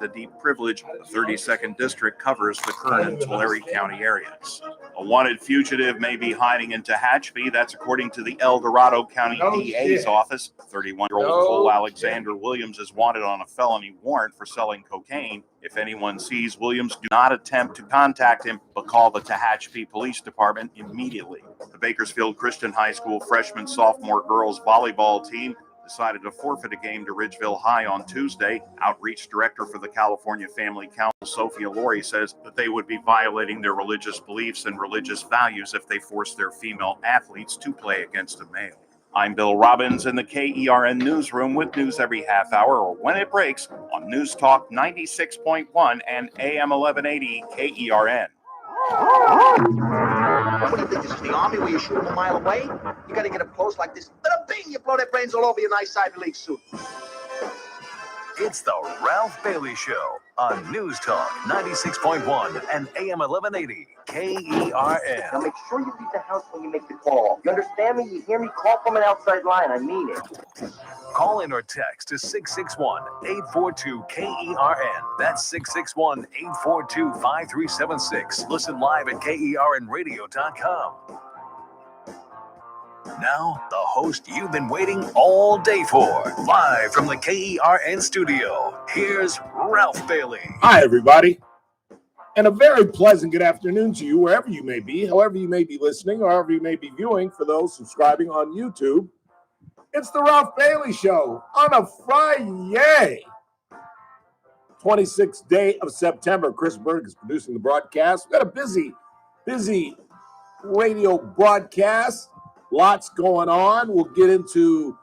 the deep privilege, the 32nd District covers the Kern and Tulare County areas. A wanted fugitive may be hiding in Tehachapi. That's according to the El Dorado County DA's office. 31-year-old Cole Alexander Williams is wanted on a felony warrant for selling cocaine. If anyone sees Williams, do not attempt to contact him, but call the Tehachapi Police Department immediately. The Bakersfield Christian High School freshman-sophomore girls volleyball team decided to forfeit a game to Ridgeville High on Tuesday. Outreach Director for the California Family Council, Sophia Laurie, says that they would be violating their religious beliefs and religious values if they forced their female athletes to play against a male. I'm Bill Robbins in the KERN newsroom with news every half hour or when it breaks on News Talk 96.1 and AM 1180 KERN. What do you think, this is the Army where you shoot them a mile away? You gotta get up close like this. Bing, you blow their brains all over your nice Ivy League suit. It's the Ralph Bailey Show on News Talk 96.1 and AM 1180 KERN. Now make sure you leave the house when you make the call. You understand me? You hear me? Call from an outside line. I mean it. Call in or text to 661-842-KERN. That's 661-842-5376. Listen live at KERNradio.com. Now, the host you've been waiting all day for. Live from the KERN studio, here's Ralph Bailey. Hi, everybody. And a very pleasant good afternoon to you, wherever you may be, however you may be listening, or however you may be viewing. For those subscribing on YouTube, it's the Ralph Bailey Show on a Friday, 26th day of September. Chris Berg is producing the broadcast. We've got a busy radio broadcast. Lots going on. We'll get into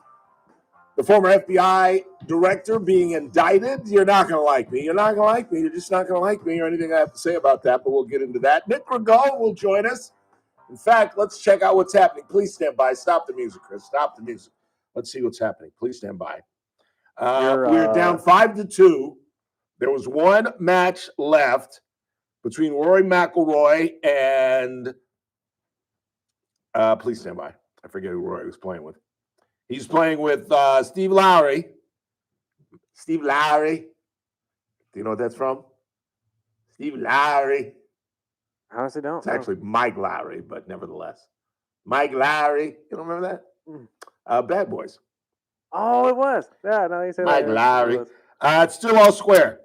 the former FBI director being indicted. You're not going to like me. You're not going to like me. You're just not going to like me or anything I have to say about that, but we'll get into that. Nick Regal will join us. In fact, let's check out what's happening. Please stand by. Stop the music, Chris. Stop the music. Let's see what's happening. Please stand by. We're down 5-2. There was one match left between Rory McIlroy and please stand by. I forget who Rory was playing with. He's playing with Steve Lowry. Steve Lowry. Do you know what that's from? Steve Lowry. I honestly don't. It's actually Mike Lowry, but nevertheless. Mike Lowry. You don't remember that? Bad Boys. Oh, it was. Yeah, no, you said Mike that. Lowry. It's still all square.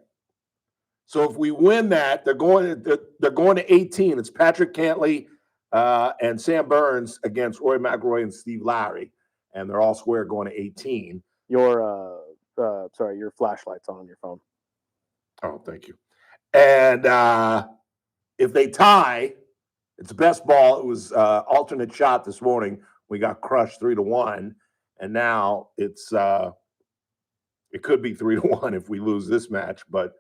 So if we win that, they're going to 18. It's Patrick Cantley and Sam Burns against Roy McIlroy and Steve Lowry, and they're all square going to 18. Your flashlight's on your phone. Oh, thank you. And if they tie, it's best ball. It was alternate shot this morning. We got crushed 3-1, and now it could be 3-1 if we lose this match. But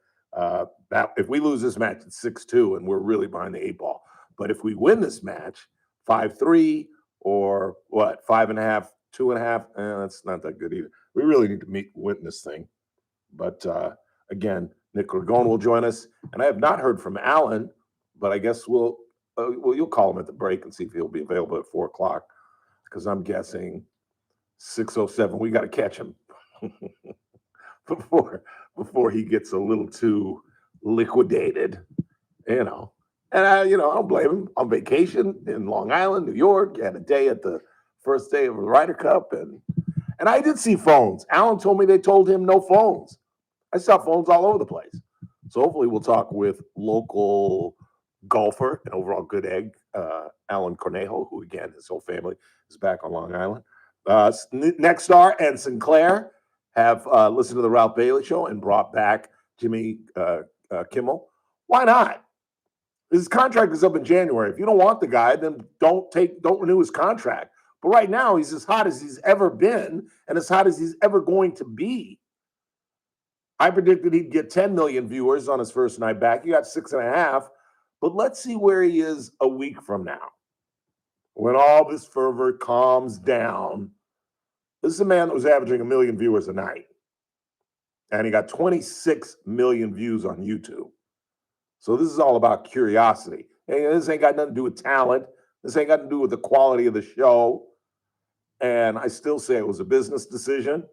if we lose this match, it's 6-2, and we're really behind the 8 ball. But if we win this match, 5-3 or what, 5.5, 2.5, that's not that good either. We really need to win this thing. But again, Nick Ragone will join us, and I have not heard from Alan, but I guess you'll call him at the break and see if he'll be available at 4:00, because I'm guessing 6:07. We got to catch him before he gets a little too liquidated, you know. And I don't blame him. On vacation in Long Island, New York, had a day at the first day of the Ryder Cup, and I did see phones. Alan told me they told him no phones. I saw phones all over the place. So hopefully we'll talk with local golfer and overall good egg, Alan Cornejo, who again, his whole family is back on Long Island. Nexstar and Sinclair have listened to the Ralph Bailey Show and brought back Jimmy Kimmel. Why not? His contract is up in January. If you don't want the guy, then don't renew his contract. But right now, he's as hot as he's ever been and as hot as he's ever going to be. I predicted he'd get 10 million viewers on his first night back. He got 6.5. But let's see where he is a week from now. When all this fervor calms down. This is a man that was averaging 1 million viewers a night. And he got 26 million views on YouTube. So this is all about curiosity. Hey, this ain't got nothing to do with talent. This ain't got to do with the quality of the show. And I still say it was a business decision.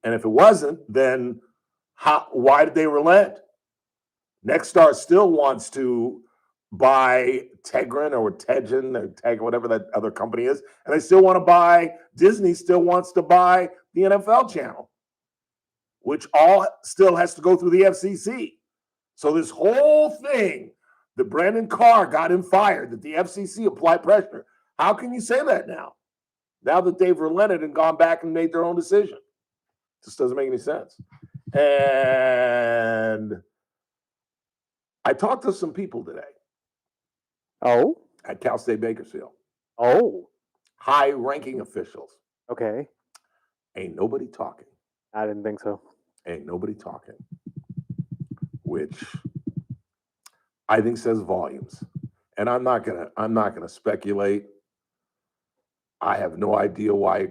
And if it wasn't, then Why did they relent? Nexstar still wants to buy Tegrin or Tegin or Teg, whatever that other company is, and they still want to buy, Disney still wants to buy the NFL channel, which all still has to go through the FCC. So this whole thing that Brandon Carr got him fired, that the FCC applied pressure. How can you say that now? Now that they've relented and gone back and made their own decision. Just doesn't make any sense. And I talked to some people today. Oh? At Cal State Bakersfield. Oh. High-ranking officials. Okay. Ain't nobody talking. I didn't think so. Ain't nobody talking. Which I think says volumes. And I'm not gonna speculate. I have no idea why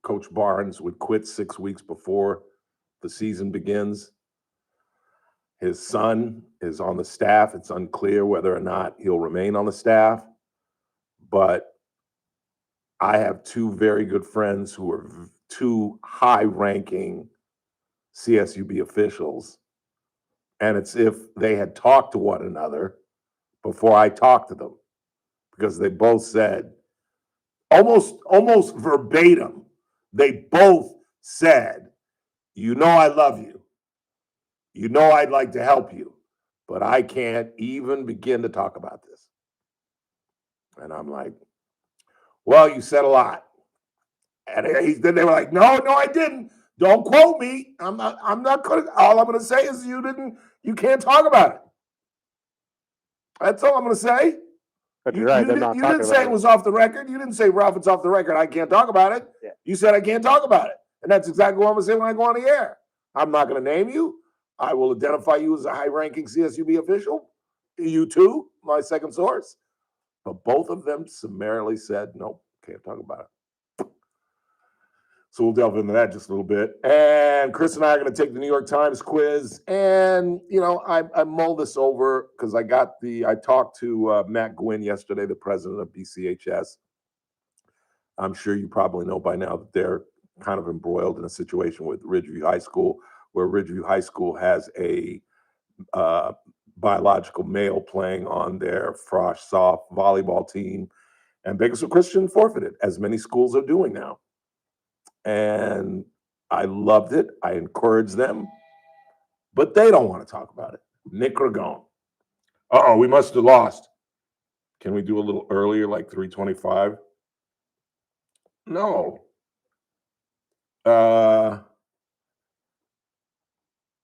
Coach Barnes would quit 6 weeks before the season begins. His son is on the staff. It's unclear whether or not he'll remain on the staff. But I have two very good friends who are two high-ranking CSUB officials. And it's if they had talked to one another before I talked to them. Because they both said, almost verbatim, they both said, you know I love you. You know I'd like to help you, but I can't even begin to talk about this. And I'm like, well, you said a lot. And then they were like, no, I didn't. Don't quote me. I'm not gonna, all I'm gonna say is you can't talk about it. That's all I'm gonna say. But you're right, you didn't say it was off the record. You didn't say, Ralph, it's off the record. I can't talk about it. Yeah. You said I can't talk about it. And that's exactly what I'm gonna say when I go on the air. I'm not gonna name you. I will identify you as a high-ranking CSUB official. You too, my second source. But both of them summarily said, nope, can't talk about it. So we'll delve into that just a little bit. And Chris and I are going to take the New York Times quiz. And, I mulled this over because I talked to Matt Gwynn yesterday, the president of BCHS. I'm sure you probably know by now that they're kind of embroiled in a situation with Ridgeview High School, where Ridgeview High School has a biological male playing on their Frosh soft volleyball team. And Bakersfield Christian forfeited, as many schools are doing now. And I loved it. I encouraged them, but they don't want to talk about it. Nick Ragone. We must have lost. Can we do a little earlier, like 3:25? No.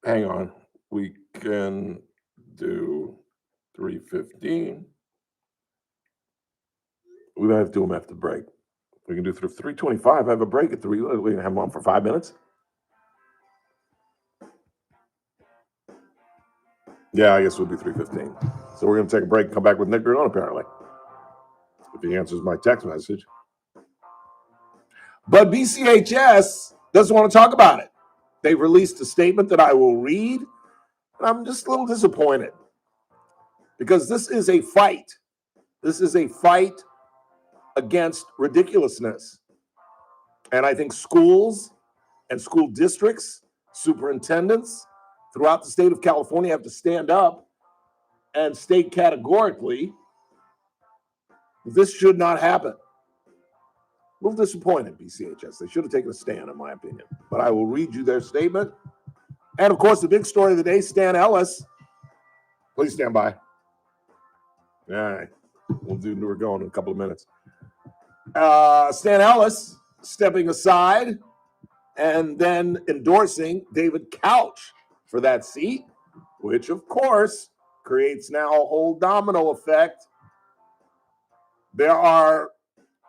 Hang on. We can do 3:15. We might have to do them after break. We can do through 3:25. I have a break at 3. We can have them on for 5 minutes. Yeah, I guess we'll do 3:15. So we're going to take a break and come back with Nick Ragone, apparently, if he answers my text message. But BCHS doesn't want to talk about it. They released a statement that I will read, and I'm just a little disappointed because this is a fight. This is a fight against ridiculousness. And I think schools and school districts, superintendents throughout the state of California have to stand up and state categorically this should not happen. A little disappointed, BCHS. They should have taken a stand, in my opinion. But I will read you their statement. And, of course, the big story of the day, Stan Ellis. Please stand by. All right. We'll do New Ragone in a couple of minutes. Stan Ellis stepping aside and then endorsing David Couch for that seat, which, of course, creates now a whole domino effect. There are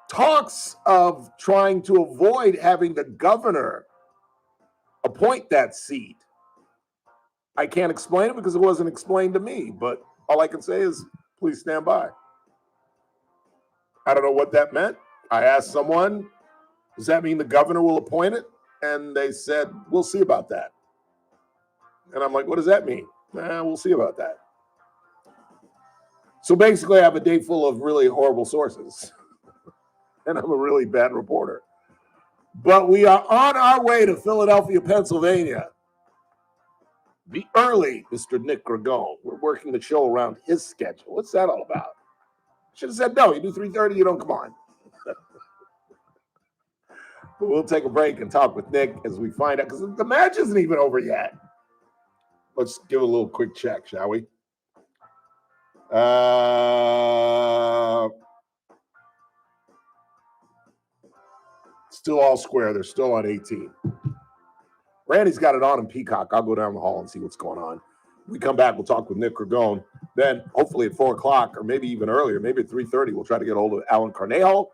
talks of trying to avoid having the governor appoint that seat. I can't explain it because it wasn't explained to me, but all I can say is please stand by. I don't know what that meant. I asked someone, does that mean the governor will appoint it? And they said, we'll see about that. And I'm like, what does that mean? We'll see about that. So basically, I have a day full of really horrible sources. And I'm a really bad reporter. But we are on our way to Philadelphia, Pennsylvania, Be early, Mr. Nick Ragone. We're working the show around his schedule. What's that all about? Should have said no. You do 3:30, you don't come on. But we'll take a break and talk with Nick as we find out, because the match isn't even over yet. Let's give a little quick check, shall we? Still all square. They're still on 18. Randy's got it on in Peacock. I'll go down the hall and see what's going on. When we come back, we'll talk with Nick Ragone. Then, hopefully at 4 o'clock, or maybe even earlier, maybe at 3:30, we'll try to get a hold of Alan Carnejo,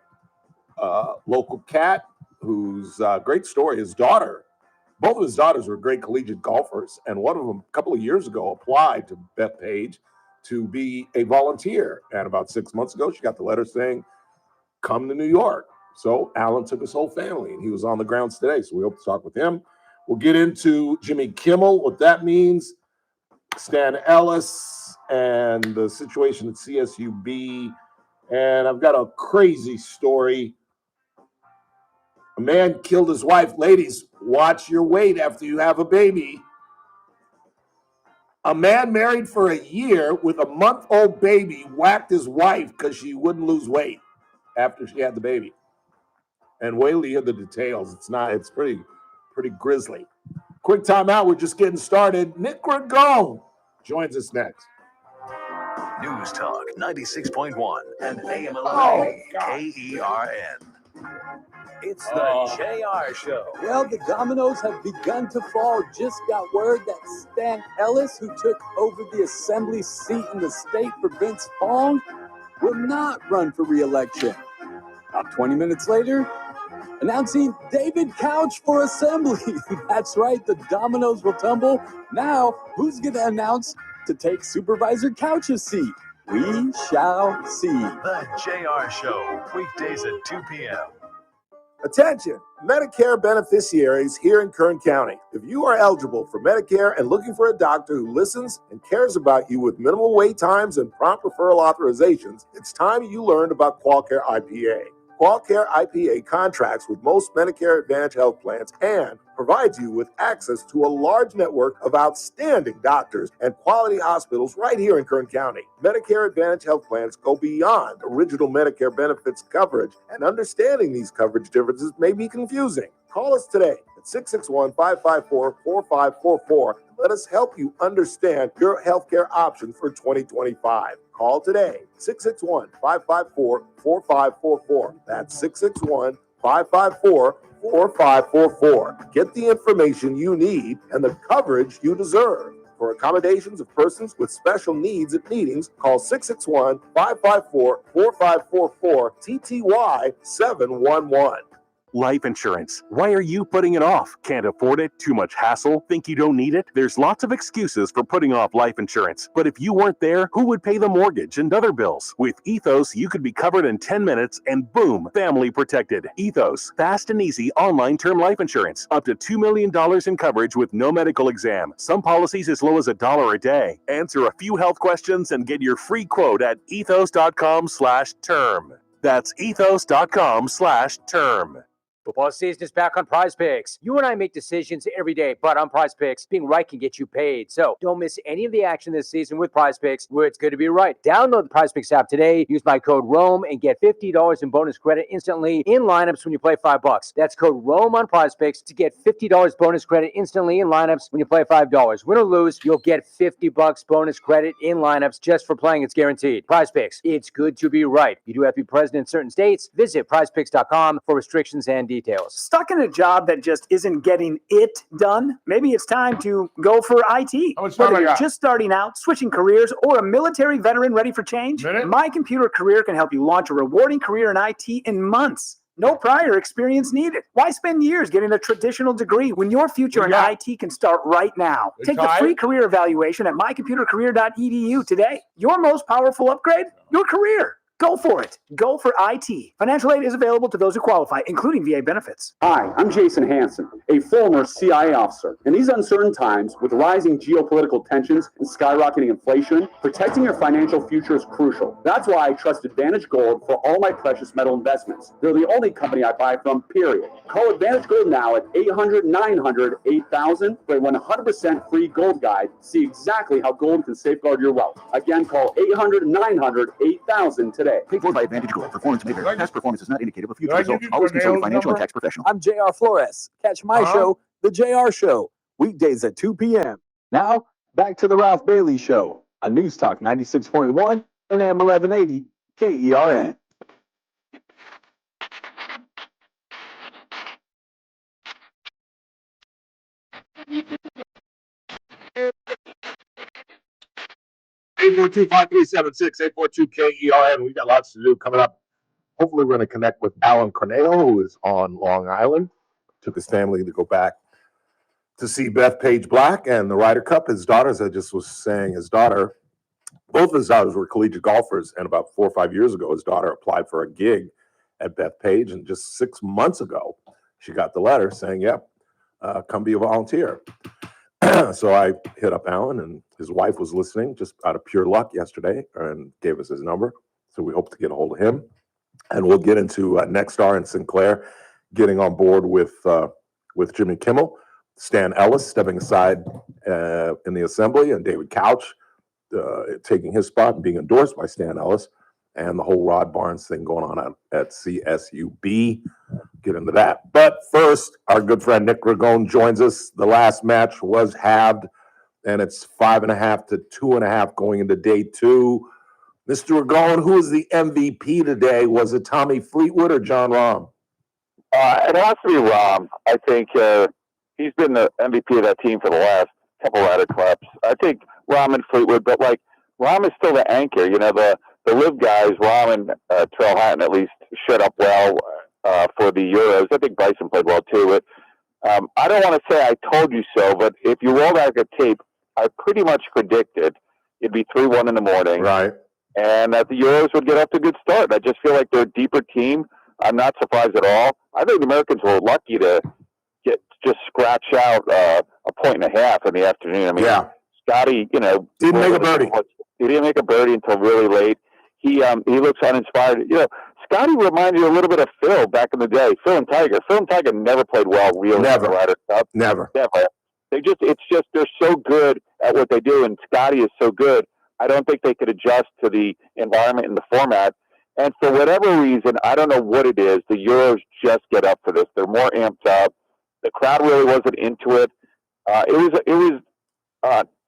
local cat, whose great story, his daughter. Both of his daughters were great collegiate golfers, and one of them, a couple of years ago, applied to Beth Page to be a volunteer. And about 6 months ago, she got the letter saying, come to New York. So Alan took his whole family, and he was on the grounds today. So we hope to talk with him. We'll get into Jimmy Kimmel, what that means, Stan Ellis, and the situation at CSUB. And I've got a crazy story. A man killed his wife. Ladies, watch your weight after you have a baby. A man married for a year with a month-old baby whacked his wife because she wouldn't lose weight after she had the baby. And wait till you hear the details. It's pretty grisly. Quick timeout. We're just getting started. Nick Ragone joins us next. News Talk 96.1 and AM 1180 KERN. It's the JR Show. Well, the dominoes have begun to fall. Just got word that Stan Ellis, who took over the assembly seat in the state for Vince Fong, will not run for re-election. About 20 minutes later, announcing David Couch for assembly. That's right, the dominoes will tumble. Now, who's going to announce to take Supervisor Couch's seat? We shall see. The JR Show, weekdays at 2 p.m. Attention, Medicare beneficiaries here in Kern County. If you are eligible for Medicare and looking for a doctor who listens and cares about you with minimal wait times and prompt referral authorizations, it's time you learned about QualCare IPA. QualCare IPA contracts with most Medicare Advantage health plans and provides you with access to a large network of outstanding doctors and quality hospitals right here in Kern County. Medicare Advantage health plans go beyond original Medicare benefits coverage, and understanding these coverage differences may be confusing. Call us today at 661-554-4544. Let us help you understand your healthcare options for 2025. Call today, 661-554-4544. That's 661-554-4544. Get the information you need and the coverage you deserve. For accommodations of persons with special needs at meetings, call 661-554-4544, TTY 711. Life insurance. Why are you putting it off? Can't afford it? Too much hassle? Think you don't need it? There's lots of excuses for putting off life insurance. But if you weren't there, who would pay the mortgage and other bills? With Ethos, you could be covered in 10 minutes and boom, family protected. Ethos, fast and easy online term life insurance. Up to $2 million in coverage with no medical exam. Some policies as low as $1 a day. Answer a few health questions and get your free quote at ethos.com/term. That's ethos.com/term. Football season is back on Prize Picks. You and I make decisions every day, but on Prize Picks, being right can get you paid. So don't miss any of the action this season with Prize Picks, where it's good to be right. Download the Prize Picks app today. Use my code ROAM and get $50 in bonus credit instantly in lineups when you play $5. That's code ROAM on Prize Picks to get $50 bonus credit instantly in lineups when you play $5. Win or lose, you'll get $50 bonus credit in lineups just for playing. It's guaranteed. Prize Picks, it's good to be right. You do have to be present in certain states. Visit prizepicks.com for restrictions and details. Stuck in a job that just isn't getting it done? Maybe it's time to go for IT. Whether you're just starting out, switching careers, or a military veteran ready for change, My Computer Career can help you launch a rewarding career in IT in months. No prior experience needed. Why spend years getting a traditional degree when your future in IT can start right now? Take the free career evaluation at mycomputercareer.edu today. Your most powerful upgrade? Your career. Go for it. Go for IT. Financial aid is available to those who qualify, including VA benefits. Hi, I'm Jason Hansen, a former CIA officer. In these uncertain times, with rising geopolitical tensions and skyrocketing inflation, protecting your financial future is crucial. That's why I trust Advantage Gold for all my precious metal investments. They're the only company I buy from, period. Call Advantage Gold now at 800-900-8000 for a 100% free gold guide to see exactly how gold can safeguard your wealth. Again, call 800-900-8000 today. Paid for by Advantage Gold. Performance may vary. Past performance is not indicative of future results. Always consult a financial and tax professional. I'm JR Flores. Catch my show, The JR Show, weekdays at 2 p.m. Now, back to the Ralph Bailey Show on News Talk 96.1 and AM 1180 KERN. Eight 5376 842 KERN. We got lots to do coming up. Hopefully, we're going to connect with Alan Corneo, who is on Long Island. Took his family to go back to see Beth Page Black and the Ryder Cup. His daughters, I just was saying, both of his daughters were collegiate golfers. And about 4 or 5 years ago, his daughter applied for a gig at Beth Page. And just 6 months ago, she got the letter saying, yep, come be a volunteer. So I hit up Alan, and his wife was listening just out of pure luck yesterday and gave us his number. So we hope to get a hold of him. And we'll get into Nexstar and Sinclair getting on board with Jimmy Kimmel, Stan Ellis stepping aside in the assembly, and David Couch taking his spot and being endorsed by Stan Ellis, and the whole Rod Barnes thing going on at CSUB. Get into that. But first, our good friend Nick Ragone joins us. The last match was halved, and it's 5.5 to 2.5 going into day 2. Mr. Ragone, who is the MVP today? Was it Tommy Fleetwood or John Rahm? It has to be Rahm. I think he's been the MVP of that team for the last couple Ryder Cups. I think Rahm and Fleetwood, but Rahm is still the anchor. You know, the live guys, Rahm and Terrell Hatton at least showed up well for the Euros. I think Bryson played well too. But I don't want to say I told you so, but if you roll back a tape, I pretty much predicted it'd be 3-1 in the morning. Right. And that the Euros would get off to a good start. I just feel like they're a deeper team. I'm not surprised at all. I think the Americans were lucky to just scratch out a 1.5 in the afternoon. I mean, Scotty, didn't make a birdie. He didn't make a birdie until really late. He looks uninspired. Scotty reminds you a little bit of Phil back in the day. Phil and Tiger never played well really in the Ryder Cup. Never. They're so good at what they do, and Scotty is so good. I don't think they could adjust to the environment and the format. And for whatever reason, I don't know what it is, the Euros just get up for this. They're more amped up. The crowd really wasn't into it.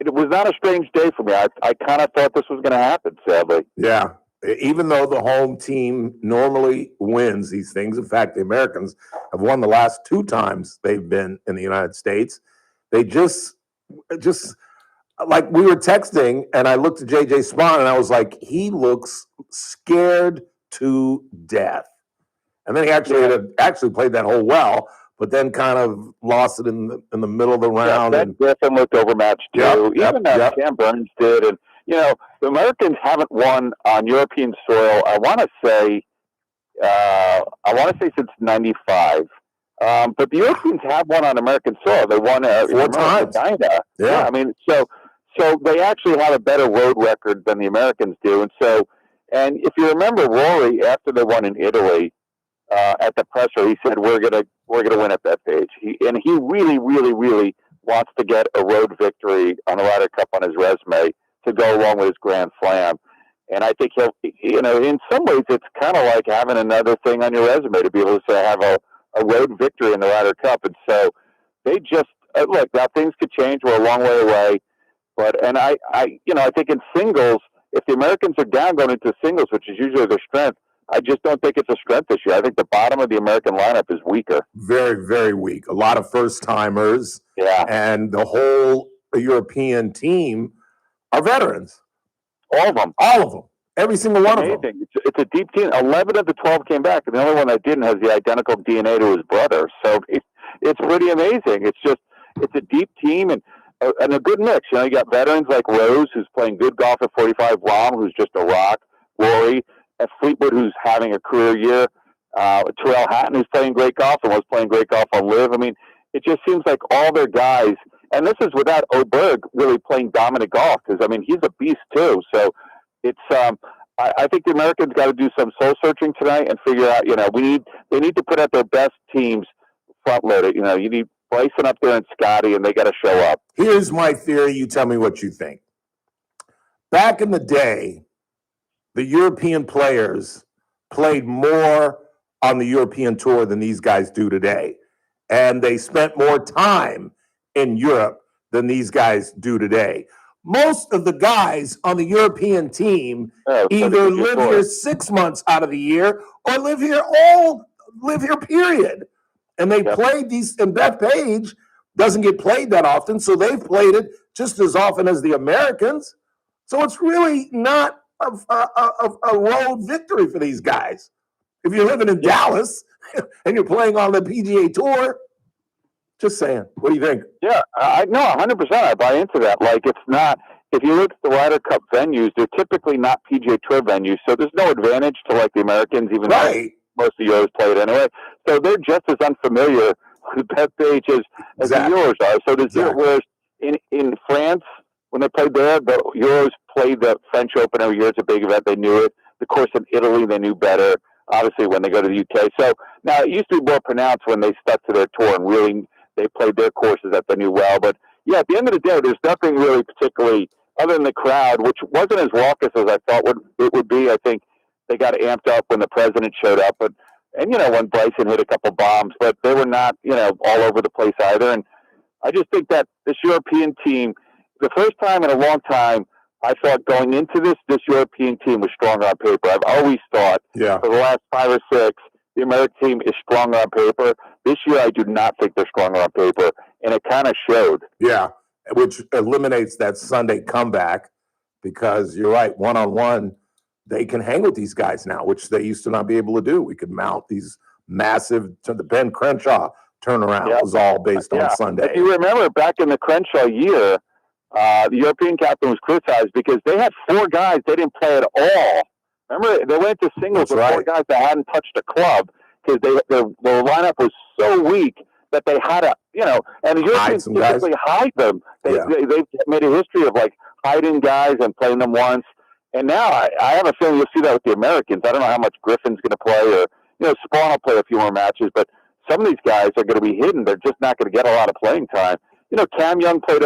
It was not a strange day for me. I kind of thought this was going to happen, sadly. Yeah. Even though the home team normally wins these things, in fact, the Americans have won the last 2 times they've been in the United States. They just like we were texting, and I looked at JJ Spawn, and I was like, he looks scared to death. And then he actually played that hole well, but then kind of lost it in the middle of the round. Yeah, Griffin looked overmatched too. Even Cam Burns did. And the Americans haven't won on European soil. I want to say since '95. But the Europeans have won on American soil. They won 4 times. Yeah, I mean, so they actually have a better road record than the Americans do. And if you remember Rory, after they won in Italy, at the presser, he said, "We're gonna win at that page." He really, really, really wants to get a road victory on the Ryder Cup on his resume to go along with his Grand Slam. And I think he'll, in some ways, it's kind of like having another thing on your resume to be able to say I have a road victory in the Ryder Cup. And so they just look. Now things could change. We're a long way away. But I think in singles, if the Americans are down going into singles, which is usually their strength, I just don't think it's a strength issue. I think the bottom of the American lineup is weaker. Very, very weak. A lot of first-timers. Yeah. And the whole European team are veterans. All of them. Every single one of them. It's a deep team. 11 of the 12 came back, and the only one that didn't has the identical DNA to his brother. So it's pretty amazing. It's a deep team and a good mix. You got veterans like Rose, who's playing good golf at 45, Rahm, who's just a rock, Rory, at Fleetwood, who's having a career year. Terrell Hatton, who's playing great golf and was playing great golf on Live. I mean, it just seems like all their guys, and this is without Oberg really playing dominant golf, because, I mean, he's a beast too. So it's, I think the Americans got to do some soul searching tonight and figure out, they need to put out their best teams front loaded. You need Bryson up there and Scotty, and they got to show up. Here's my theory. You tell me what you think. Back in the day, the European players played more on the European tour than these guys do today. And they spent more time in Europe than these guys do today. Most of the guys on the European team either live here 6 months out of the year or live here period. And they played these, and Beth Page doesn't get played that often, so they've played it just as often as the Americans. So it's really not a road victory for these guys. If you're living in Dallas and you're playing on the PGA Tour, just saying. What do you think? Yeah, I know 100%. I buy into that. Like, it's not. If you look at the Ryder Cup venues, they're typically not PGA Tour venues, so there's no advantage to like the Americans, even though most of the Euros played anyway. So they're just as unfamiliar with Beth Page as the Euros are. So there's whereas in France, when they played there, the Euros played the French Open every year. It's a big event. They knew it. The course in Italy, they knew better, obviously, when they go to the UK. So now it used to be more pronounced when they stuck to their tour and really they played their courses that they knew well. But, yeah, at the end of the day, there's nothing really particularly other than the crowd, which wasn't as raucous as I thought it would be. I think they got amped up when the president showed up. And when Bryson hit a couple bombs. But they were not, all over the place either. And I just think that this European team, the first time in a long time, I thought going into this European team was stronger on paper. I've always thought for the last 5 or 6, the American team is stronger on paper. This year, I do not think they're stronger on paper, and it kind of showed. Yeah, which eliminates that Sunday comeback because you're right, one-on-one, they can hang with these guys now, which they used to not be able to do. We could mount these massive, the Ben Crenshaw turnaround was all based on Sunday. If you remember, back in the Crenshaw year, the European captain was criticized because they had 4 guys they didn't play at all. Remember, they went to singles with 4 guys that hadn't touched a club because their lineup was so weak that they had to, and the Europeans typically hide them. They've made a history of like hiding guys and playing them once. And now I have a feeling you'll see that with the Americans. I don't know how much Griffin's going to play, or Spawn will play a few more matches, but some of these guys are going to be hidden. They're just not going to get a lot of playing time. Cam Young played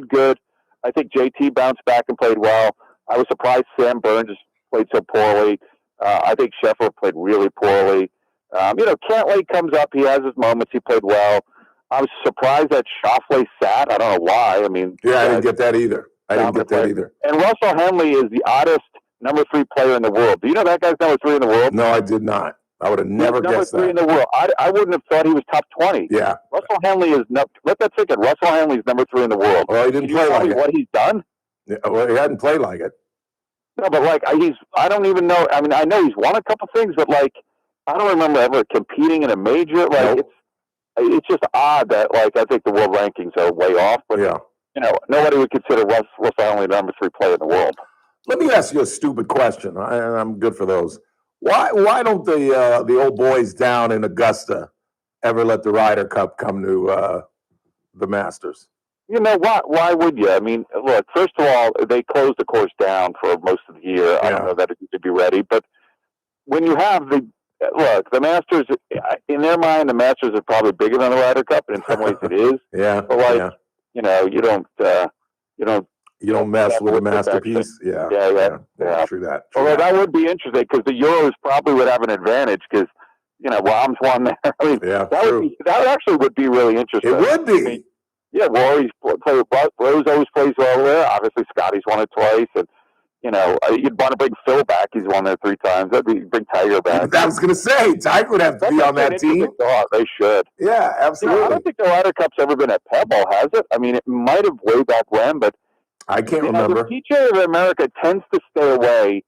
good. I think JT bounced back and played well. I was surprised Sam Burns played so poorly. I think Scheffler played really poorly. Cantlay comes up. He has his moments. He played well. I was surprised that Schauffele sat. I don't know why. I mean, I didn't get that either. And Russell Henley is the oddest number 3 player in the world. Do you know that guy's number 3 in the world? No, I did not. I would have never guessed that. Number 3 in the world. I wouldn't have thought he was top 20. Yeah. Russell Henley is let that sink in. Russell Henley's number 3 in the world. Well, he didn't play like it. What he's done? Yeah, well, he hadn't played like it. No, but I don't even know. I mean, I know he's won a couple things, but I don't remember ever competing in a major. It's just odd that I think the world rankings are way off. But nobody would consider Russell Henley the number 3 player in the world. Let me ask you a stupid question, and I'm good for those. Why don't the old boys down in Augusta ever let the Ryder Cup come to the Masters? Why would you? I mean, look, first of all, they closed the course down for most of the year. Yeah. I don't know that it could be ready, but when you have the Masters, in their mind, the Masters are probably bigger than the Ryder Cup, and in some ways it is. But you don't mess with a masterpiece. Yeah. True that. Although that would be interesting because the Euros probably would have an advantage because Rahm's won there. I mean, that actually would be really interesting. It would be. Rory's Rose always plays well there. Obviously, Scotty's won it twice, and you'd want to bring Phil back. He's won there 3 times. Bring Tiger back. I was going to say Tiger would have to be on that team. They should. Yeah, absolutely. I don't think the Ryder Cup's ever been at Pebble, has it? I mean, it might have way back when, but I can't remember. The PGA of America tends to stay away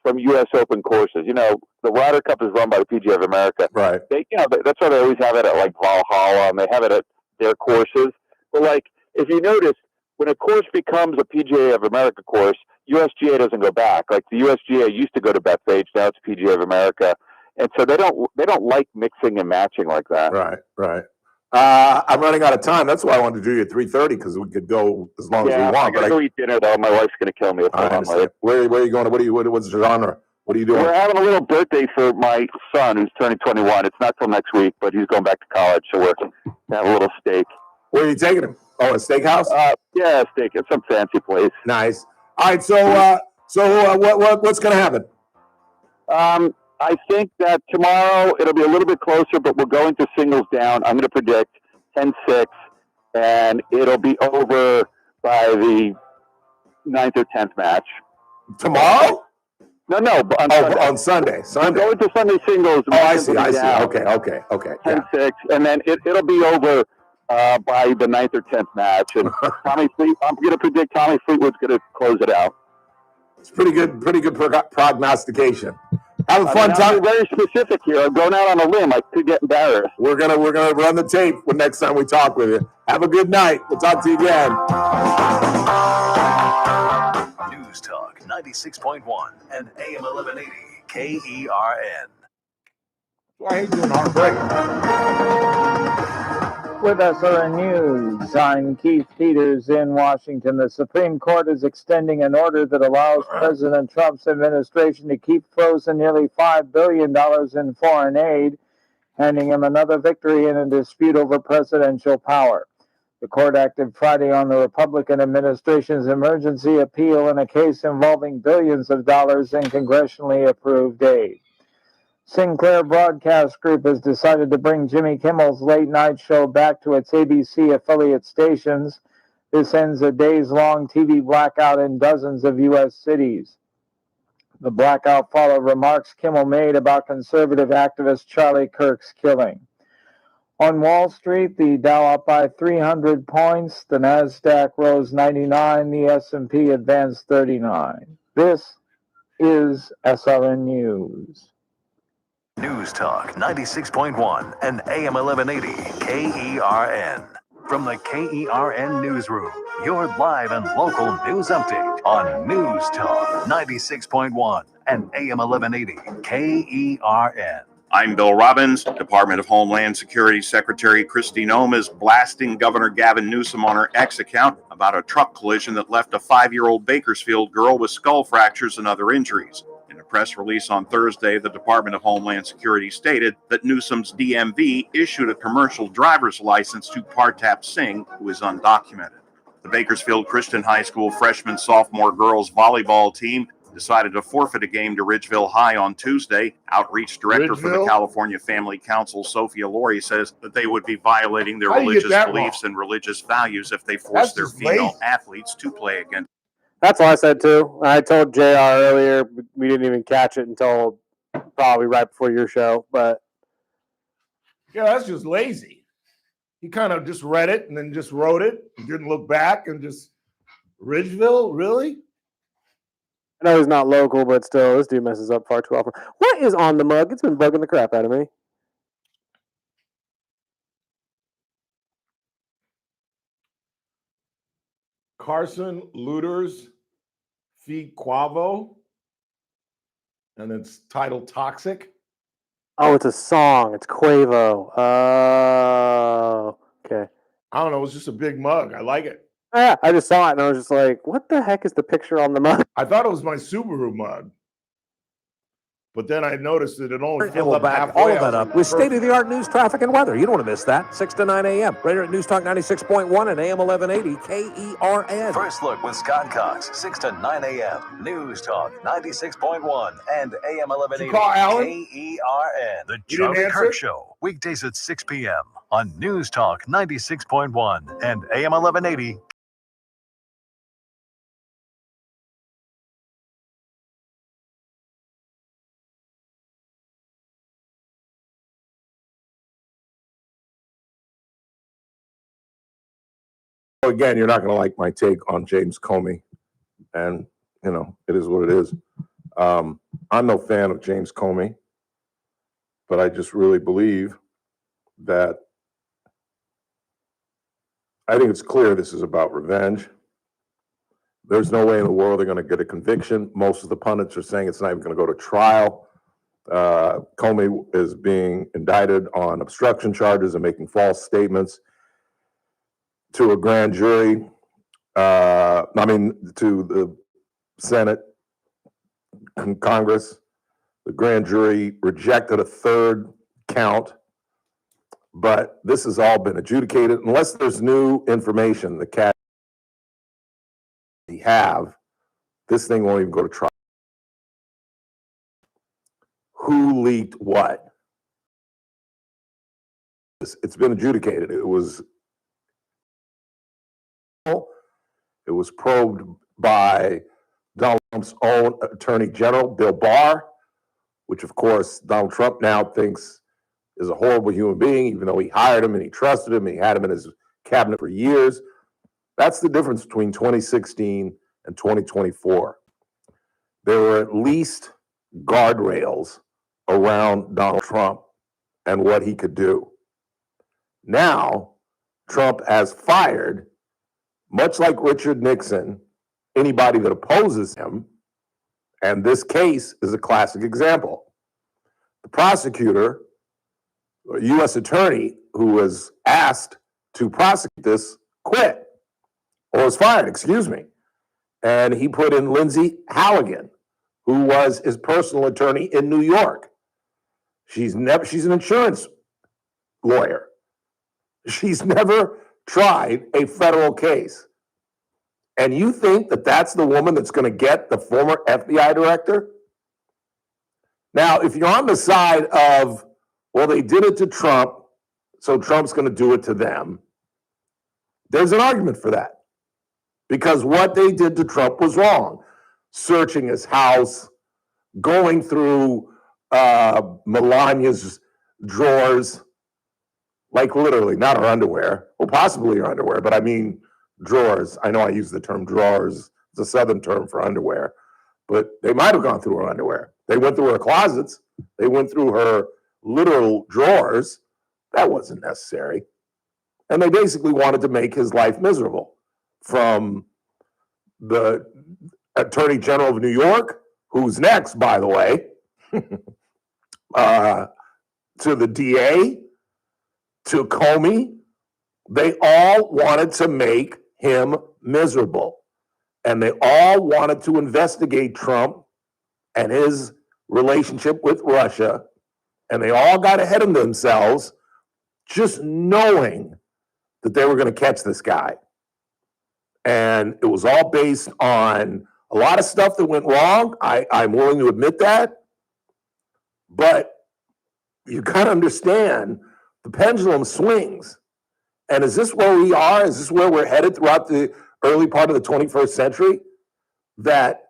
from U.S. Open courses. The Ryder Cup is run by the PGA of America. Right. That's why they always have it at Valhalla, and they have it at their courses. But if you notice, when a course becomes a PGA of America course, USGA doesn't go back. Like the USGA used to go to Bethpage, now it's PGA of America, and so they don't like mixing and matching like that. Right. I'm running out of time. That's why I wanted to do you at 3:30 because we could go as long as we want. I gotta go eat dinner though. My wife's gonna kill me if I I'm understand. late. Where are you going? What's your genre? What are you doing? We're having a little birthday for my son who's turning 21. It's not till next week, but he's going back to college, so we're gonna have a little steak. Where are you taking him? Oh, a steakhouse? Yeah, steak. It's some fancy place. Nice. All right. What's going to happen? I think that tomorrow it'll be a little bit closer, but we're going to singles down. I'm going to predict 10-6, and it'll be over by the 9th or 10th match. Tomorrow? No, on Sunday. On Sunday. We're going to Sunday singles. I see. Okay. 10-6, and then it'll be over by the 9th or 10th match. And I'm going to predict Tommy Fleetwood's going to close it out. It's pretty good prognostication. Have a fun time. I'm very specific here. I'm going out on a limb. I could get embarrassed. We're gonna run the tape when next time we talk with you. Have a good night. We'll talk to you again. News Talk 96.1 and AM 1180 KERN. I hate doing our break. With SRN News, I'm Keith Peters in Washington. The Supreme Court is extending an order that allows President Trump's administration to keep frozen nearly $5 billion in foreign aid, handing him another victory in a dispute over presidential power. The court acted Friday on the Republican administration's emergency appeal in a case involving billions of dollars in congressionally approved aid. Sinclair Broadcast Group has decided to bring Jimmy Kimmel's late night show back to its ABC affiliate stations. This ends a days-long TV blackout in dozens of U.S. cities. The blackout followed remarks Kimmel made about conservative activist Charlie Kirk's killing. On Wall Street, the Dow up by 300 points, the Nasdaq rose 99, the S&P advanced 39. This is SRN News. News Talk 96.1 and AM 1180 KERN. From the KERN Newsroom, your live and local news update on News Talk 96.1 and AM 1180 KERN. I'm Bill Robbins. Department of Homeland Security Secretary Kristi Noem is blasting Governor Gavin Newsom on her X account about a truck collision that left a 5-year-old Bakersfield girl with skull fractures and other injuries. In a press release on Thursday, the Department of Homeland Security stated that Newsom's DMV issued a commercial driver's license to Partap Singh, who is undocumented. The Bakersfield Christian High School freshman-sophomore girls volleyball team decided to forfeit a game to Ridgeville High on Tuesday. Outreach Director for the California Family Council, Sophia Laurie, says that they would be violating their religious beliefs and religious values if they force their female athletes to play against. That's what I said too. I told JR earlier, we didn't even catch it until probably right before your show, but yeah, that's just lazy. He kind of just read it and then just wrote it. He didn't look back and just Ridgeville, really? I know he's not local, but still, this dude messes up far too often. What is on the mug? It's been bugging the crap out of me. Carson Looters, Fee Quavo, and it's titled Toxic. Oh, it's a song. It's Quavo. Oh, okay. I don't know. It's just a big mug. I like it. Yeah, I just saw it and I was just like, what the heck is the picture on the mug? I thought it was my Subaru mug. But then I noticed that it only filled up halfway. All of that up with state-of-the-art news, traffic, and weather. You don't want to miss that. 6 to 9 a.m. Right here at News Talk 96.1 and AM 1180 KERN. First Look with Scott Cox, 6 to 9 a.m. News Talk 96.1 and AM 1180 KERN. The Charlie Kirk Show, weekdays at 6 p.m. on News Talk 96.1 and AM 1180. Again, you're not going to like my take on James Comey, and it is what it is. I'm no fan of James Comey, but I just really believe that I think it's clear this is about revenge. There's no way in the world they're going to get a conviction. Most of the pundits are saying it's not even going to go to trial. Comey is being indicted on obstruction charges and making false statements to a grand jury. To the Senate and Congress. The grand jury rejected a third count, but this has all been adjudicated. Unless there's new information the cat have, this thing won't even go to trial. Who leaked what? It's been adjudicated. It was probed by Donald Trump's own Attorney General, Bill Barr, which of course Donald Trump now thinks is a horrible human being, even though he hired him and he trusted him and he had him in his cabinet for years. That's the difference between 2016 and 2024. There were at least guardrails around Donald Trump and what he could do. Now, Trump has fired, much like Richard Nixon, anybody that opposes him, and this case is a classic example. The prosecutor, or U.S. attorney who was asked to prosecute this, quit, or was fired, excuse me. And he put in Lindsay Halligan, who was his personal attorney in New York. She's an insurance lawyer. She's never tried a federal case. And you think that that's the woman that's going to get the former FBI director? Now, if you're on the side of, well, they did it to Trump, so Trump's going to do it to them, there's an argument for that. Because what they did to Trump was wrong. Searching his house, going through Melania's drawers, like literally, not her underwear, well, possibly her underwear, but I mean drawers. I know I use the term drawers. It's a Southern term for underwear, but they might have gone through her underwear. They went through her closets. They went through her literal drawers. That wasn't necessary. And they basically wanted to make his life miserable. From the Attorney General of New York, who's next, by the way, to the DA, to Comey, they all wanted to make him miserable. And they all wanted to investigate Trump and his relationship with Russia. And they all got ahead of themselves just knowing that they were going to catch this guy. And it was all based on a lot of stuff that went wrong. I'm willing to admit that. But you got to understand the pendulum swings. And is this where we are? Is this where we're headed throughout the early part of the 21st century? That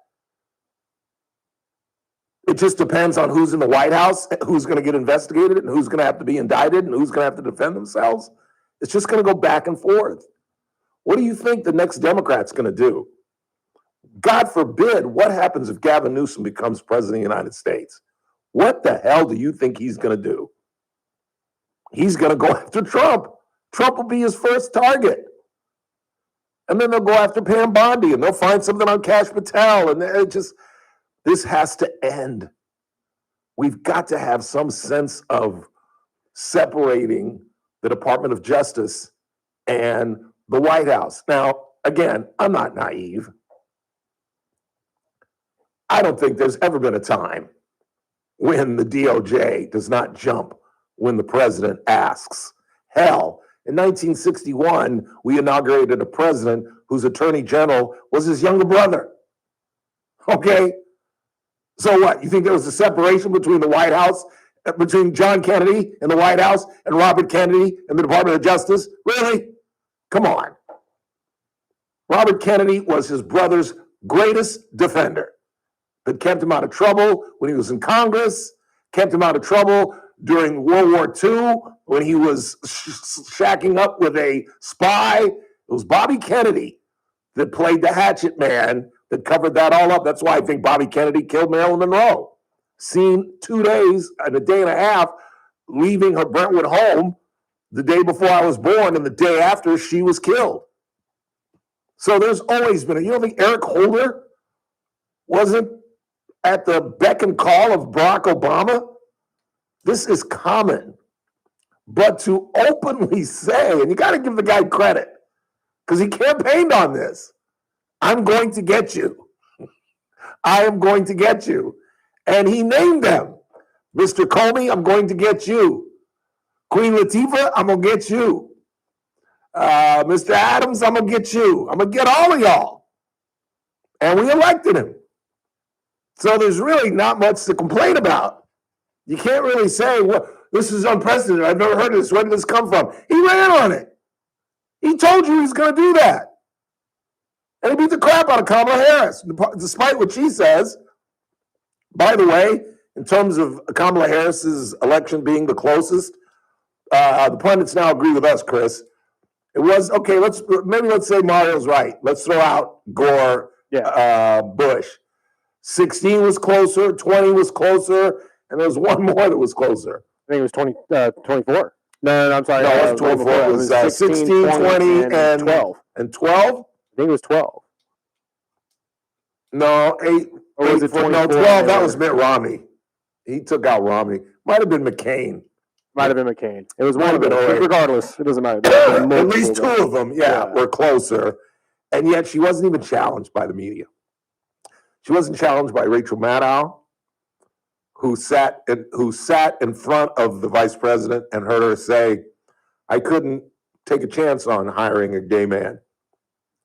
it just depends on who's in the White House, who's going to get investigated, and who's going to have to be indicted, and who's going to have to defend themselves? It's just going to go back and forth. What do you think the next Democrat's going to do? God forbid, what happens if Gavin Newsom becomes president of the United States? What the hell do you think he's going to do? He's going to go after Trump. Trump will be his first target. And then they'll go after Pam Bondi, and they'll find something on Kash Patel, and this has to end. We've got to have some sense of separating the Department of Justice and the White House. Now, again, I'm not naive. I don't think there's ever been a time when the DOJ does not jump when the president asks. Hell, in 1961, we inaugurated a president whose attorney general was his younger brother. Okay? So what? You think there was a separation between the White House, between John Kennedy and the White House and Robert Kennedy and the Department of Justice? Really? Come on. Robert Kennedy was his brother's greatest defender, that kept him out of trouble when he was in Congress, kept him out of trouble during World War II when he was shacking up with a spy. It was Bobby Kennedy that played the hatchet man that covered that all up. That's why I think Bobby Kennedy killed Marilyn Monroe. Seen 2 days and a day and a half leaving her Brentwood home the day before I was born and the day after she was killed. So there's always been, you don't think Eric Holder wasn't at the beck and call of Barack Obama? This is common. But to openly say, and you got to give the guy credit, because he campaigned on this, I'm going to get you. I am going to get you. And he named them. Mr. Comey, I'm going to get you. Queen Latifah, I'm going to get you. Mr. Adams, I'm going to get you. I'm going to get all of y'all. And we elected him. So there's really not much to complain about. You can't really say, well, this is unprecedented. I've never heard of this. Where did this come from? He ran on it. He told you he was going to do that. And he beat the crap out of Kamala Harris, despite what she says. By the way, in terms of Kamala Harris's election being the closest, the pundits now agree with us, Chris. It was, okay, let's say Mario's right. Let's throw out Gore, Bush. 16 was closer, 20 was closer, and there was one more that was closer. I think it was 24. No, I'm sorry. No, it was 24. It was 16, 20, and 12. And 12? I think it was 12. No, 8. Or was it 24? No, 12, that was Mitt Romney. He took out Romney. Might have been McCain. Might have been McCain. It was Might one of have them. been Regardless, it doesn't matter. At least two of them, were closer. And yet she wasn't even challenged by the media. She wasn't challenged by Rachel Maddow, who sat in front of the vice president and heard her say, I couldn't take a chance on hiring a gay man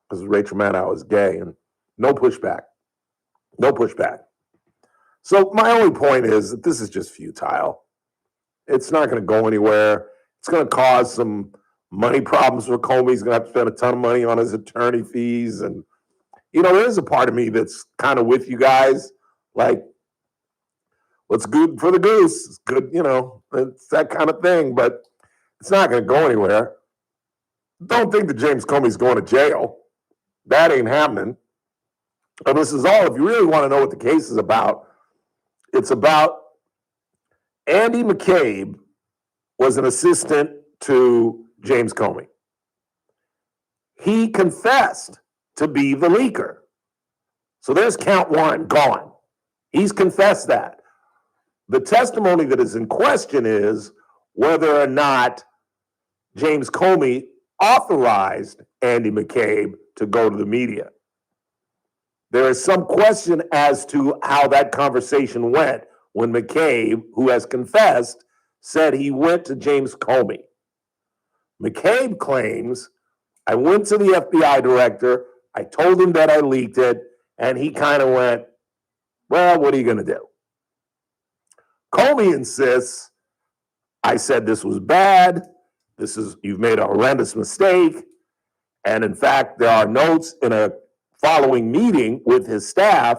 because Rachel Maddow is gay, and no pushback. No pushback. So my only point is that this is just futile. It's not going to go anywhere. It's going to cause some money problems for Comey. He's going to have to spend a ton of money on his attorney fees. And, there's a part of me that's kind of with you guys. Like, what's good for the goose is good, it's that kind of thing. But it's not going to go anywhere. Don't think that James Comey's going to jail. That ain't happening. And this is all, if you really want to know what the case is about, it's about Andy McCabe was an assistant to James Comey. He confessed to be the leaker. So there's count one, gone. He's confessed that. The testimony that is in question is whether or not James Comey authorized Andy McCabe to go to the media. There is some question as to how that conversation went when McCabe, who has confessed, said he went to James Comey. McCabe claims, I went to the FBI director, I told him that I leaked it, and he kind of went, well, what are you going to do? Comey insists, I said this was bad, you've made a horrendous mistake, and in fact, there are notes in a following meeting with his staff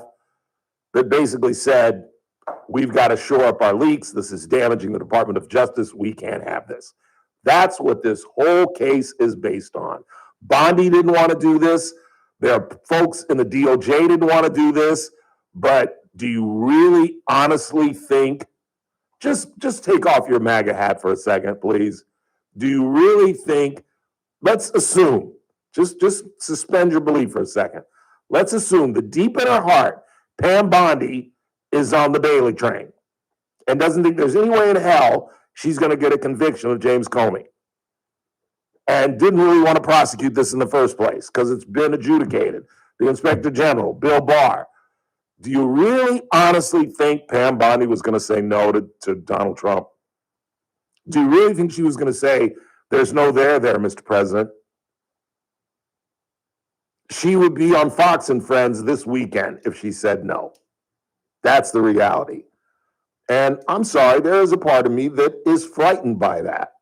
that basically said, we've got to shore up our leaks. This is damaging the Department of Justice. We can't have this. That's what this whole case is based on. Bondi didn't want to do this. There are folks in the DOJ didn't want to do this. But do you really honestly think, just take off your MAGA hat for a second, please. Do you really think, let's assume, just suspend your belief for a second. Let's assume that deep in her heart, Pam Bondi is on the Bailey train and doesn't think there's any way in hell she's going to get a conviction of James Comey and didn't really want to prosecute this in the first place because it's been adjudicated. The Inspector General, Bill Barr. Do you really honestly think Pam Bondi was going to say no to Donald Trump? Do you really think she was going to say, there's no there, Mr. President? She would be on Fox and Friends this weekend if she said no. That's the reality. And I'm sorry, there is a part of me that is frightened by that.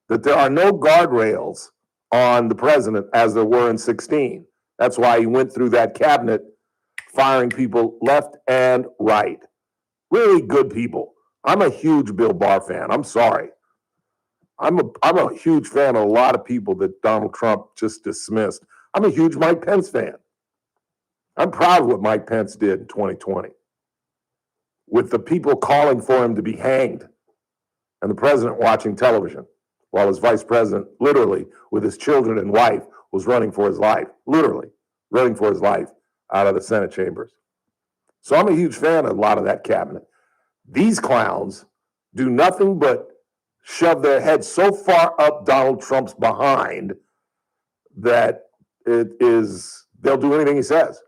That there are no guardrails on the president as there were in 2016. That's why he went through that cabinet firing people left and right. Really good people. I'm a huge Bill Barr fan. I'm sorry. I'm a huge fan of a lot of people that Donald Trump just dismissed. I'm a huge Mike Pence fan. I'm proud of what Mike Pence did in 2020 with the people calling for him to be hanged and the president watching television while his vice president, literally with his children and wife, was running for his life, literally running for his life out of the Senate chambers. So I'm a huge fan of a lot of that cabinet. These clowns do nothing but shove their heads so far up Donald Trump's behind that they'll do anything he says.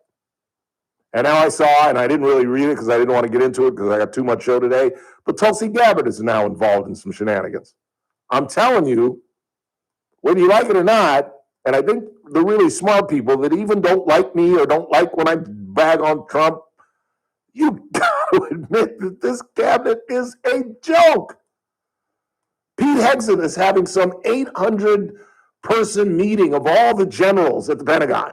And now I saw, and I didn't really read it because I didn't want to get into it because I got too much show today, but Tulsi Gabbard is now involved in some shenanigans. I'm telling you, whether you like it or not, and I think the really smart people that even don't like me or don't like when I bag on Trump, you got to admit that this cabinet is a joke. Pete Hegseth is having some 800-person meeting of all the generals at the Pentagon.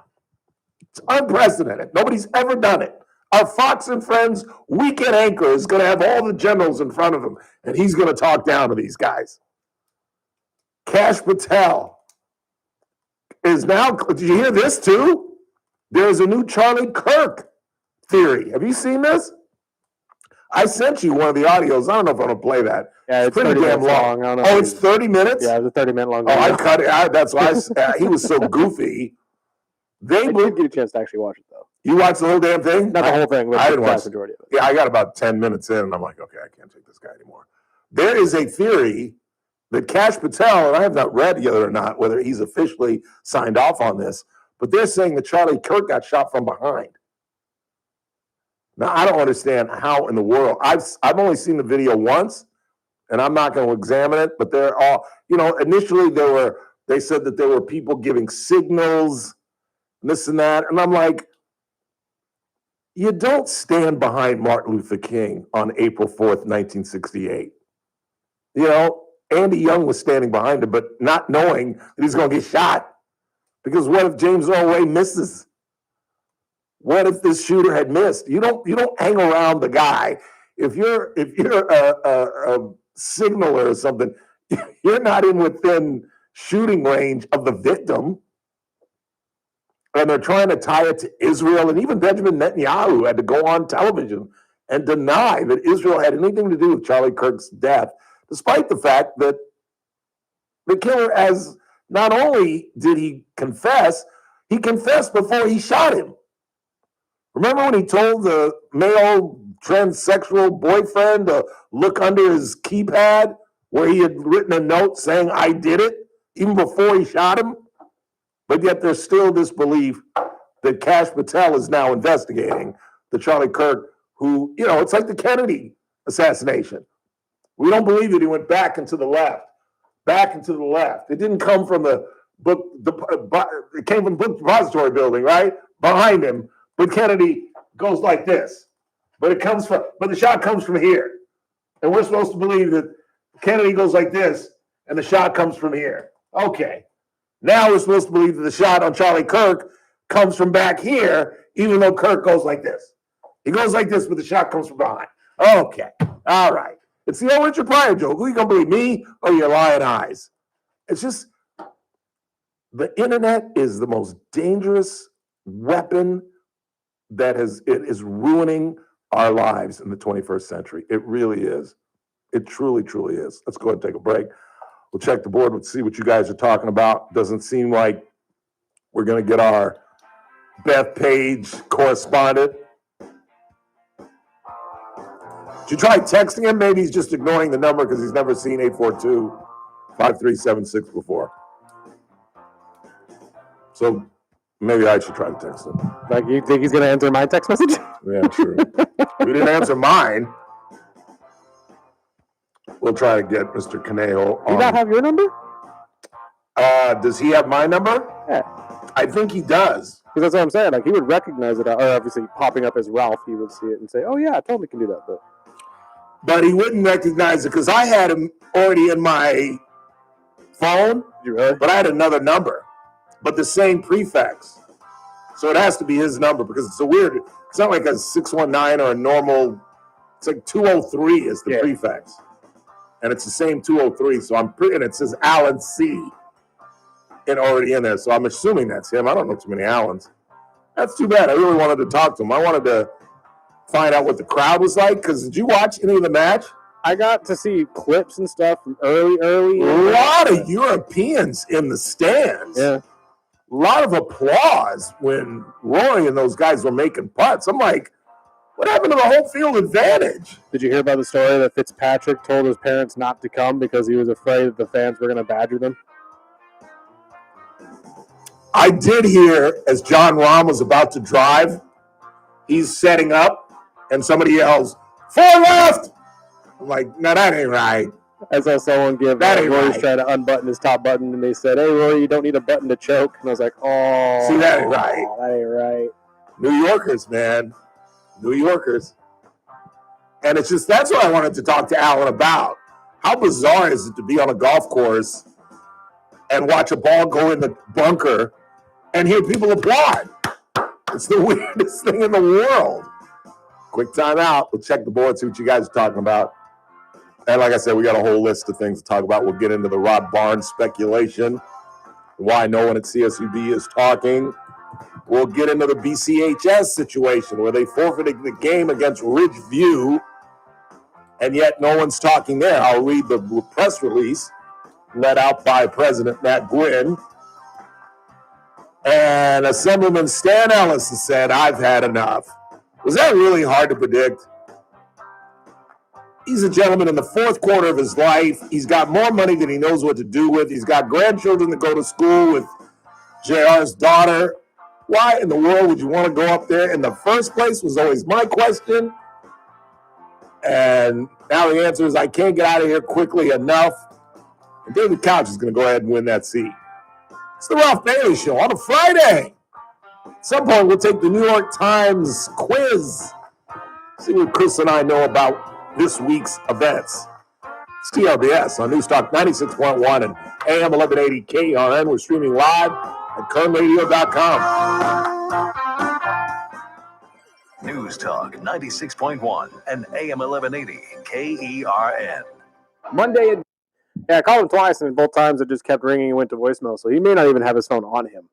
It's unprecedented. Nobody's ever done it. Our Fox and Friends weekend anchor is going to have all the generals in front of him, and he's going to talk down to these guys. Kash Patel is now, did you hear this too? There's a new Charlie Kirk theory. Have you seen this? I sent you one of the audios. I don't know if I'm going to play that. Yeah, it's pretty damn long. Oh, it's 30 minutes? Yeah, it's a 30-minute long. Oh, I cut it out. That's why he was so goofy. I did get a chance to actually watch it, though. You watched the whole damn thing? Not the whole thing, but I the didn't watch vast majority of it. Yeah, I got about 10 minutes in, and I'm like, okay, I can't take this guy anymore. There is a theory that Kash Patel, and I have not read yet or not whether he's officially signed off on this, but they're saying that Charlie Kirk got shot from behind. Now, I don't understand how in the world. I've only seen the video once, and I'm not going to examine it, but they're all, initially they said that there were people giving signals, this and that, and I'm like, you don't stand behind Martin Luther King on April 4th, 1968. Andy Young was standing behind him, but not knowing that he's going to get shot. Because what if James Earl Ray misses? What if this shooter had missed? You don't hang around the guy. If you're a signaler or something, you're not within shooting range of the victim. And they're trying to tie it to Israel. And even Benjamin Netanyahu had to go on television and deny that Israel had anything to do with Charlie Kirk's death, despite the fact that the killer, as not only did he confessed before he shot him. Remember when he told the male transsexual boyfriend to look under his keypad where he had written a note saying, I did it, even before he shot him? But yet there's still this belief that Kash Patel is now investigating the Charlie Kirk, who, it's like the Kennedy assassination. We don't believe that he went back and to the left. It didn't come from the book, it came from the book depository building, right? Behind him. But Kennedy goes like this. But the shot comes from here. And we're supposed to believe that Kennedy goes like this and the shot comes from here. Okay. Now we're supposed to believe that the shot on Charlie Kirk comes from back here, even though Kirk goes like this. He goes like this, but the shot comes from behind. Okay. All right. It's the old Richard Pryor joke. Who are you going to believe, me or your lying eyes? It's just, the internet is the most dangerous weapon it is ruining our lives in the 21st century. It really is. It truly, truly is. Let's go ahead and take a break. We'll check the board. Let's see what you guys are talking about. Doesn't seem like we're going to get our Beth Page correspondent. Did you try texting him? Maybe he's just ignoring the number because he's never seen 842-5376 before. So maybe I should try to text him. Like, you think he's going to answer my text message? Yeah, true. He didn't answer mine. We'll try to get Mr. Conejo on. Do you not have your number? Does he have my number? Yeah. I think he does. Because that's what I'm saying. Like, he would recognize it, or obviously popping up as Ralph, he would see it and say, oh, yeah, I totally can do that. But he wouldn't recognize it because I had him already in my phone. You really? But I had another number, but the same prefix. So it has to be his number because it's it's not like a 619 or a normal, it's like 203 is the prefix. And it's the same 203. So and it says Alan C. and already in there. So I'm assuming that's him. I don't know too many Allens. That's too bad. I really wanted to talk to him. I wanted to find out what the crowd was like. Because did you watch any of the match? I got to see clips and stuff from early. A lot of Europeans in the stands. Yeah. lot of applause when Roy and those guys were making putts. I'm like, what happened to the home field advantage? Did you hear about the story that Fitzpatrick told his parents not to come because he was afraid that the fans were going to badger them? I did hear as John Rahm was about to drive, he's setting up, and somebody yells, 4 left! I'm like, no, that ain't right. I saw someone give Rory's trying to unbutton his top button, and they said, hey, Rory, you don't need a button to choke. And I was like, oh. See, that ain't right. That ain't right. New Yorkers, man. New Yorkers. And it's just, that's what I wanted to talk to Alan about. How bizarre is it to be on a golf course and watch a ball go in the bunker and hear people applaud? It's the weirdest thing in the world. Quick timeout. We'll check the board, see what you guys are talking about. And like I said, we got a whole list of things to talk about. We'll get into the Rob Barnes speculation, why no one at CSUB is talking. We'll get into the BCHS situation where they forfeited the game against Ridgeview, and yet no one's talking there. I'll read the press release let out by President Matt Gwynn. And Assemblyman Stan Ellis has said, I've had enough. Was that really hard to predict? He's a gentleman in the fourth quarter of his life. He's got more money than he knows what to do with. He's got grandchildren that go to school with JR's daughter. Why in the world would you want to go up there in the first place was always my question. And now the answer is I can't get out of here quickly enough. And David Couch is going to go ahead and win that seat. It's the Ralph Bailey Show on a Friday. At some point, we'll take the New York Times quiz. See what Chris and I know about this week's events. It's TRBS on Newstalk 96.1 and AM 1180 KRN. We're streaming live at kernradio.com. News Talk 96.1 and AM 1180 KERN. Monday. Yeah, I called him twice, and both times it just kept ringing and went to voicemail. So he may not even have his phone on him.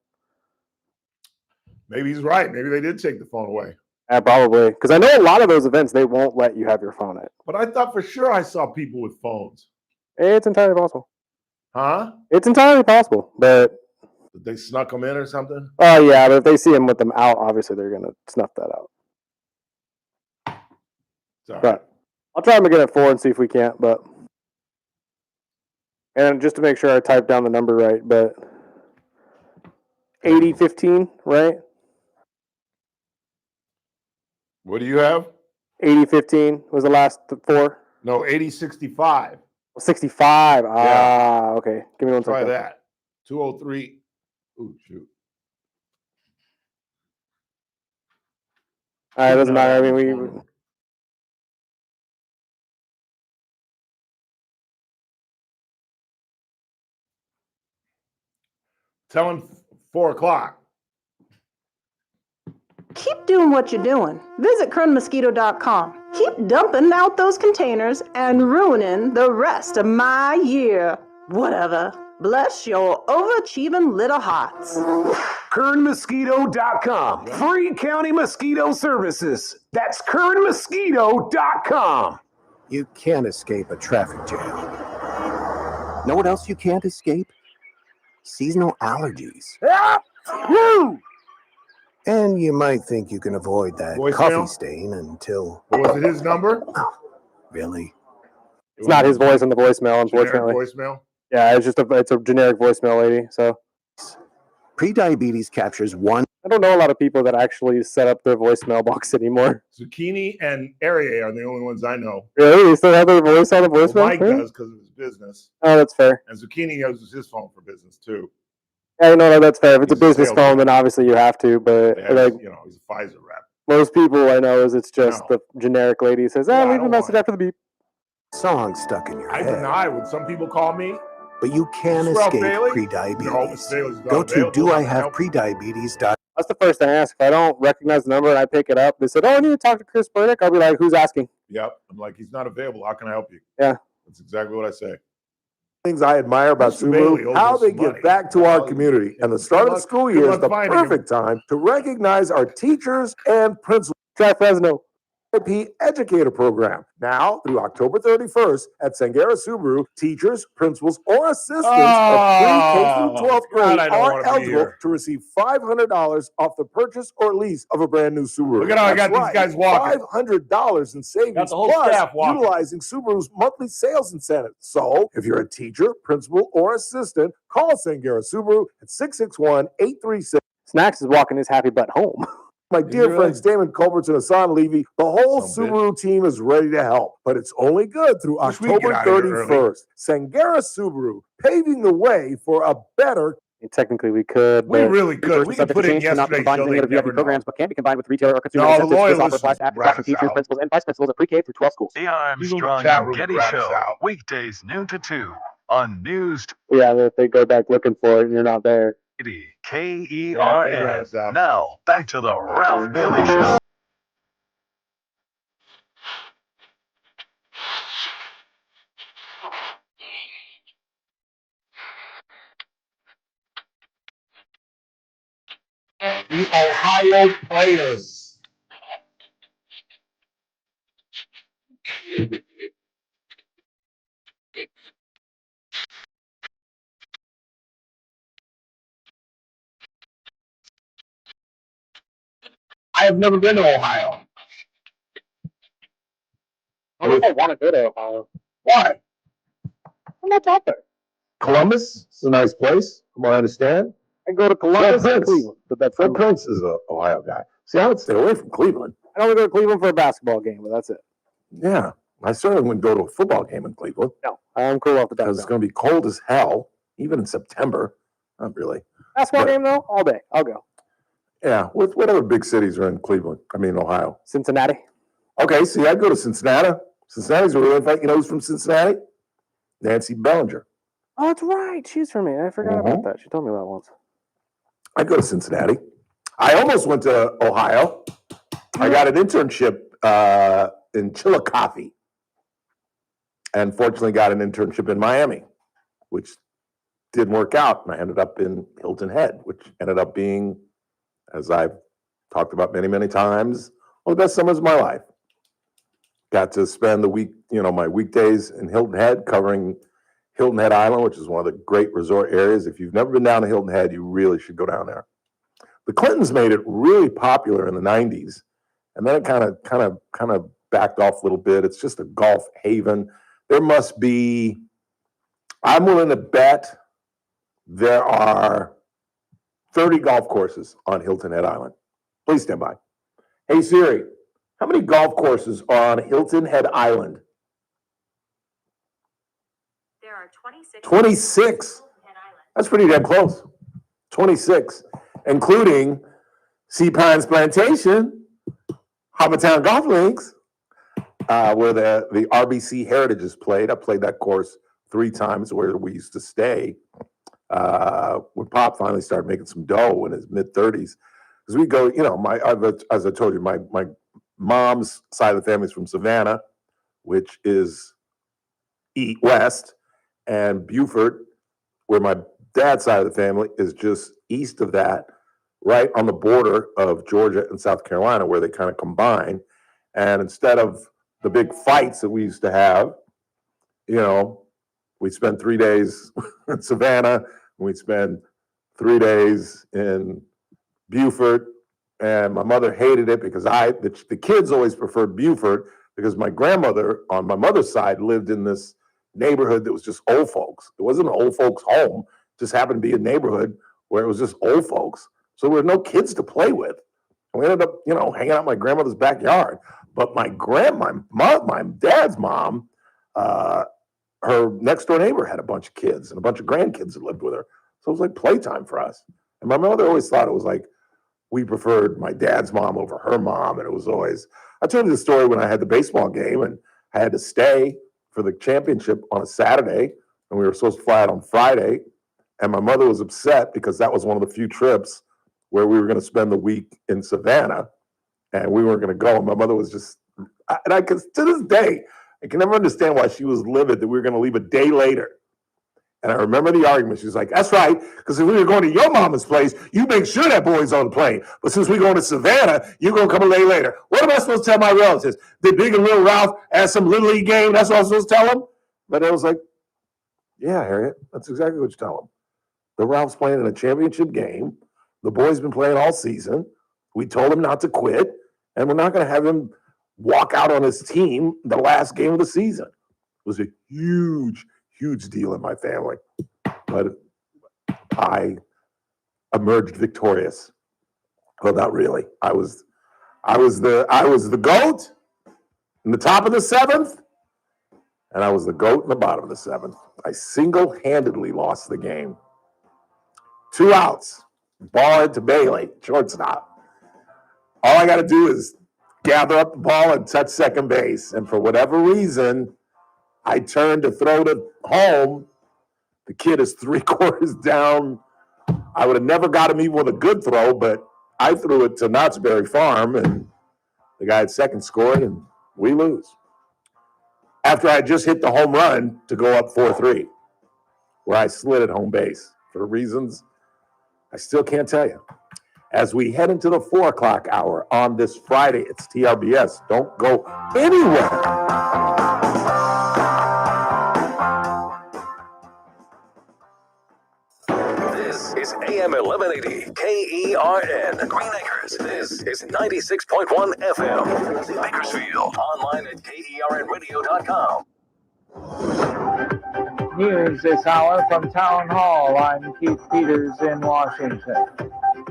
Maybe he's right. Maybe they did take the phone away. Yeah, probably. Because I know a lot of those events, they won't let you have your phone at. But I thought for sure I saw people with phones. It's entirely possible. Huh? It's entirely possible, but... They snuck them in or something? Oh, yeah, but if they see him with them out, obviously they're going to snuff that out. Sorry. But I'll try them again at 4 and see if we can't, but... And just to make sure I typed down the number right, but 8015, right? What do you have? 8015 was the last 4. No, 8065. 65. Yeah. Ah, okay. Give me one Try second. that. 203. Ooh, shoot. It doesn't matter. I mean, we. Tell him 4 o'clock. Keep doing what you're doing. Visit kernmosquito.com. Keep dumping out those containers and ruining the rest of my year. Whatever. Bless your overachieving little hearts. KernMosquito.com. Free county mosquito services. That's KernMosquito.com. You can't escape a traffic jam. Know what else you can't escape? Seasonal allergies. Woo! And you might think you can avoid that Voicemail? coffee stain until... Was it his number? Really? It's not his voice on the voicemail, unfortunately. Voicemail? Yeah, it's a generic voicemail lady, so. Prediabetes captures one... I don't know a lot of people that actually set up their voicemail box anymore. Zucchini and Arie are the only ones I know. Really? You still have their voice on the voicemail? Well, Mike does because of his business. Oh, that's fair. And Zucchini uses his phone for business, too. Yeah, no, that's fair. If it's a business phone, then obviously you have to, but Yeah, like he's a Pfizer rep. most people I know, it's just the generic lady who says, leave a message after the beep. Song stuck in your I head. deny when some people call me. But you can Ralph escape Bailey? prediabetes. No, Miss Bailey's not Go to available. doihaveprediabetes.com. That's the first thing I ask. If I don't recognize the number and I pick it up, they said, I need to talk to Chris Burdick. I'll be like, who's asking? Yep. I'm like, he's not available. How can I help you? Yeah. That's exactly what I say. Things I admire about Mr. Bailey Subaru, owes how us they some give money. back to our community. And the start of the school year is the perfect time to recognize our teachers and principals. Try Fresno. VIP Educator Program. Now, through October 31st at Sangera Subaru, teachers, principals, or assistants of pre-K through 12th grade are eligible to receive $500 off the purchase or lease of a brand new Subaru. Look at how I got these guys walking. $500 in savings, Got the whole plus staff walking. utilizing Subaru's monthly sales incentive. So, if you're a teacher, principal, or assistant, call Sangera Subaru at 661-836. Snacks is walking his happy butt home. My dear friends Damon Culberts and Hassan Levy, the whole Subaru team is ready to help, but it's only good through October 31st. Sangera Subaru, paving the way for a better. Technically, we could. We really could. We could put in yesterday's show. They never programs, but can be combined with retailer or consumer No, the incentives. This offer loyalists applies to application teachers, principals, and vice principals of pre-K through 12 schools. The Armstrong chat and room Getty grab us Show, out. weekdays noon to 2 on News Yeah, if they go back looking for it and you're not there. KERN. Now, back to the Ralph Bailey Show. The Ohio players. I have never been to Ohio. I don't want to go to Ohio. Why? I'm not out there. Columbus is a nice place, from what I understand. I go to Columbus and Cleveland. But that's Fred Prince is an Ohio guy. See, I would stay away from Cleveland. I only go to Cleveland for a basketball game, but that's it. Yeah, I certainly wouldn't go to a football game in Cleveland. No, I'm cool off the Because it's going to be cold as hell, even in September. Not really. Basketball game, though, all day. I'll go. Yeah, with whatever big cities are in Cleveland. I mean, Ohio. Cincinnati. Okay, see, I'd go to Cincinnati. Cincinnati's a really fun. You know who's from Cincinnati? Nancy Bellinger. Oh, that's right. She's from me. I forgot about that. She told me that once. I'd go to Cincinnati. I almost went to Ohio. I got an internship in Chillicothe. And fortunately got an internship in Miami, which didn't work out. And I ended up in Hilton Head, which ended up being, as I've talked about many, many times, one of the best summers of my life. Got to spend the week, my weekdays in Hilton Head, covering Hilton Head Island, which is one of the great resort areas. If you've never been down to Hilton Head, you really should go down there. The Clintons made it really popular in the 90s, and then it kind of backed off a little bit. It's just a golf haven. There must be, I'm willing to bet there are 30 golf courses on Hilton Head Island. Please stand by. Hey Siri, how many golf courses are on Hilton Head Island? There are 26. 26. That's pretty damn close. 26, including Sea Pines Plantation, Hobbytown Golf Links, where the RBC Heritage is played. I played that course 3 times where we used to stay when Pop finally started making some dough in his mid-30s. Because we go, as I told you, my mom's side of the family is from Savannah, which is west, and Beaufort, where my dad's side of the family is just east of that, right on the border of Georgia and South Carolina, where they kind of combine. And instead of the big fights that we used to have, we spent 3 days in Savannah, and we'd spend 3 days in Beaufort. And my mother hated it because the kids always preferred Beaufort because my grandmother on my mother's side lived in this neighborhood that was just old folks. It wasn't an old folks home. It just happened to be a neighborhood where it was just old folks. So there were no kids to play with. And we ended up, hanging out in my grandmother's backyard. But my dad's mom, her next door neighbor had a bunch of kids and a bunch of grandkids that lived with her. So it was like playtime for us. And my mother always thought it was like we preferred my dad's mom over her mom. And it was always, I told you the story when I had the baseball game and I had to stay for the championship on a Saturday and we were supposed to fly out on Friday. And my mother was upset because that was one of the few trips where we were going to spend the week in Savannah and we weren't going to go. And my mother was just, and I can, to this day, I can never understand why she was livid that we were going to leave a day later And I remember the argument. She was like, that's right, because if we were going to your mama's place, you make sure that boy's on the plane. But since we're going to Savannah, you're going to come a day later. What am I supposed to tell my relatives? Did Big and Little Ralph at some Little League game? That's what I'm supposed to tell them? But it was like, yeah, Harriet, that's exactly what you tell them. The Ralph's playing in a championship game. The boy's been playing all season. We told him not to quit, and we're not going to have him walk out on his team the last game of the season. It was a huge deal in my family. But I emerged victorious. Well, not really. I was the GOAT in the top of the seventh, and I was the GOAT in the bottom of the seventh. I single-handedly lost the game. 2 outs, ball to Bailey, shortstop. All I got to do is gather up the ball and touch second base. And for whatever reason, I turned to throw to home. The kid is 3/4 down. I would have never got him even with a good throw, but I threw it to Knott's Berry Farm, and the guy at second scored, and we lose. After I just hit the home run to go up 4-3, where I slid at home base for reasons I still can't tell you. As we head into the 4 o'clock hour on this Friday, it's TRBS. Don't go anywhere. This is AM 1180 KERN Green Acres. This is 96.1 FM Bakersfield. Online at KERNradio.com. News this hour from Town Hall. I'm Keith Peters in Washington.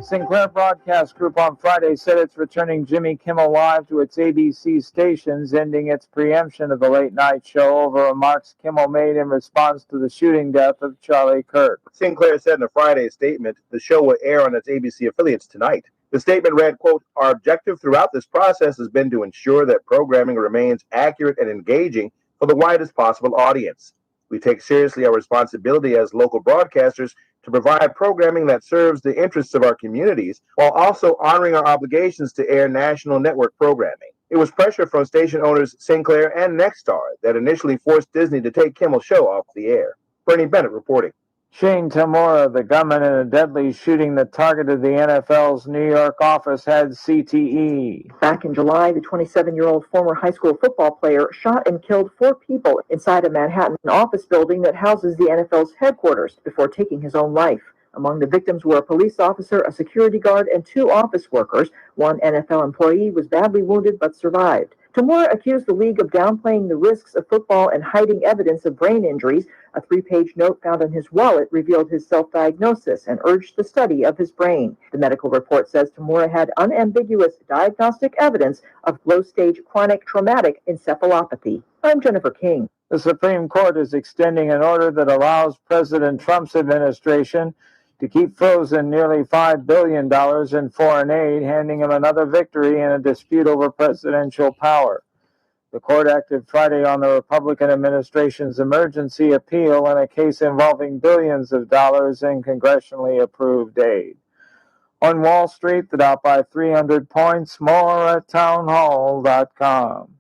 Sinclair Broadcast Group on Friday said it's returning Jimmy Kimmel Live to its ABC stations, ending its preemption of the late-night show over remarks Kimmel made in response to the shooting death of Charlie Kirk. Sinclair said in a Friday statement, the show will air on its ABC affiliates tonight. The statement read, quote, "Our objective throughout this process has been to ensure that programming remains accurate and engaging for the widest possible audience. We take seriously our responsibility as local broadcasters to provide programming that serves the interests of our communities while also honoring our obligations to air national network programming." It was pressure from station owners Sinclair and Nexstar that initially forced Disney to take Kimmel's show off the air. Bernie Bennett reporting. Shane Tamura, the gunman in a deadly shooting that targeted the NFL's New York office, had CTE. Back in July, the 27-year-old former high school football player shot and killed 4 people inside a Manhattan office building that houses the NFL's headquarters before taking his own life. Among the victims were a police officer, a security guard, and 2 office workers. One NFL employee was badly wounded but survived. Tamura accused the league of downplaying the risks of football and hiding evidence of brain injuries. A 3-page note found in his wallet revealed his self-diagnosis and urged the study of his brain. The medical report says Tamura had unambiguous diagnostic evidence of low-stage chronic traumatic encephalopathy. I'm Jennifer King. The Supreme Court is extending an order that allows President Trump's administration to keep frozen nearly $5 billion in foreign aid, handing him another victory in a dispute over presidential power. The court acted Friday on the Republican administration's emergency appeal in a case involving billions of dollars in congressionally approved aid. On Wall Street, the Dow by 300 points, more at townhall.com.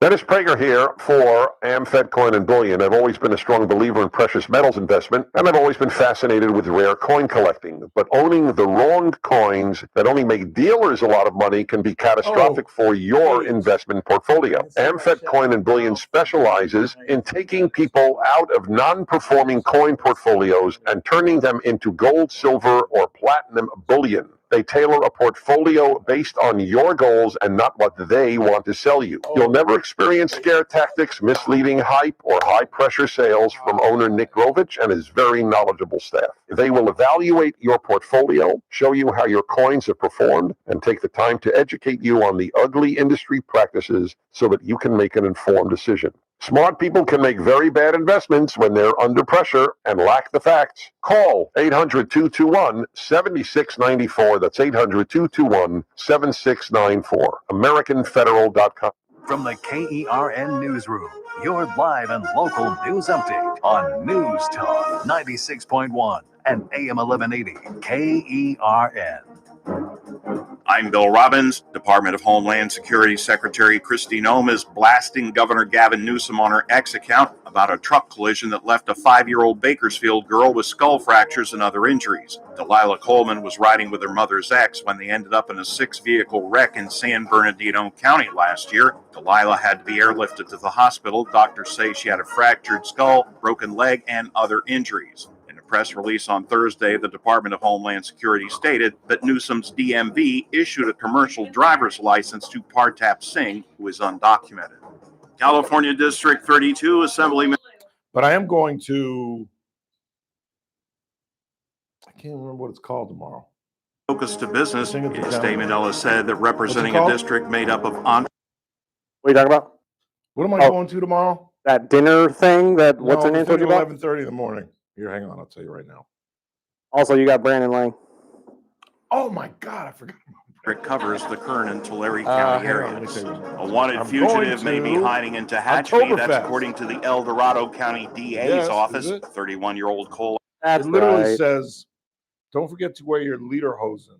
Dennis Prager here for AmFed Coin and Bullion. I've always been a strong believer in precious metals investment, and I've always been fascinated with rare coin collecting. But owning the wrong coins that only make dealers a lot of money can be catastrophic for your investment portfolio. AmFed Coin and Bullion specializes in taking people out of non-performing coin portfolios and turning them into gold, silver, or platinum bullion. They tailor a portfolio based on your goals and not what they want to sell you. You'll never experience scare tactics, misleading hype, or high-pressure sales from owner Nick Grovich and his very knowledgeable staff. They will evaluate your portfolio, show you how your coins have performed, and take the time to educate you on the ugly industry practices so that you can make an informed decision. Smart people can make very bad investments when they're under pressure and lack the facts. Call 800-221-7694. That's 800-221-7694. AmericanFederal.com. From the KERN Newsroom, your live and local news update on News Talk 96.1 and AM 1180 KERN. I'm Bill Robbins. Department of Homeland Security Secretary Kristi Noem is blasting Governor Gavin Newsom on her X account about a truck collision that left a 5-year-old Bakersfield girl with skull fractures and other injuries. Delilah Coleman was riding with her mother's ex when they ended up in a 6-vehicle wreck in San Bernardino County last year. Delilah had to be airlifted to the hospital. Doctors say she had a fractured skull, broken leg, and other injuries. Press release on Thursday, the Department of Homeland Security stated that Newsom's DMV issued a commercial driver's license to Partap Singh, who is undocumented. California District 32 Assemblyman. But I am going to, I can't remember what it's called tomorrow. Focus to business. In a statement, Ellis said that representing a district made up of What are you talking about? What am I going to tomorrow? That dinner thing that what's her name told you about? 11:30 in the morning. Here, hang on, I'll tell you right now. Also, you got Brandon Lang. Oh my God, I forgot. It covers the Kern and Tulare County areas. A wanted I'm fugitive may going be to hiding into Hatchby. That's Oktoberfest. according to the El Dorado County DA's office. 31-year-old Cole. That's It literally right. says, don't forget to wear your lederhosen.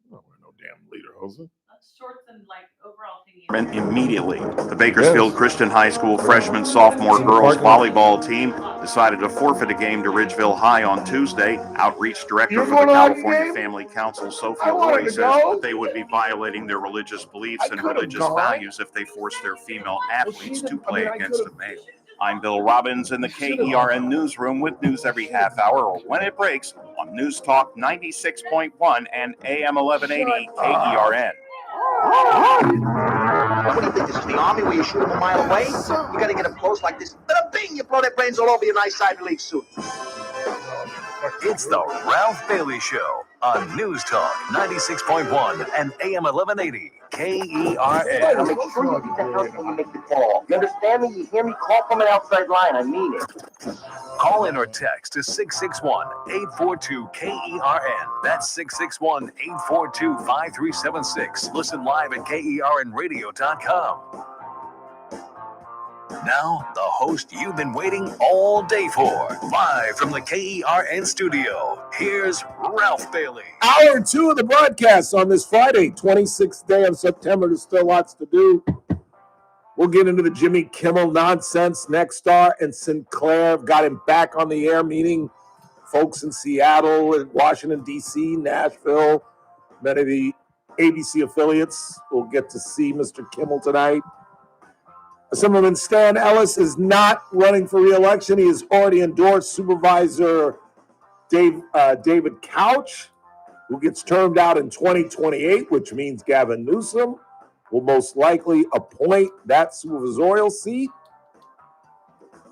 I don't wear no damn lederhosen. Shorts and like overall thingy. Immediately, the Bakersfield Christian High School freshman sophomore girls volleyball team decided to forfeit a game to Ridgeville High on Tuesday. Outreach director for the California Family Council, Sophia Roy, says that they would be violating their religious beliefs and religious values if they forced their female athletes to play against a male. I'm Bill Robbins in the KERN newsroom with news every half hour or when it breaks on News Talk 96.1 and AM 1180 KERN. What do you think? This is the Army where you shoot them a mile away? You gotta get up close like this. Bada bing! You blow their brains all over your nice Ivy League suit. It's the Ralph Bailey Show on News Talk 96.1 and AM 1180 KERN. Now make sure you leave the house when you make the call. You understand me? You hear me? Call from an outside line. I mean it. Call in or text to 661-842-KERN. That's 661-842-5376. Listen live at KERNradio.com. Now, the host you've been waiting all day for. Live from the KERN studio, here's Ralph Bailey. Hour 2 of the broadcast on this Friday, 26th day of September. There's still lots to do. We'll get into the Jimmy Kimmel nonsense. Nexstar and Sinclair got him back on the air, meeting folks in Seattle and Washington, D.C., Nashville. Many of the ABC affiliates will get to see Mr. Kimmel tonight. Assemblyman Stan Ellis is not running for re-election. He has already endorsed Supervisor David Couch, who gets termed out in 2028, which means Gavin Newsom will most likely appoint that supervisorial seat.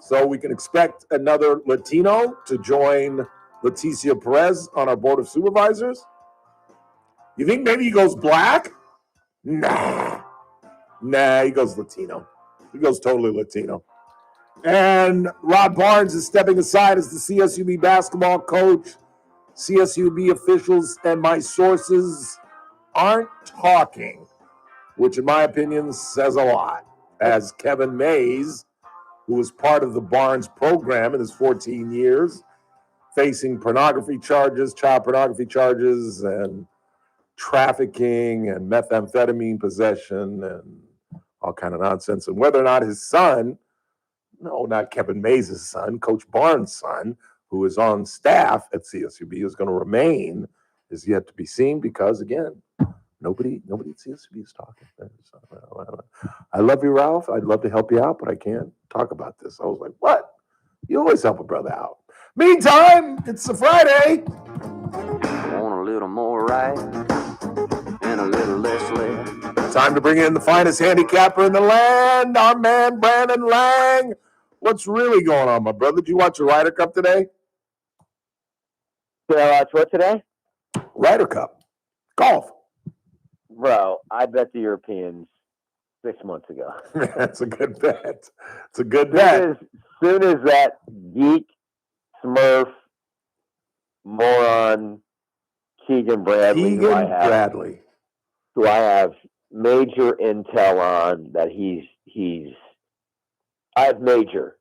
So we can expect another Latino to join Leticia Perez on our Board of Supervisors. You think maybe he goes black? Nah, he goes Latino. He goes totally Latino. And Rod Barnes is stepping aside as the CSUB basketball coach. CSUB officials and my sources aren't talking, which in my opinion says a lot, as Kevin Mays, who was part of the Barnes program in his 14 years, facing pornography charges, child pornography charges, and trafficking and methamphetamine possession and all kind of nonsense. And whether or not his son, no, not Kevin Mays' son, Coach Barnes' son, who is on staff at CSUB, is going to remain, is yet to be seen because, again, nobody at CSUB is talking. I love you, Ralph. I'd love to help you out, but I can't talk about this. I was like, what? You always help a brother out. Meantime, it's a Friday. Want a little more right and a little less left. Time to bring in the finest handicapper in the land, our man Brandon Lang. What's really going on, my brother? Did you watch the Ryder Cup today? Did I watch what today? Ryder Cup. Golf. Bro, I bet the Europeans 6 months ago. That's a good bet. It's a good bet. Soon as that geek, smurf, moron, Keegan Bradley, who I have major intel on that I have major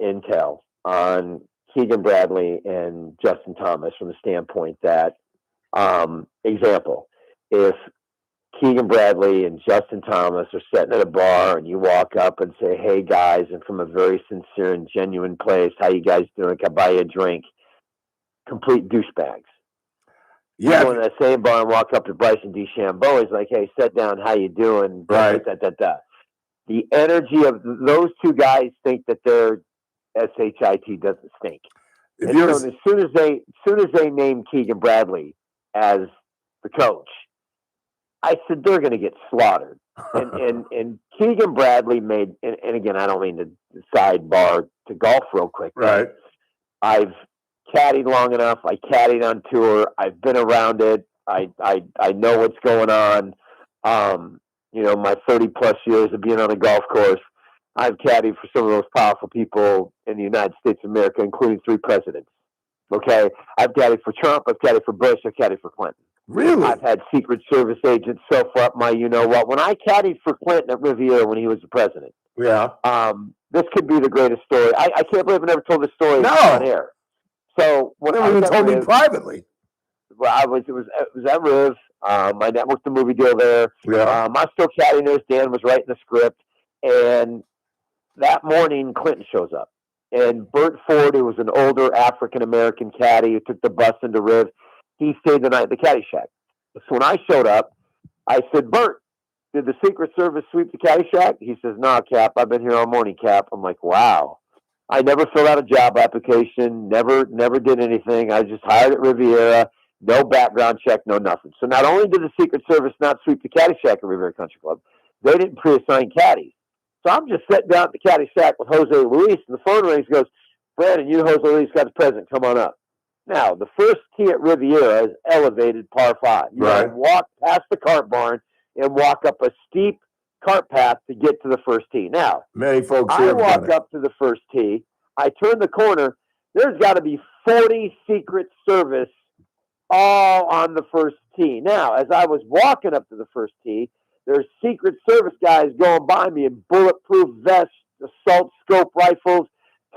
intel on Keegan Bradley and Justin Thomas from the standpoint that Example, if Keegan Bradley and Justin Thomas are sitting at a bar and you walk up and say, hey guys, and from a very sincere and genuine place, how you guys doing? Can I buy you a drink? Complete douchebags. Yeah. You go in that same bar and walk up to Bryson DeChambeau, he's like, hey, sit down, how you doing? Right. The energy of those two guys think that their SHIT doesn't stink. If And you're so as soon as they named Keegan Bradley as the coach, I said they're going to get slaughtered. And Keegan Bradley made, and again, I don't mean to sidebar to golf real quick. Right. I've caddied long enough. I caddied on tour. I've been around it. I know what's going on. You know, my 30 plus years of being on a golf course, I've caddied for some of those powerful people in the United States of America, including 3 presidents. Okay. I've caddied for Trump. I've caddied for Bush. I've caddied for Clinton. Really? I've had Secret Service agents so far up my you-know-what. When I caddied for Clinton at Riviera when he was the president, yeah, this could be the greatest story. I can't believe I never told this story on air. So when you I never was even at told me Riv, privately. well, it was at Riv. I networked the movie deal there. Yeah. I still caddying there. Dan was writing the script, and that morning Clinton shows up, and Bert Ford, who was an older African American caddy who took the bus into Riv, he stayed the night at the Caddy Shack. So when I showed up, I said, Bert, did the Secret Service sweep the Caddy Shack? He says, no, Cap, I've been here all morning, Cap. I'm like, wow. I never filled out a job application, never did anything. I was just hired at Riviera, no background check, no nothing. So not only did the Secret Service not sweep the Caddy Shack at Riviera Country Club, they didn't pre-assign caddies. So I'm just sitting down at the Caddy Shack with Jose Luis, and the phone rings, goes, Brandon, you Jose Luis got the president, come on up. Now, the first tee at Riviera is elevated par 5. You gotta walk past the cart barn and walk up a steep cart path to get to the first tee. Now, many folks I here have done walk it. up to the first tee. I turn the corner. There's got to be 40 Secret Service all on the first tee. Now, as I was walking up to the first tee, there's Secret Service guys going by me in bulletproof vests, assault scope rifles,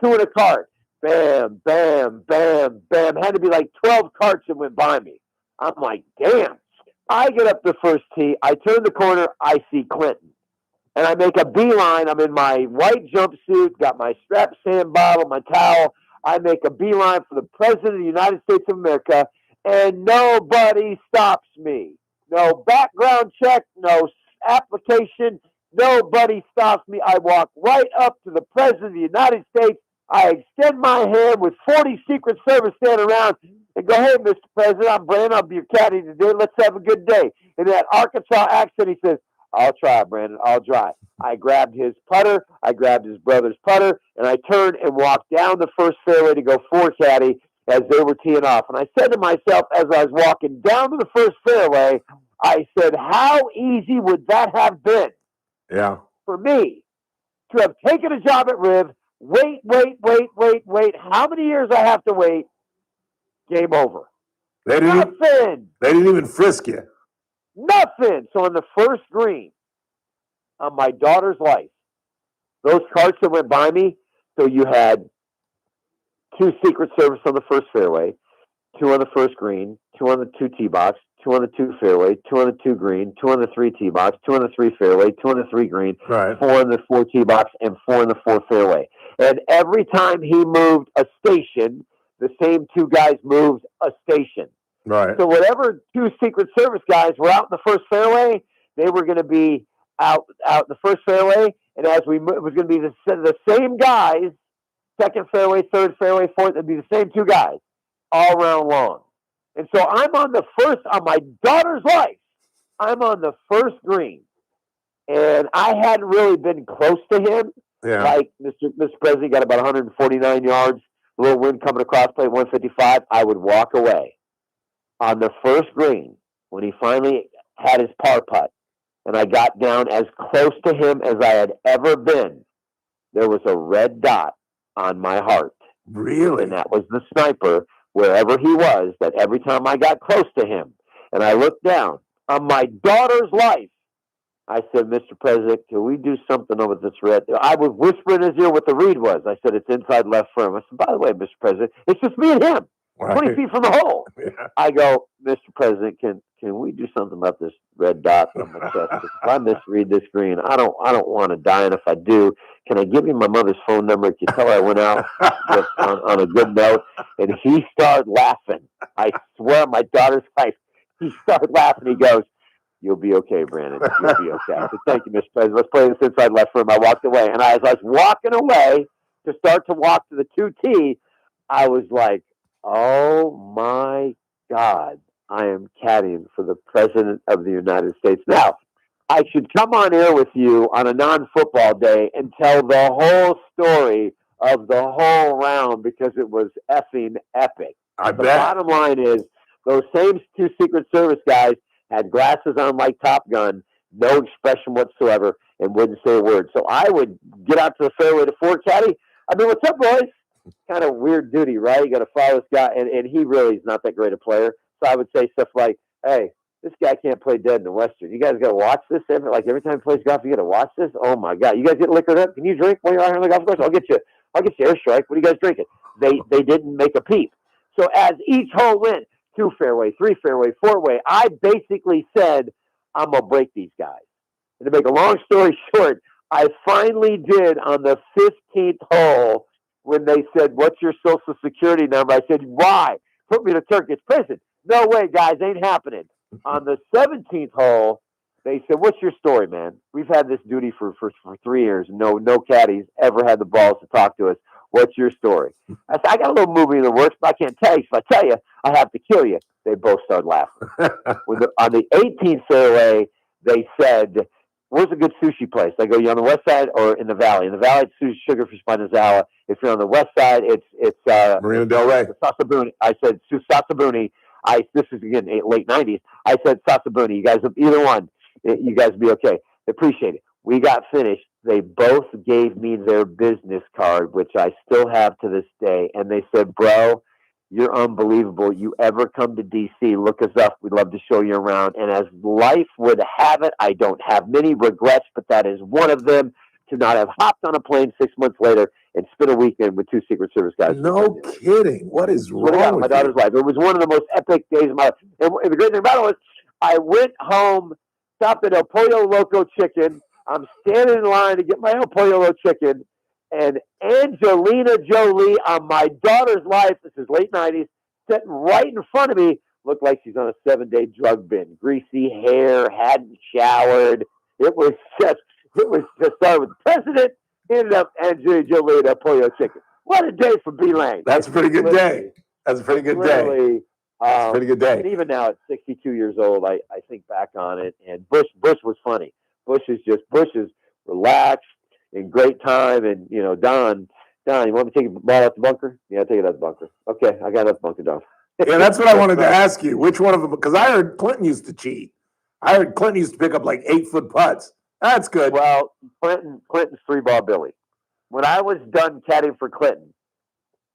2 in a cart. Bam, bam, bam, bam. Had to be like 12 carts that went by me. I'm like, damn. I get up the first tee. I turn the corner. I see Clinton. And I make a beeline. I'm in my white jumpsuit, got my strap sand bottle, my towel. I make a beeline for the President of the United States of America, and nobody stops me. No background check, no application. Nobody stops me. I walk right up to the President of the United States. I extend my hand with 40 Secret Service standing around and go, hey, Mr. President, I'm Brandon. I'll be your caddy today. Let's have a good day. In that Arkansas accent, he says, I'll try, Brandon. I'll try. I grabbed his putter. I grabbed his brother's putter, and I turned and walked down the first fairway to go for caddy as they were teeing off. And I said to myself as I was walking down to the first fairway, I said, how easy would that have been for me to have taken a job at Riv, wait. How many years I have to wait? Game over. They didn't even frisk you. Nothing. So on the first green on my daughter's life, those carts that went by me, so you had 2 Secret Service on the first fairway, 2 on the first green, 2 on the 2 tee box, 2 on the 2 fairway, 2 on the 2 green, 2 on the 3 tee box, 2 on the 3 fairway, 2 on the 3 green, 4 on the 4 tee box, and 4 on the 4 fairway. And every time he moved a station, the same 2 guys moved a station. Right. So whatever 2 Secret Service guys were out in the first fairway, they were going to be out in the first fairway, and as we it was going to be the same guys, second fairway, third fairway, fourth. It'd be the same 2 guys all round long. And so I'm on my daughter's life. I'm on the first green, and I hadn't really been close to him. Yeah. Like Mr. President got about 149 yards, a little wind coming across play 155. I would walk away. On the first green, when he finally had his par putt, and I got down as close to him as I had ever been, there was a red dot on my heart. Really? And that was the sniper, wherever he was, that every time I got close to him, and I looked down, on my daughter's life, I said, Mr. President, can we do something over this red? I was whispering in his ear what the read was. I said, it's inside left firm. I said, by the way, Mr. President, it's just me and him. 20 feet from the hole. I go, Mr. President, can we do something about this red dot on my chest? 'Cause if I misread this green, I don't want to die, and if I do, can I give you my mother's phone number? Can you tell her I went out just on a good note? And he started laughing. I swear, my daughter's life. He started laughing. He goes, "You'll be okay, Brandon. You'll be okay." I said, "Thank you, Mr. President. Let's play this inside left room." I walked away, and as I was walking away to start to walk to the 2T, I was like, "Oh my God, I am caddying for the President of the United States." Now, I should come on air with you on a non-football day and tell the whole story of the whole round because it was effing epic. The bottom line is those same two Secret Service guys had glasses on like Top Gun, no expression whatsoever, and wouldn't say a word. So I would get out to the fairway to four caddy. I mean, what's up, boys? Kind of weird duty, right? You got to follow this guy, and he really is not that great a player. So I would say stuff like, "Hey, this guy can't play dead in the Western. You guys got to watch this. Every time he plays golf, you got to watch this. Oh my God, you guys get liquored up? Can you drink while you're out here on the golf course? I'll get you airstrike. What are you guys drinking?" They didn't make a peep. So as each hole went, 2 fairway, 3 fairway, 4-way, I basically said, "I'm gonna break these guys." And to make a long story short, I finally did on the 15th hole when they said, "What's your social security number?" I said, "Why? Put me to Turkish prison." "No way, guys, ain't happening." On the 17th hole, they said, "What's your story, man? We've had this duty for 3 years. No caddies ever had the balls to talk to us. What's your story?" I said, "I got a little movie in the works, but I can't tell you. If I tell you, I have to kill you." They both started laughing. On the 18th fairway, they said, "Where's a good sushi place?" I go, "You on the west side or in the valley?" In the valley, it's Sushi Sugarfish by Nozawa. If you're on the west side, it's Marina Del Rey. Sasabuni. I said Sasabuni. This is again late 90s. I said Sasabuni. You guys, either one, you guys be okay. Appreciate it. We got finished. They both gave me their business card, which I still have to this day, and they said, "Bro, you're unbelievable. You ever come to DC, look us up. We'd love to show you around." And as life would have it, I don't have many regrets, but that is one of them, to not have hopped on a plane 6 months later and spent a weekend with 2 Secret Service guys. No kidding. What is wrong with my daughter's life? It was one of the most epic days of my life. And the great thing about it was I went home, stopped at El Pollo Loco Chicken. I'm standing in line to get my El Pollo Loco Chicken, and Angelina Jolie on my daughter's life, this is late 90s, sitting right in front of me, looked like she's on a 7-day drug bin. Greasy hair, hadn't showered. It was just started with the president, ended up Angelina Jolie at El Pollo Chicken. What a day for B-Lang. That's a pretty good day. That's a pretty good day. That's a pretty good day. And even now at 62 years old, I think back on it, and Bush was funny. Bush is relaxed and great time, and Don, you want me to take the ball out the bunker? Yeah, I'll take it out the bunker. Okay, I got it out the bunker, Don. Yeah, that's what I wanted to ask you. Which one of them? Because I heard Clinton used to cheat. I heard Clinton used to pick up like 8-foot putts. That's good. Well, Clinton's 3-ball Billy. When I was done caddying for Clinton,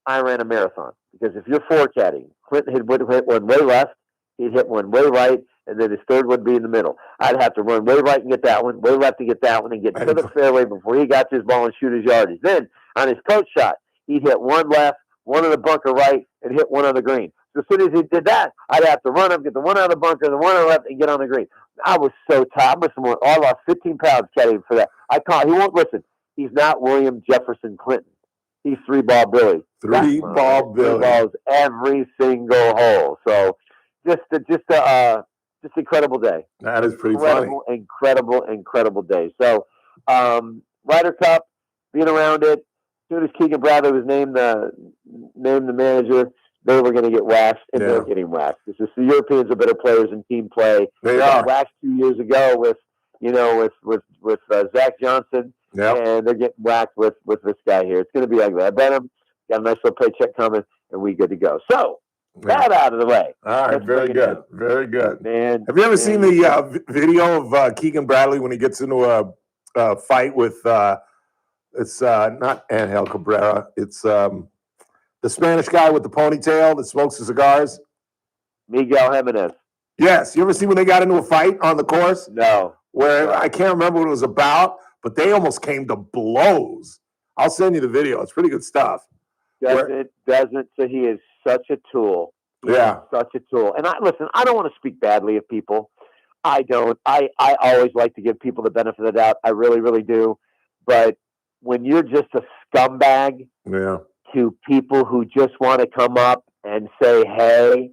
I ran a marathon, because if you're 4 caddying, Clinton would hit one way left, he'd hit one way right, and then his third would be in the middle. I'd have to run way right and get that one, way left to get that one, and get to the fairway before he got to his ball and shoot his yardage. Then, on his coach shot, he'd hit one left, one in the bunker right, and hit one on the green. So as soon as he did that, I'd have to run him, get the one out of the bunker, the one on the left, and get on the green. I was so tired. I lost 15 pounds caddying for that. He won't listen. He's not William Jefferson Clinton. He's 3-ball Billy. 3-ball Billy. 3 balls every single hole. So just incredible day. That is pretty funny. Incredible day. So Ryder Cup, being around it. As soon as Keegan Bradley was named the manager, they were going to get waxed, and they're getting waxed. Because the Europeans are better players in team play. They got are. waxed 2 years ago with Zach Johnson. Yep. And they're getting whacked with this guy here. It's going to be ugly. I bet him. Got a nice little paycheck coming, and we good to go. So, that out of the way. All right, very good. Very good. Man, have you ever seen the video of Keegan Bradley when he gets into a fight with, it's not Angel Cabrera, it's the Spanish guy with the ponytail that smokes the cigars? Miguel Jimenez. Yes. You ever see when they got into a fight on the course? No. Where I can't remember what it was about, but they almost came to blows. I'll send you the video. It's pretty good stuff. Doesn't. So he is such a tool. Such a tool. And I don't want to speak badly of people. I don't. I always like to give people the benefit of the doubt. I really, really do. But when you're just a scumbag to people who just want to come up and say, hey,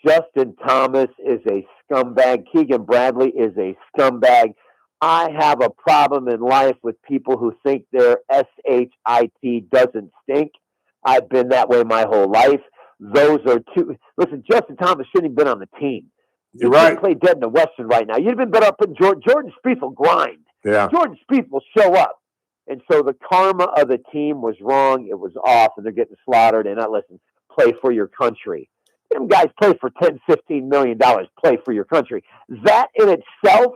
Justin Thomas is a scumbag. Keegan Bradley is a scumbag. I have a problem in life with people who think their SHIT doesn't stink. I've been that way my whole life. Those are two. Listen, Justin Thomas shouldn't have been on the team. You're right. Play dead in the Western right now. You'd have been better up in Jordan Spieth will grind. Yeah. Jordan Spieth will show up. And so the karma of the team was wrong. It was off, and they're getting slaughtered. And play for your country. Them guys play for $10, $15 million. Play for your country. That in itself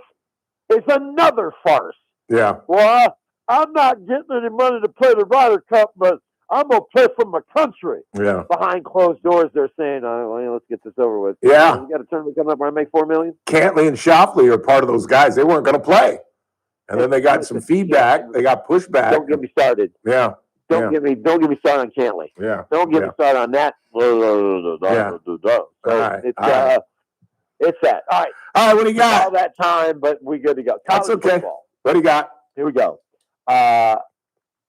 is another farce. Yeah. Well, I'm not getting any money to play the Ryder Cup, but I'm going to play for my country. Yeah. Behind closed doors, they're saying, let's get this over with. Yeah. We got a tournament coming up where I make $4 million. Cantley and Shoffley are part of those guys. They weren't going to play. And then they got some feedback. They got pushback. Don't get me started. Yeah. Don't get me started on Cantley. Yeah. Don't get me started on that. Yeah. So it's that. All right. All right, what do you got? All that time, but we good to go. That's College okay. football. What do you got? Here we go.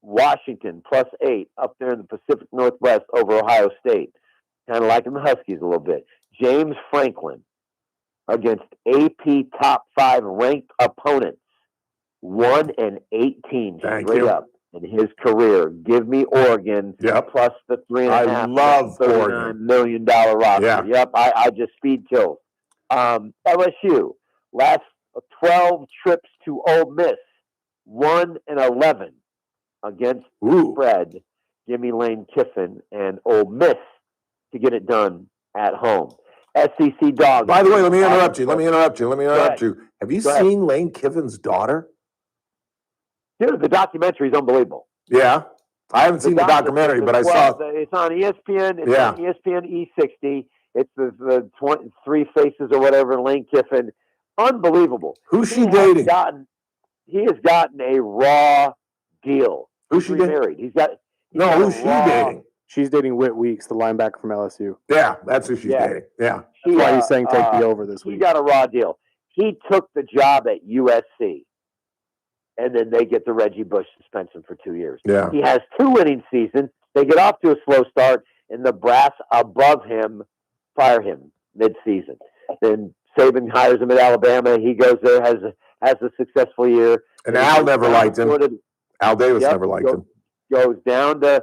Washington +8 up there in the Pacific Northwest over Ohio State. Kind of liking the Huskies a little bit. James Franklin against AP top 5 ranked opponents. 1-18 straight up in his career. Give me Oregon plus the 3.5. I love $39 million roster. Yeah. Yep, I just speed kills. LSU last 12 trips to Ole Miss, 1-11 against the spread. Give me Lane Kiffin and Ole Miss to get it done at home. SEC Dogs. By the way, let me interrupt you. Have you seen Lane Kiffin's daughter? Dude, the documentary is unbelievable. Yeah. I haven't seen the documentary, but I saw it. It's on ESPN. It's on ESPN E60. It's the 23 Faces or whatever, Lane Kiffin. Unbelievable. Who's she dating? He has gotten a raw deal. Who's she dating? Married. Who's she dating? She's dating Whit Weeks, the linebacker from LSU. Yeah, that's who she's dating. Yeah. That's why he's saying take the over this week. He got a raw deal. He took the job at USC. And then they get the Reggie Bush suspension for 2 years. Yeah. He has 2 winning seasons. They get off to a slow start, and the brass above him fire him mid-season. Then Saban hires him at Alabama. He goes there, has a successful year. And Al never liked him. Al Davis never liked him. Goes down to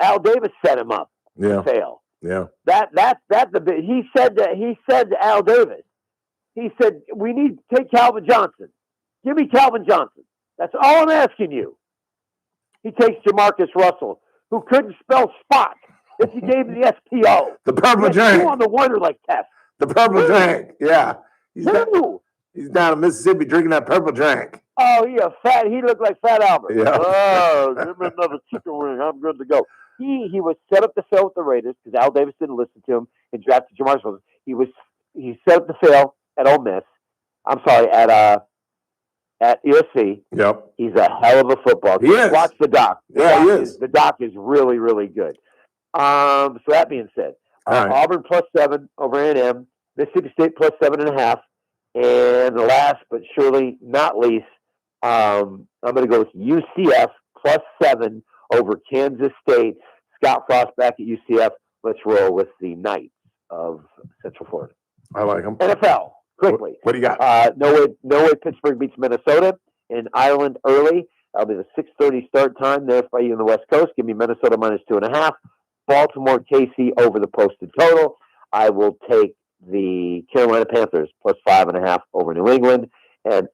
Al Davis set him up to fail. Yeah. That's the bit. He said to Al Davis, he said, we need to take Calvin Johnson. Give me Calvin Johnson. That's all I'm asking you. He takes Jamarcus Russell, who couldn't spell spot if you gave him the SPO. The purple drink. On the Wonderlic test. The purple drink. Yeah. He's down in Mississippi drinking that purple drink. Oh, he looked like Fat Albert. Yeah. Oh, give me another chicken wing. I'm good to go. He was set up to fail with the Raiders because Al Davis didn't listen to him and drafted Jamarcus Russell. He set up to fail at Ole Miss. I'm sorry, at USC. Yep. He's a hell of a football player. He is. Watch the doc. He is. The doc is really, really good. So that being said, Auburn +7 over A&M, Mississippi State +7.5, and last but surely not least, I'm going to go with UCF +7 over Kansas State. Scott Frost back at UCF. Let's roll with the Knights of Central Florida. I like them. NFL. Quickly. What do you got? No way Pittsburgh beats Minnesota in Ireland early. That'll be the 6:30 start time there for you on the West Coast. Give me Minnesota -2.5. Baltimore KC over the posted total. I will take the Carolina Panthers +5.5 over New England. And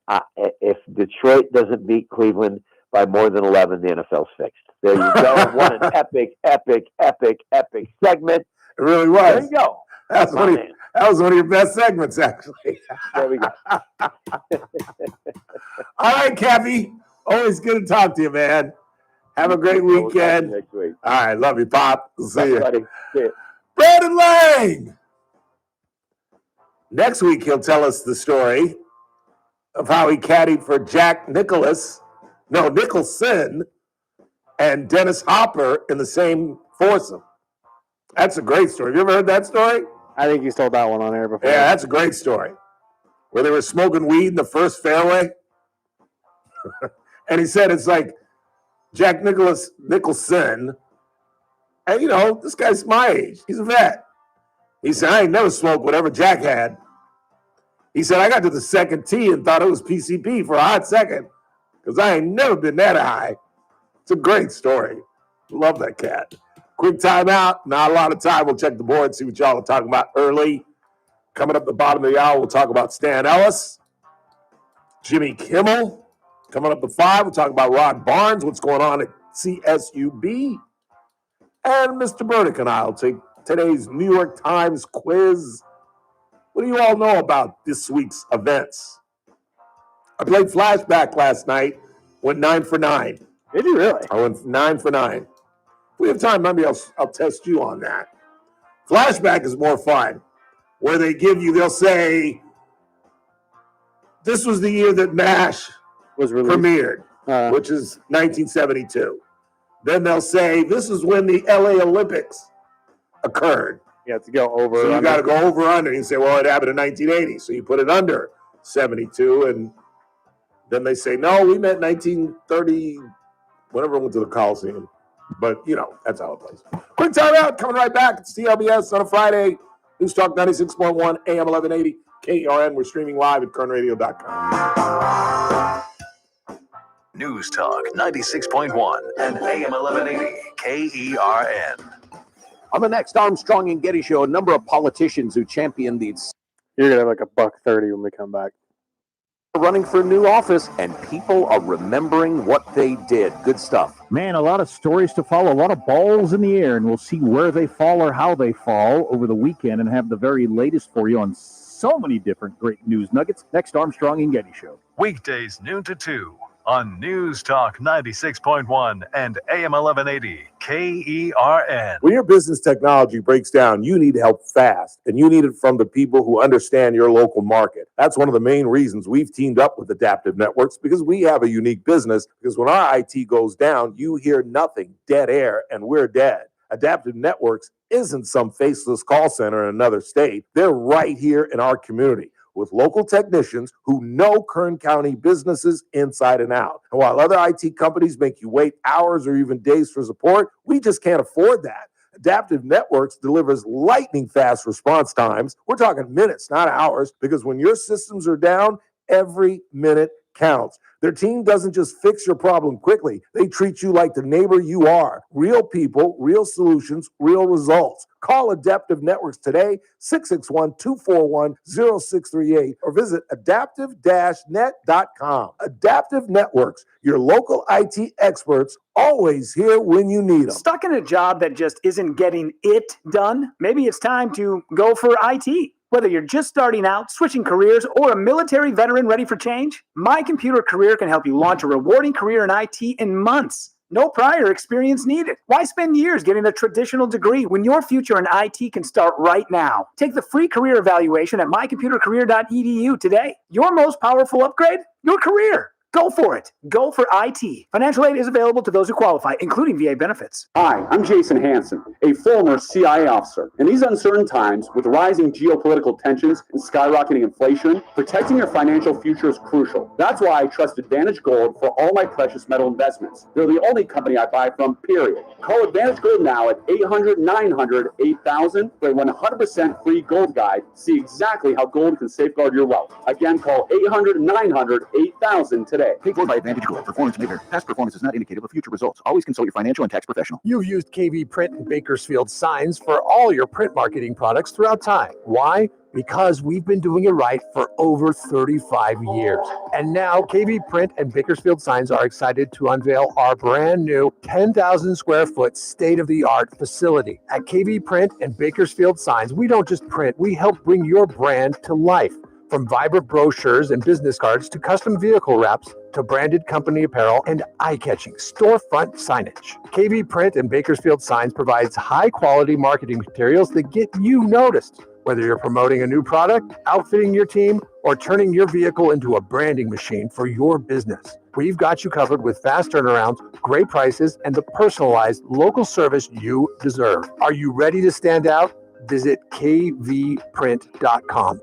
if Detroit doesn't beat Cleveland by more than 11, the NFL's fixed. There you go. What an epic segment. It really was. There you go. That was one of your best segments, actually. There we go. All right, Cappy. Always good to talk to you, man. Have a great weekend. Next week. All right. Love you, Pop. See you. Buddy. See you. Brandon Lang. Next week, he'll tell us the story of how he caddied for Jack Nicholson and Dennis Hopper in the same foursome. That's a great story. Have you ever heard that story? I think he's told that one on air before. Yeah, that's a great story. Where they were smoking weed in the first fairway. And he said it's like Jack Nicholson. And, you know, this guy's my age. He's a vet. He said, I ain't never smoked whatever Jack had. He said, I got to the second tee and thought it was PCP for a hot second because I ain't never been that high. It's a great story. Love that cat. Quick timeout. Not a lot of time. We'll check the board, see what y'all are talking about early. Coming up the bottom of the hour, we'll talk about Stan Ellis, Jimmy Kimmel. Coming up at 5, we'll talk about Rod Barnes, what's going on at CSUB. And Mr. Burdick and I will take today's New York Times quiz. What do you all know about this week's events? I played Flashback last night, went 9 for 9. Did you really? I went 9 for 9. If we have time, maybe I'll test you on that. Flashback is more fun, where they'll say, this was the year that MASH was released. Premiered, which is 1972. Then they'll say, this is when the LA Olympics occurred. You have to go over. So you got to go over under. You say, well, it happened in 1980. So you put it under 72. And then they say, no, we meant 1930, whenever I went to the Coliseum. But, you know, that's how it plays. Quick timeout. Coming right back. It's TLBS on a Friday. News Talk 96.1 AM 1180 KERN. We're streaming live at kernradio.com. News Talk 96.1 and AM 1180 KERN. On the next Armstrong and Getty show, a number of politicians who championed these. You're going to have like $1.30 when we come back. Running for new office, and people are remembering what they did. Good stuff. Man, a lot of stories to follow, a lot of balls in the air, and we'll see where they fall or how they fall over the weekend and have the very latest for you on so many different great news nuggets. Next Armstrong and Getty show. Weekdays noon to 2 on News Talk 96.1 and AM 1180 KERN. When your business technology breaks down, you need help fast, and you need it from the people who understand your local market. That's one of the main reasons we've teamed up with Adaptive Networks, because we have a unique business, because when our IT goes down, you hear nothing, dead air, and we're dead. Adaptive Networks isn't some faceless call center in another state. They're right here in our community, with local technicians who know Kern County businesses inside and out. And while other IT companies make you wait hours or even days for support, we just can't afford that. Adaptive Networks delivers lightning fast response times. We're talking minutes, not hours, because when your systems are down, every minute counts. Their team doesn't just fix your problem quickly. They treat you like the neighbor you are. Real people, real solutions, real results. Call Adaptive Networks today, 661-241-0638, or visit adaptive-net.com. Adaptive Networks, your local IT experts, always here when you need them. Stuck in a job that just isn't getting it done? Maybe it's time to go for IT. Whether you're just starting out, switching careers, or a military veteran ready for change, My Computer Career can help you launch a rewarding career in IT in months. No prior experience needed. Why spend years getting a traditional degree when your future in IT can start right now? Take the free career evaluation at mycomputercareer.edu today. Your most powerful upgrade? Your career. Go for it. Go for IT. Financial aid is available to those who qualify, including VA benefits. Hi, I'm Jason Hansen, a former CIA officer. In these uncertain times, with rising geopolitical tensions and skyrocketing inflation, protecting your financial future is crucial. That's why I trust Advantage Gold for all my precious metal investments. They're the only company I buy from, period. Call Advantage Gold now at 800-900-8000 for a 100% free gold guide. See exactly how gold can safeguard your wealth. Again, call 800-900-8000 today. Paid for by Advantage Gold. Performance maker. Past performance is not indicative of future results. Always consult your financial and tax professional. You've used KV Print and Bakersfield Signs for all your print marketing products throughout time. Why? Because we've been doing it right for over 35 years. And now KV Print and Bakersfield Signs are excited to unveil our brand new 10,000 square foot state-of-the-art facility. At KV Print and Bakersfield Signs, we don't just print, we help bring your brand to life. From vibrant brochures and business cards to custom vehicle wraps to branded company apparel and eye-catching storefront signage. KV Print and Bakersfield Signs provides high-quality marketing materials that get you noticed. Whether you're promoting a new product, outfitting your team, or turning your vehicle into a branding machine for your business, we've got you covered with fast turnarounds, great prices, and the personalized local service you deserve. Are you ready to stand out? Visit kvprint.com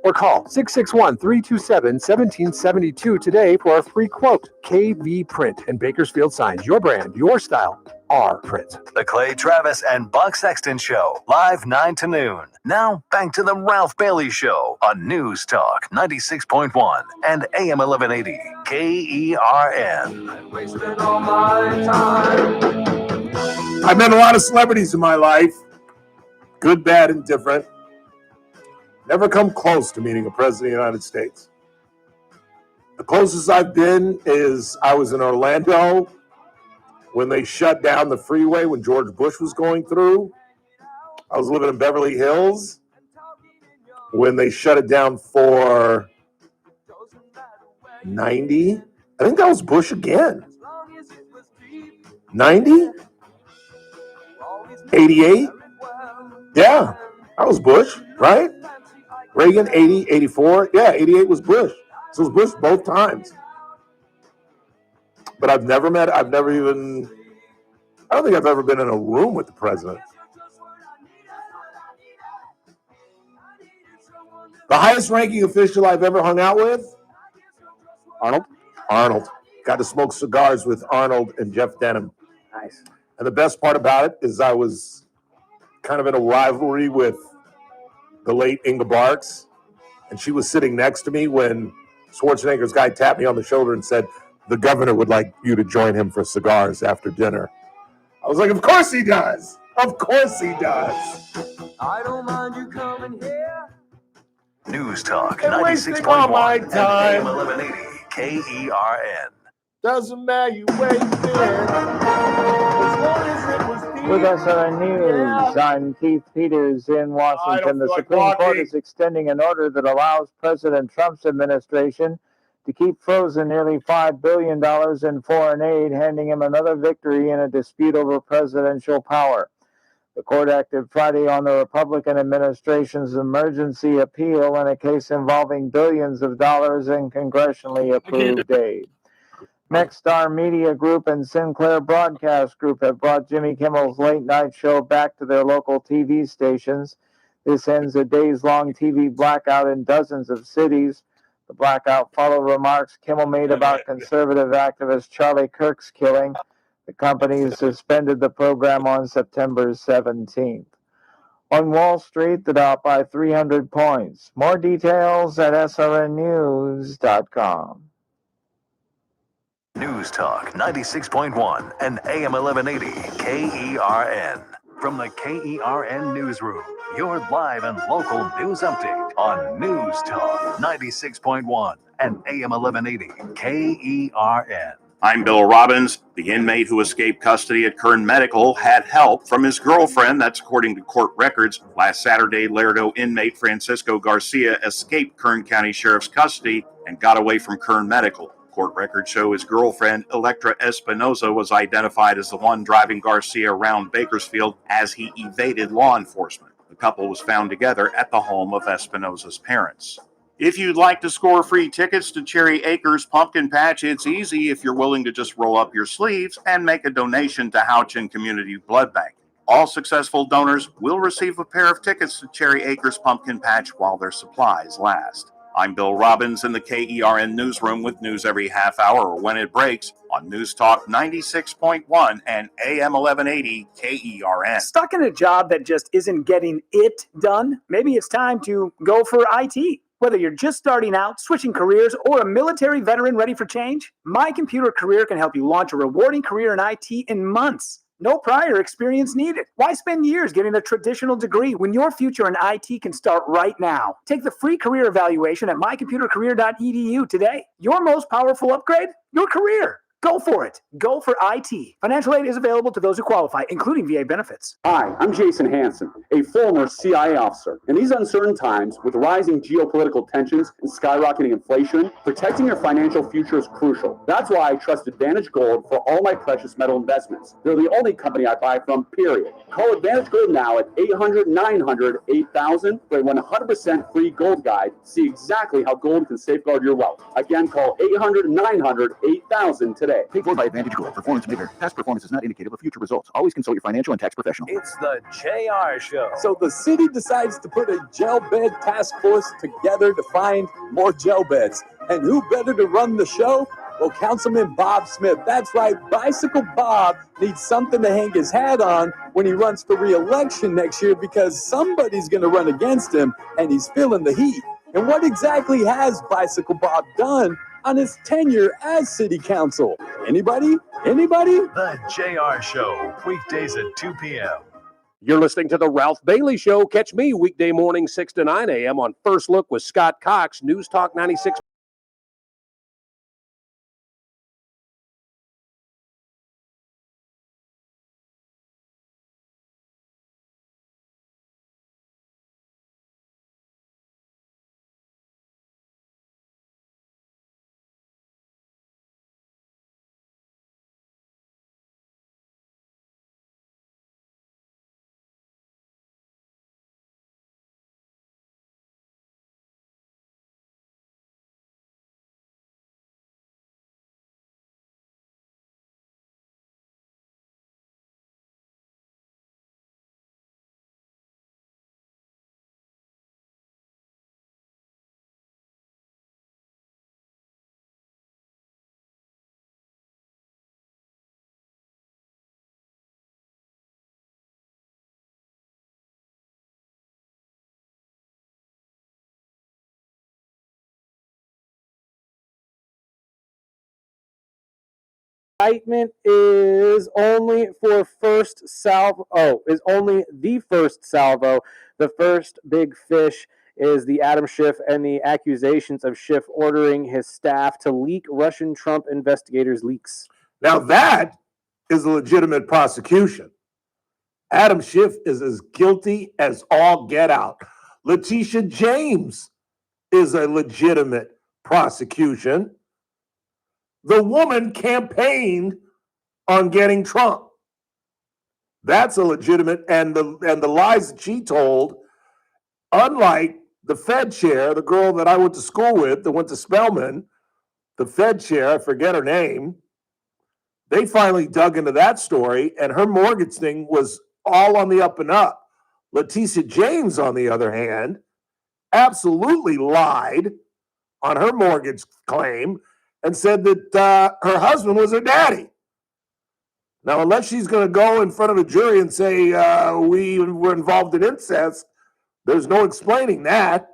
or call 661-327-1772 today for a free quote. KV Print and Bakersfield Signs, your brand, your style, our print. The Clay Travis and Buck Sexton Show, live 9 to noon. Now, back to the Ralph Bailey Show on News Talk 96.1 and AM 1180 KERN. I've met a lot of celebrities in my life, good, bad, and different. Never come close to meeting a president of the United States. The closest I've been is I was in Orlando when they shut down the freeway when George Bush was going through. I was living in Beverly Hills when they shut it down for 90. I think that was Bush again. 90? 88? Yeah, that was Bush, right? Reagan, 80, 84. Yeah, 88 was Bush. So it was Bush both times. But I don't think I've ever been in a room with the president. The highest ranking official I've ever hung out with? Arnold. Got to smoke cigars with Arnold and Jeff Denham. Nice. And the best part about it is I was kind of in a rivalry with the late Inga Barks, and she was sitting next to me when Schwarzenegger's guy tapped me on the shoulder and said, "The governor would like you to join him for cigars after dinner." I was like, of course he does. Of course he does. I don't mind you coming here. News Talk And wasting all my 96.1 and time. AM 1180 KERN. Doesn't matter you waiting. As long as it was With us on news, I'm Keith Peters in Washington. The Supreme Court is extending an order that allows President Trump's administration to keep frozen nearly $5 billion in foreign aid, handing him another victory in a dispute over presidential power. The court acted Friday on the Republican administration's emergency appeal in a case involving billions of dollars in congressionally approved aid. Nexstar Media Group and Sinclair Broadcast Group have brought Jimmy Kimmel's late night show back to their local TV stations. This ends a days-long TV blackout in dozens of cities. The blackout followed remarks Kimmel made about conservative activist Charlie Kirk's killing. The company suspended the program on September 17th. On Wall Street, the Dow by 300 points. More details at srnnews.com. News Talk 96.1 and AM 1180 KERN. From the KERN Newsroom, your live and local news update on News Talk 96.1 and AM 1180 KERN. I'm Bill Robbins. The inmate who escaped custody at Kern Medical had help from his girlfriend. That's according to court records. Last Saturday, Laredo inmate Francisco Garcia escaped Kern County Sheriff's custody and got away from Kern Medical. Court records show his girlfriend, Electra Espinoza, was identified as the one driving Garcia around Bakersfield as he evaded law enforcement. The couple was found together at the home of Espinoza's parents. If you'd like to score free tickets to Cherry Acres Pumpkin Patch, it's easy if you're willing to just roll up your sleeves and make a donation to Houchin Community Blood Bank. All successful donors will receive a pair of tickets to Cherry Acres Pumpkin Patch while their supplies last. I'm Bill Robbins in the KERN Newsroom with news every half hour or when it breaks on News Talk 96.1 and AM 1180 KERN. Stuck in a job that just isn't getting it done? Maybe it's time to go for IT. Whether you're just starting out, switching careers, or a military veteran ready for change, My Computer Career can help you launch a rewarding career in IT in months. No prior experience needed. Why spend years getting a traditional degree when your future in IT can start right now? Take the free career evaluation at mycomputercareer.edu today. Your most powerful upgrade? Your career. Go for it. Go for IT. Financial aid is available to those who qualify, including VA benefits. Hi, I'm Jason Hansen, a former CIA officer. In these uncertain times, with rising geopolitical tensions and skyrocketing inflation, protecting your financial future is crucial. That's why I trust Advantage Gold for all my precious metal investments. They're the only company I buy from, period. Call Advantage Gold now at 800-900-8000 for a 100% free gold guide. See exactly how gold can safeguard your wealth. Again, call 800-900-8000 today. Paid for by Advantage Gold. Performance maker. Past performance is not indicative of future results. Always consult your financial and tax professional. It's the JR Show. So the city decides to put a gel bed task force together to find more gel beds. And who better to run the show? Well, Councilman Bob Smith. That's right, Bicycle Bob needs something to hang his hat on when he runs for re-election next year because somebody's going to run against him, and he's feeling the heat. And what exactly has Bicycle Bob done on his tenure as city council? Anybody? Anybody? The JR Show, weekdays at 2 p.m. You're listening to The Ralph Bailey Show. Catch me weekday morning 6 to 9 a.m. on First Look with Scott Cox, News Talk 96. Indictment is only for first salvo. Oh, is only the first salvo. The first big fish is the Adam Schiff and the accusations of Schiff ordering his staff to leak Russian Trump investigators' leaks. Now that is a legitimate prosecution. Adam Schiff is as guilty as all get out. Letitia James is a legitimate prosecution. The woman campaigned on getting Trump. That's a legitimate, and the lies that she told, unlike the Fed chair, the girl that I went to school with, that went to Spelman, the Fed chair, I forget her name, they finally dug into that story, and her mortgage thing was all on the up and up. Letitia James, on the other hand, absolutely lied on her mortgage claim and said that her husband was her daddy. Now, unless she's going to go in front of a jury and say we were involved in incest, there's no explaining that.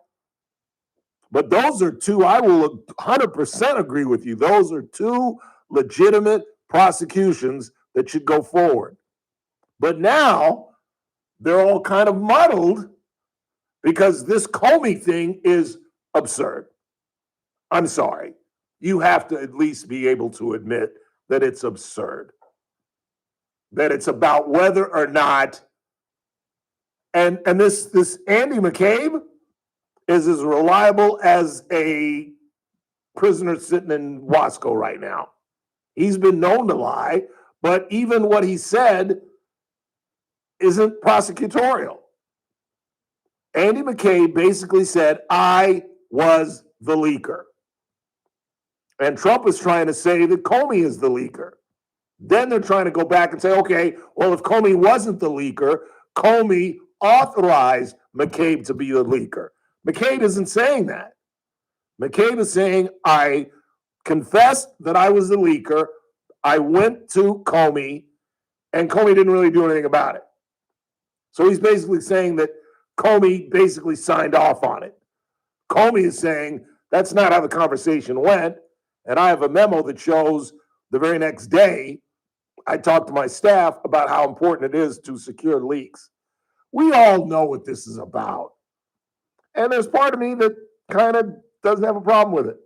But those are two, I will 100% agree with you. Those are two legitimate prosecutions that should go forward. But now they're all kind of muddled because this Comey thing is absurd. I'm sorry. You have to at least be able to admit that it's absurd. That it's about whether or not, and this Andy McCabe is as reliable as a prisoner sitting in Wasco right now. He's been known to lie, but even what he said isn't prosecutorial. Andy McCabe basically said, I was the leaker. And Trump is trying to say that Comey is the leaker. Then they're trying to go back and say, okay, well, if Comey wasn't the leaker, Comey authorized McCabe to be the leaker. McCabe isn't saying that. McCabe is saying, I confessed that I was the leaker. I went to Comey, and Comey didn't really do anything about it. So he's basically saying that Comey basically signed off on it. Comey is saying that's not how the conversation went. And I have a memo that shows the very next day, I talked to my staff about how important it is to secure leaks. We all know what this is about. And there's part of me that kind of doesn't have a problem with it.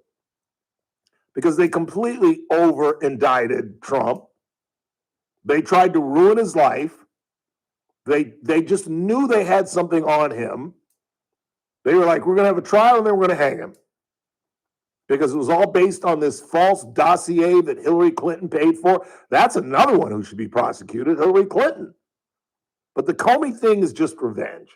because they completely over-indicted Trump. They tried to ruin his life. They just knew they had something on him. They were like, we're going to have a trial and then we're going to hang him. Because it was all based on this false dossier that Hillary Clinton paid for. That's another one who should be prosecuted, Hillary Clinton. But the Comey thing is just revenge.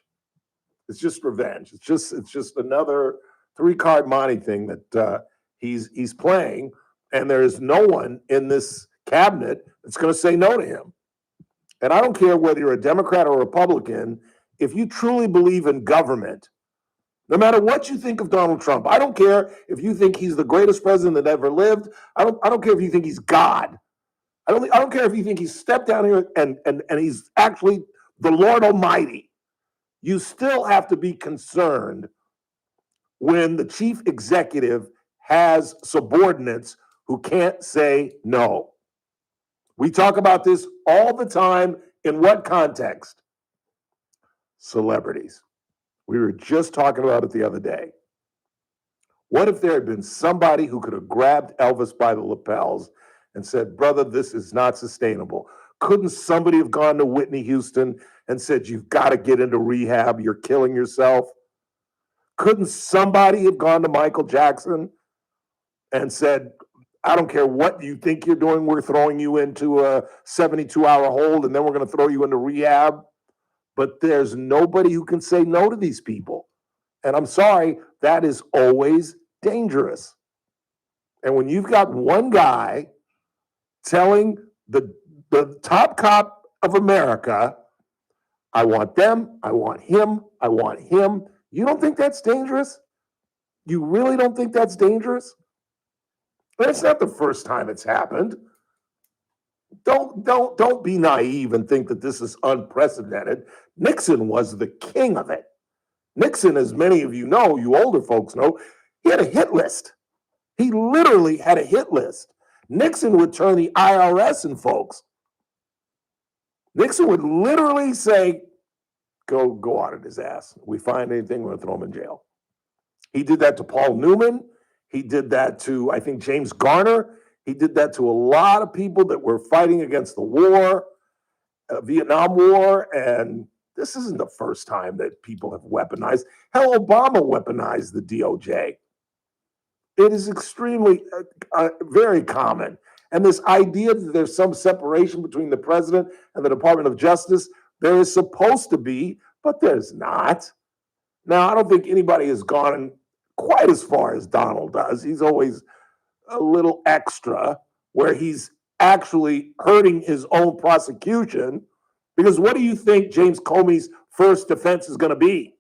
It's just revenge. It's just another three-card Monte thing that he's playing, and there is no one in this cabinet that's going to say no to him. And I don't care whether you're a Democrat or a Republican, if you truly believe in government, no matter what you think of Donald Trump, I don't care if you think he's the greatest president that ever lived. I don't care if you think he's God. I don't care if you think he's stepped down here and he's actually the Lord Almighty. You still have to be concerned when the chief executive has subordinates who can't say no. We talk about this all the time. In what context? Celebrities. We were just talking about it the other day. What if there had been somebody who could have grabbed Elvis by the lapels and said, brother, this is not sustainable? Couldn't somebody have gone to Whitney Houston and said, you've got to get into rehab, you're killing yourself? Couldn't somebody have gone to Michael Jackson and said, I don't care what you think you're doing, we're throwing you into a 72-hour hold and then we're going to throw you into rehab? But there's nobody who can say no to these people. And I'm sorry, that is always dangerous. And when you've got one guy telling the top cop of America, I want them, I want him, I want him. You don't think that's dangerous? You really don't think that's dangerous? But it's not the first time it's happened. Don't be naive and think that this is unprecedented. Nixon was the king of it. Nixon, as many of you know, you older folks know, he had a hit list. He literally had a hit list. Nixon would turn the IRS in, folks. Nixon would literally say, go audit his ass. If we find anything, we're going to throw him in jail. He did that to Paul Newman. He did that to, I think, James Garner. He did that to a lot of people that were fighting against the war, Vietnam War, and this isn't the first time that people have weaponized. Hell, Obama weaponized the DOJ. It is extremely, very common. And this idea that there's some separation between the president and the Department of Justice, there is supposed to be, but there's not. Now, I don't think anybody has gone quite as far as Donald does. He's always a little extra, where he's actually hurting his own prosecution. Because what do you think James Comey's first defense is going to be?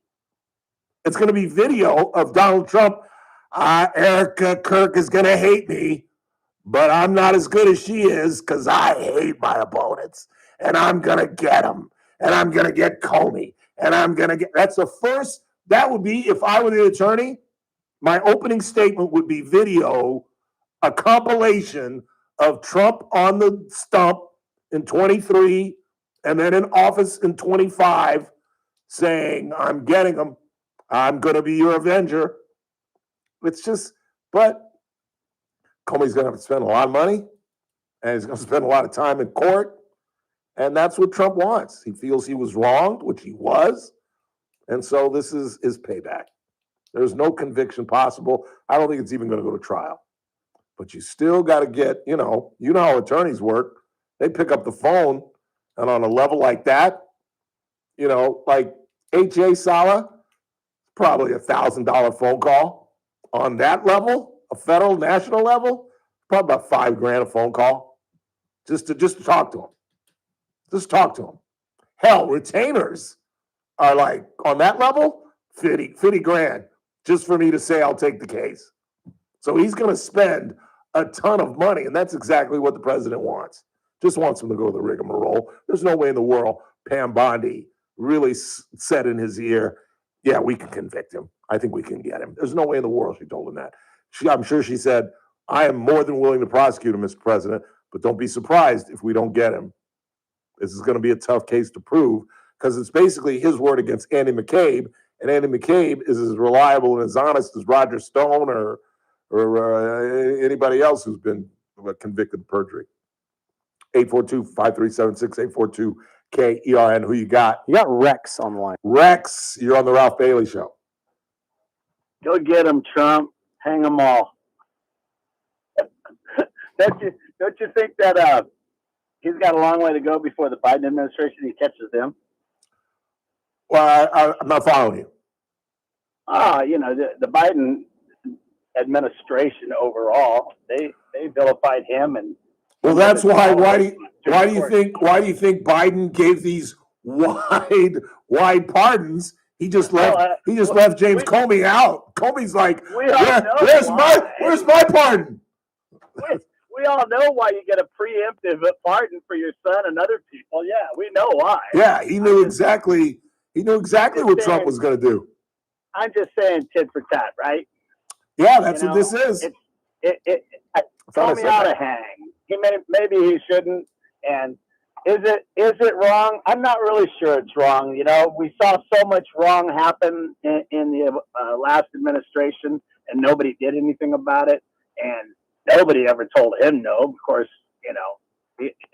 It's going to be video of Donald Trump. Erica Kirk is going to hate me, but I'm not as good as she is because I hate my opponents. And I'm going to get them. And I'm going to get Comey. And I'm going to get... That's the first... That would be, if I were the attorney, my opening statement would be video, a compilation of Trump on the stump in 23 and then in office in 25 saying, I'm getting them. I'm going to be your avenger. It's just, but Comey's going to have to spend a lot of money and he's going to spend a lot of time in court. And that's what Trump wants. He feels he was wronged, which he was. And so this is his payback. There's no conviction possible. I don't think it's even going to go to trial. But you still got to get, you know how attorneys work. They pick up the phone, and on a level like that, like H.A. Sala, probably $1,000 phone call. On that level, a federal, national level, probably about $5,000 a phone call, just to talk to him. Just talk to him. Hell, retainers are like, on that level, 50 grand, just for me to say I'll take the case. So he's going to spend a ton of money, and that's exactly what the president wants. Just wants him to go the rigmarole. There's no way in the world Pam Bondi really said in his ear, yeah, we can convict him. I think we can get him. There's no way in the world she told him that. I'm sure she said, I am more than willing to prosecute him, Mr. President, but don't be surprised if we don't get him. This is going to be a tough case to prove because it's basically his word against Andy McCabe, and Andy McCabe is as reliable and as honest as Roger Stone or or anybody else who's been convicted of perjury. 842-5376, 842-KERN. Who you got? You got Rex on the line. Rex, you're on the Ralph Bailey Show. Go get him, Trump. Hang them all. Don't you think that he's got a long way to go before the Biden administration he catches them? Well, I'm not following you. The Biden administration overall, they vilified him, and well, that's why. Why do you think Biden gave these wide pardons? He just left. He just left James Comey out. Comey's like, where's my pardon? We all know why you get a preemptive pardon for your son and other people. Yeah, we know why. Yeah, he knew exactly. He knew exactly what Trump was going to do. I'm just saying, tit for tat, right? Yeah, that's what this is. Comey ought to hang. Maybe he shouldn't. And is it wrong? I'm not really sure it's wrong. We saw so much wrong happen in the last administration, and nobody did anything about it. And nobody ever told him no. Of course,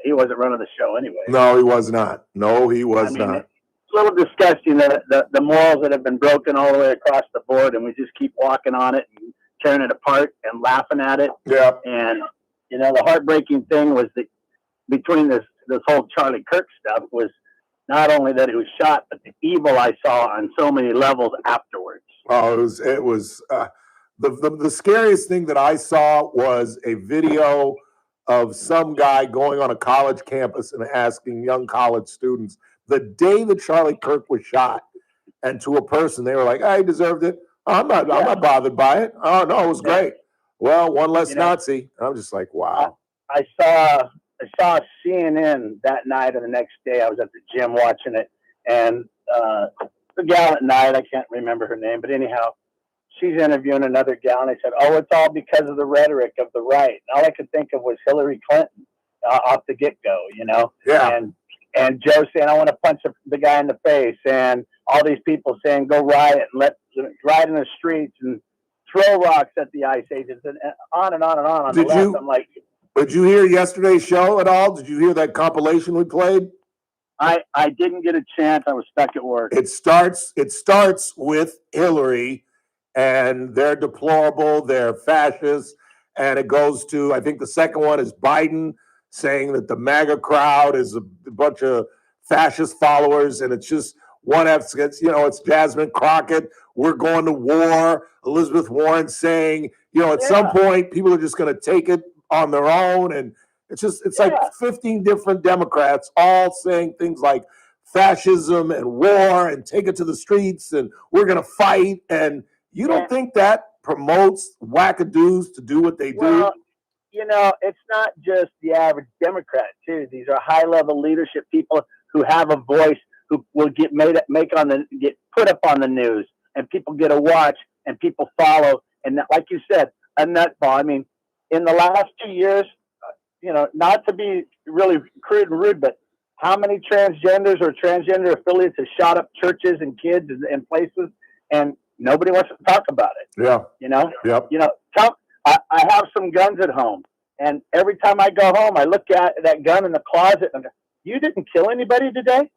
he wasn't running the show anyway. No, he was not. No, he was not. It's a little disgusting that the morals that have been broken all the way across the board, and we just keep walking on it and tearing it apart and laughing at it. Yeah. And the heartbreaking thing was that between this whole Charlie Kirk stuff was not only that he was shot, but the evil I saw on so many levels afterwards. Oh, it was the scariest thing that I saw was a video of some guy going on a college campus and asking young college students the day that Charlie Kirk was shot, and to a person they were like, "I deserved it. I'm not bothered by it. Oh no, it was great. Well, one less Nazi." And I'm just like, wow. I saw CNN that night, and the next day I was at the gym watching it, and the gal at night, I can't remember her name, but anyhow, she's interviewing another gal, and I said, "Oh, it's all because of the rhetoric of the right." And all I could think of was Hillary Clinton off the get-go, Yeah. And Joe saying, "I want to punch the guy in the face," and all these people saying, "Go riot and riot in the streets and throw rocks at the ICE agents," and on and on and on. Did you hear yesterday's show at all? Did you hear that compilation we played? I didn't get a chance. I was stuck at work. It starts with Hillary, and they're deplorable, they're fascists, and it goes to, I think the second one is Biden saying that the MAGA crowd is a bunch of fascist followers, and it's just it's Jasmine Crockett, we're going to war. Elizabeth Warren saying, at some point people are just going to take it on their own, and it's like 15 different Democrats all saying things like fascism and war and take it to the streets and we're going to fight. And you don't think that promotes wackadoos to do what they do? Well, it's not just the average Democrat too. These are high-level leadership people who have a voice, who will get get put up on the news, and people get a watch, and people follow. And like you said, a nutball. I mean, in the last 2 years, not to be really crude and rude, but how many transgenders or transgender affiliates have shot up churches and kids and places, and nobody wants to talk about it? Yeah. Yep. I have some guns at home, and every time I go home, I look at that gun in the closet and go, "You didn't kill anybody today?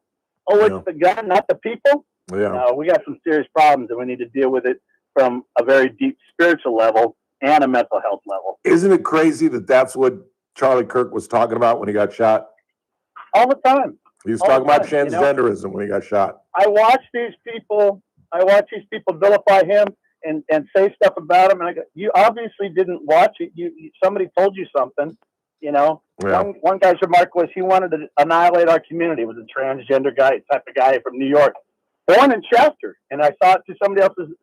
Oh, it's the gun, not the people?" Yeah. No, we got some serious problems, and we need to deal with it from a very deep spiritual level and a mental health level. Isn't it crazy that that's what Charlie Kirk was talking about when he got shot? All the time. He was talking about transgenderism when he got shot. I watch these people vilify him and say stuff about him, and I go, "You obviously didn't watch it. Somebody told you something." Yeah. One guy's remark was he wanted to annihilate our community. It was a transgender guy, type of guy from New York, born in Chester, and I saw it through somebody else's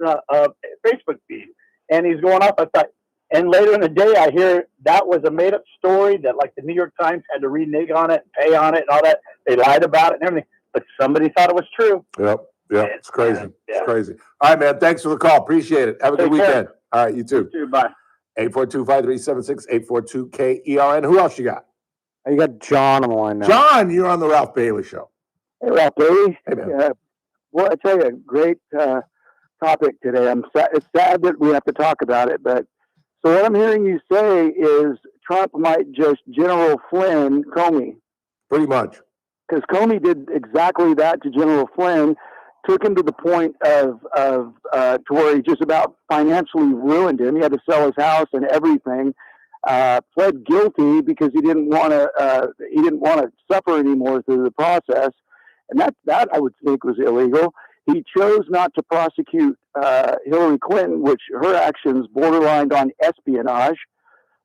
Facebook feed, and he's going off. I thought, and later in the day, I hear that was a made-up story that, like, the New York Times had to renege on it, and pay on it, and all that. They lied about it and everything, but somebody thought it was true. Yep. It's crazy. It's crazy. All right, man. Thanks for the call. Appreciate it. Have a good weekend. All right, you too. You too. Bye. 842-5376, 842-KERN. Who else you got? You got John on the line now. John, you're on the Ralph Bailey Show. Hey, Ralph Bailey. Hey, man. Well, I tell you, great topic today. It's sad that we have to talk about it, but So what I'm hearing you say is Trump might just General Flynn Comey. Pretty much. Because Comey did exactly that to General Flynn, took him to the point of to where he just about financially ruined him. He had to sell his house and everything. Pled guilty because he didn't want to suffer anymore through the process, and that I would think was illegal. He chose not to prosecute Hillary Clinton, which her actions borderlined on espionage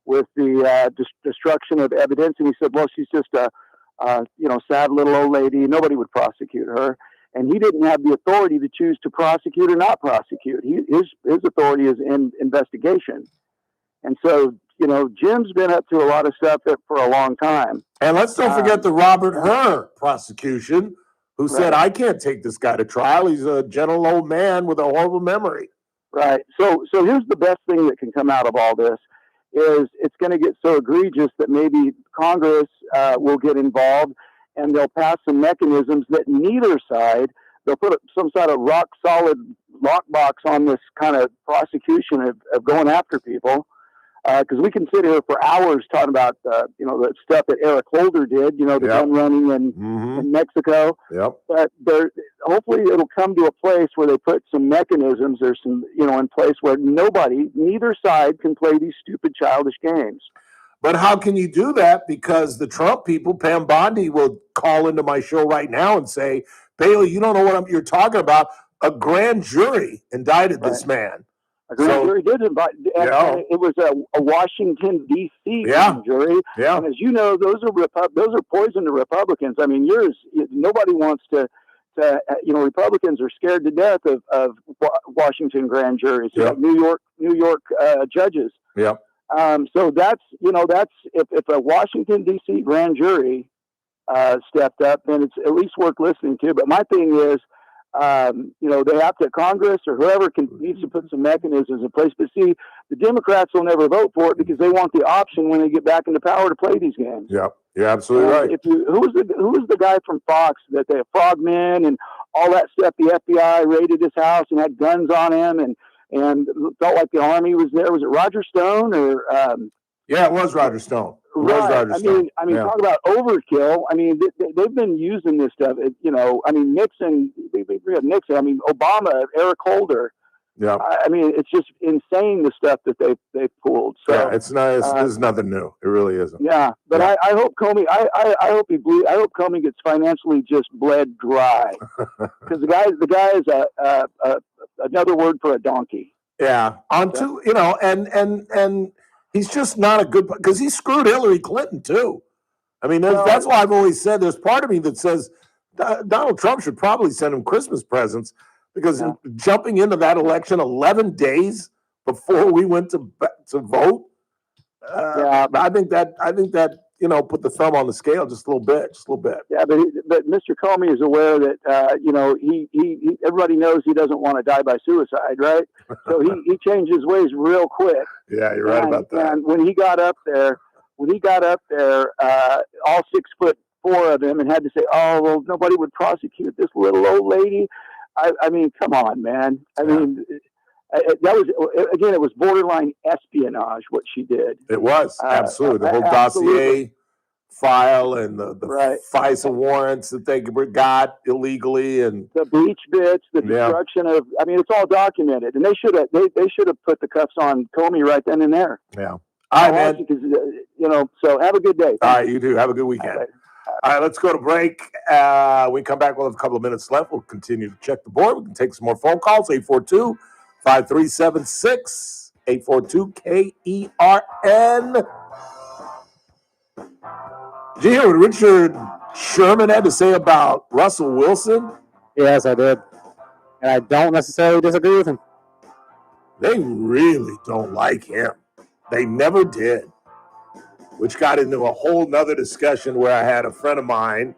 with the destruction of evidence. And he said, well, she's just a sad little old lady. Nobody would prosecute her. And he didn't have the authority to choose to prosecute or not prosecute. His authority is in investigation. And so, Jim's been up to a lot of stuff for a long time. And let's don't forget the Robert Hur prosecution, who said, I can't take this guy to trial. He's a gentle old man with a horrible memory. Right. So here's the best thing that can come out of all this is it's going to get so egregious that maybe Congress will get involved and they'll pass some mechanisms that neither side, they'll put some sort of rock solid lockbox on this kind of prosecution of going after people. Because we can sit here for hours talking about, the stuff that Eric Holder did, the gun running in Mexico. Yep. But hopefully it'll come to a place where they put some mechanisms. There's some, in place where neither side can play these stupid, childish games. But how can you do that? Because the Trump people, Pam Bondi, will call into my show right now and say, Bailey, you don't know what you're talking about. A grand jury indicted this man. A grand jury did invite, and it was a Washington D.C. grand jury. Yeah. And as you know, those are poison to Republicans. I mean, nobody wants to. Republicans are scared to death of Washington grand juries. Yep. New York judges. Yep. So that's if a Washington D.C. grand jury stepped up, then it's at least worth listening to. But my thing is, they have to, Congress or whoever needs to put some mechanisms in place. But see, the Democrats will never vote for it because they want the option when they get back into power to play these games. Yeah, you're absolutely right. Who was the guy from Fox that they Frogman and all that stuff? The FBI raided his house and had guns on him and felt like the army was there. Was it Roger Stone or? Yeah, it was Roger Stone. Right. I mean, talk about overkill. I mean, they've been using this stuff. Nixon. We have Nixon. I mean, Obama, Eric Holder. Yeah. I mean, it's just insane the stuff that they've pulled. So yeah, it's not. It's nothing new. It really isn't. Yeah, but I hope Comey. I hope he bleed. I hope Comey gets financially just bled dry because the guy is another word for a donkey. Yeah. And he's just not a good, because he screwed Hillary Clinton too. I mean, that's why I've always said there's part of me that says Donald Trump should probably send him Christmas presents because jumping into that election 11 days before we went to vote. I think that put the thumb on the scale just a little bit. Yeah, but Mr. Comey is aware that he everybody knows he doesn't want to die by suicide, right? So he changed his ways real quick. Yeah, you're right about that. And when he got up there, all 6'4" of him, and had to say, "Oh, well, nobody would prosecute this little old lady." I mean, come on, man. I mean. It was borderline espionage what she did. It was absolutely the whole dossier file and the FISA warrants that they got illegally and the bleach bits, the destruction of. I mean, it's all documented, and they should have put the cuffs on Comey right then and there. Yeah. All right, man. Because, so have a good day. All right, you too. Have a good weekend. All right, let's go to break. We come back. We'll have a couple of minutes left. We'll continue to check the board. We can take some more phone calls. 842-5376, 842-KERN. Did you hear what Richard Sherman had to say about Russell Wilson? Yes, I did. And I don't necessarily disagree with him. They really don't like him. They never did. Which got into a whole nother discussion where I had a friend of mine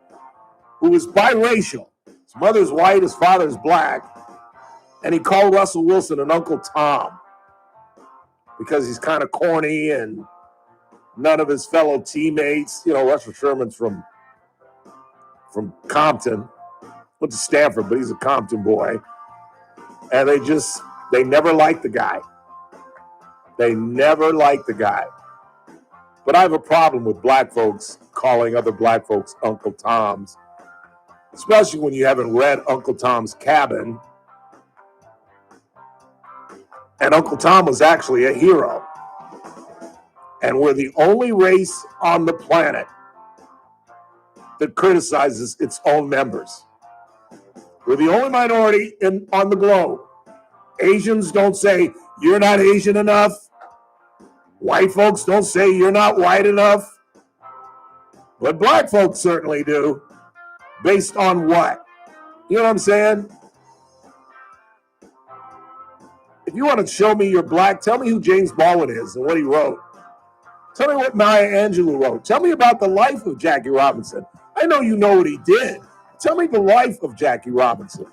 who was biracial. His mother's white, his father's black. And he called Russell Wilson an Uncle Tom because he's kind of corny and none of his fellow teammates, Russell Sherman's from Compton, went to Stanford, but he's a Compton boy. And they never liked the guy. They never liked the guy. But I have a problem with black folks calling other black folks Uncle Toms, especially when you haven't read Uncle Tom's Cabin. And Uncle Tom was actually a hero. And we're the only race on the planet that criticizes its own members. We're the only minority on the globe. Asians don't say, you're not Asian enough. White folks don't say, you're not white enough. But black folks certainly do. Based on what? You know what I'm saying? If you want to show me you're black, tell me who James Baldwin is and what he wrote. Tell me what Maya Angelou wrote. Tell me about the life of Jackie Robinson. I know you know what he did. Tell me the life of Jackie Robinson.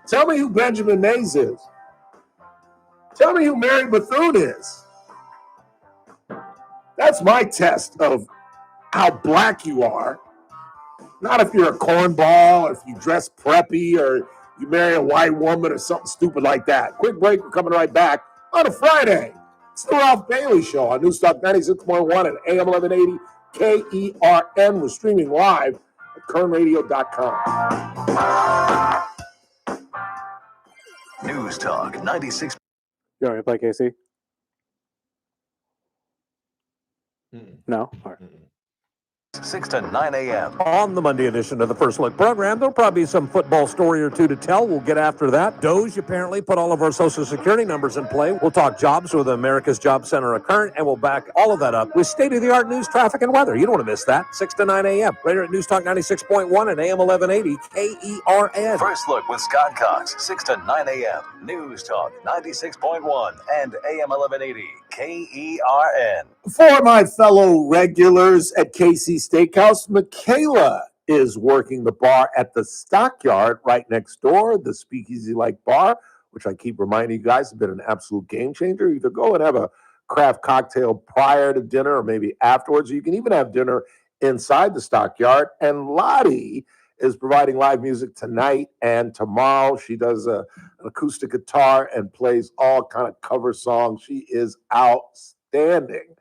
Tell me who Benjamin Mays is. Tell me who Mary Bethune is. That's my test of how black you are. Not if you're a cornball, or if you dress preppy, or you marry a white woman, or something stupid like that. Quick break. We're coming right back on a Friday. It's the Ralph Bailey Show on Newstalk 96.1 and AM 1180 KERN. We're streaming live at kernradio.com. News Talk 96. You want me to play KC? No? All right. 6 to 9 a.m. On the Monday edition of the First Look program, there'll probably be some football story or two to tell. We'll get after that. Doge apparently put all of our Social Security numbers in play. We'll talk jobs with America's Job Center at Current, and we'll back all of that up with state-of-the-art news, traffic, and weather. You don't want to miss that. 6 to 9 a.m. Right here at News Talk 96.1 and AM 1180 KERN. First Look with Scott Cox, 6 to 9 a.m. News Talk 96.1 and AM 1180 KERN. For my fellow regulars at KC Steakhouse, Michaela is working the bar at the Stockyard right next door, the Speakeasy-like bar, which I keep reminding you guys has been an absolute game changer. Either go and have a craft cocktail prior to dinner or maybe afterwards. You can even have dinner inside the Stockyard. And Lottie is providing live music tonight and tomorrow. She does an acoustic guitar and plays all kind of cover songs. She is outstanding.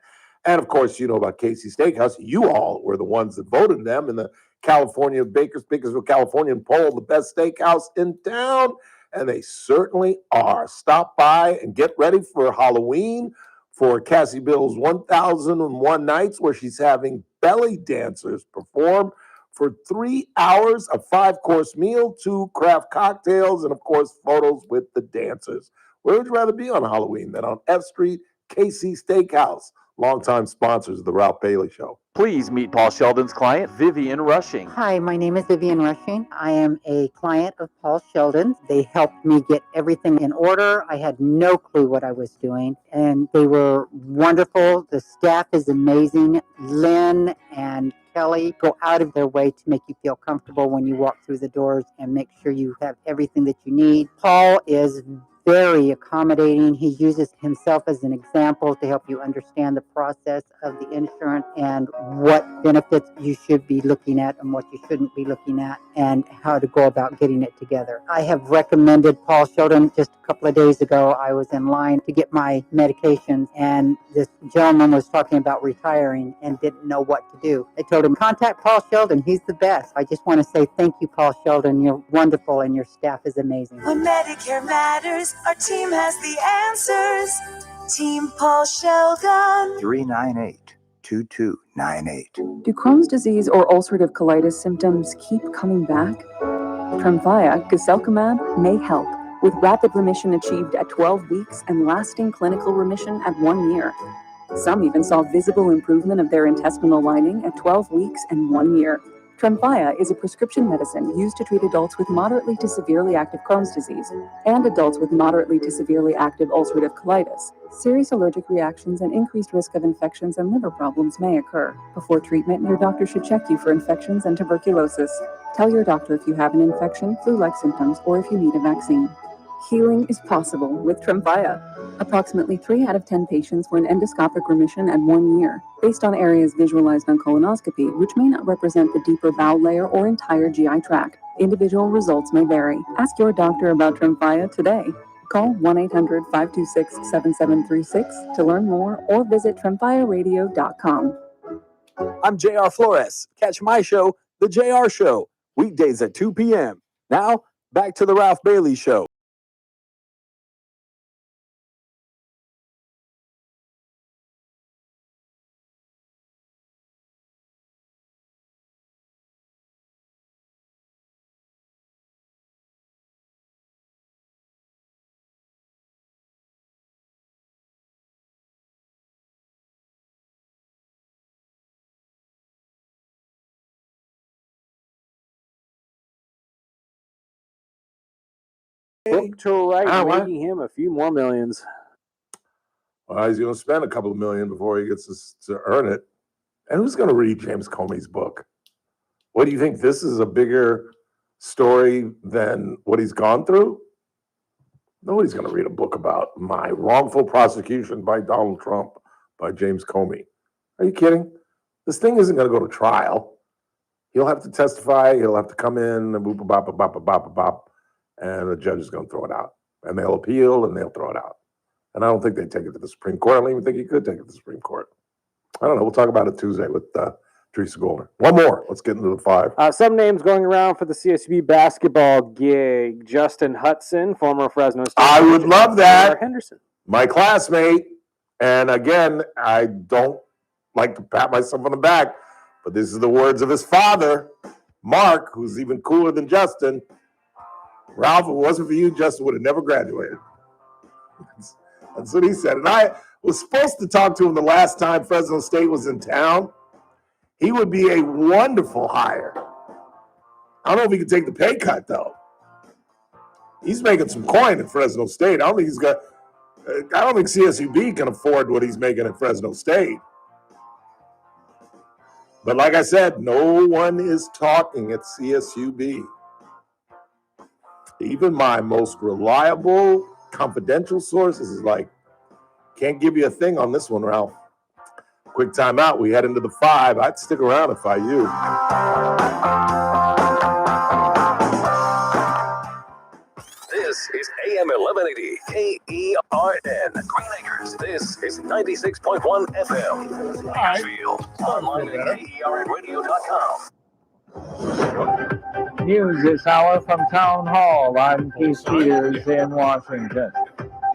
And of course, you know about KC Steakhouse. You all were the ones that voted them in the California Bakersville, California poll, the best steakhouse in town. And they certainly are. Stop by and get ready for Halloween for Cassie Bill's 1001 Nights, where she's having belly dancers perform for 3 hours, a 5-course meal, 2 craft cocktails, and of course, photos with the dancers. Where would you rather be on Halloween than on F Street, KC Steakhouse? Longtime sponsors of the Ralph Bailey Show. Please meet Paul Sheldon's client, Vivian Rushing. Hi, my name is Vivian Rushing. I am a client of Paul Sheldon. They helped me get everything in order. I had no clue what I was doing, and they were wonderful. The staff is amazing. Lynn and Kelly go out of their way to make you feel comfortable when you walk through the doors and make sure you have everything that you need. Paul is very accommodating. He uses himself as an example to help you understand the process of the insurance and what benefits you should be looking at and what you shouldn't be looking at and how to go about getting it together. I have recommended Paul Sheldon. Just a couple of days ago, I was in line to get my medications, and this gentleman was talking about retiring and didn't know what to do. I told him, contact Paul Sheldon. He's the best. I just want to say thank you, Paul Sheldon. You're wonderful and your staff is amazing. When Medicare matters, our team has the answers. Team Paul Sheldon. 398-2298. Do Crohn's disease or ulcerative colitis symptoms keep coming back? Tremfya guselkumab may help, with rapid remission achieved at 12 weeks and lasting clinical remission at 1 year. Some even saw visible improvement of their intestinal lining at 12 weeks and 1 year. Tremfya is a prescription medicine used to treat adults with moderately to severely active Crohn's disease and adults with moderately to severely active ulcerative colitis. Serious allergic reactions and increased risk of infections and liver problems may occur. Before treatment, your doctor should check you for infections and tuberculosis. Tell your doctor if you have an infection, flu-like symptoms, or if you need a vaccine. Healing is possible with Tremfya. Approximately 3 out of 10 patients were in endoscopic remission at 1 year, based on areas visualized on colonoscopy, which may not represent the deeper bowel layer or entire GI tract. Individual results may vary. Ask your doctor about Tremfya today. Call 1-800-526-7736 to learn more or visit TrimFireRadio.com. I'm JR Flores. Catch my show, The JR Show, weekdays at 2 p.m. Now, back to the Ralph Bailey Show. Book to write, what? making him a few more millions. Well, he's going to spend a couple of million before he gets to earn it. And who's going to read James Comey's book? What do you think? This is a bigger story than what he's gone through? Nobody's going to read a book about my wrongful prosecution by Donald Trump by James Comey. Are you kidding? This thing isn't going to go to trial. He'll have to testify. He'll have to come in and boop, bop, bop, bop, bop, bop, and the judge is going to throw it out. And they'll appeal and they'll throw it out. And I don't think they take it to the Supreme Court. I don't even think he could take it to the Supreme Court. I don't know. We'll talk about it Tuesday with Teresa Goldner. One more. Let's get into the five. Some names going around for the CSUB basketball gig. Justin Hudson, former Fresno State. I would love that. Henderson. My classmate. And again, I don't like to pat myself on the back, but this is the words of his father, Mark, who's even cooler than Justin. Ralph, if it wasn't for you, Justin would have never graduated. That's what he said. And I was supposed to talk to him the last time Fresno State was in town. He would be a wonderful hire. I don't know if he could take the pay cut, though. He's making some coin at Fresno State. I don't think CSUB can afford what he's making at Fresno State. But like I said, no one is talking at CSUB. Even my most reliable, confidential sources is like, can't give you a thing on this one, Ralph. Quick timeout. We head into the five. I'd stick around if I you. This is AM 1180 KERN Green Acres. This is 96.1 FM. Bakersfield. Online at KERNradio.com. News this hour from Town Hall. I'm Keith Peters in Washington.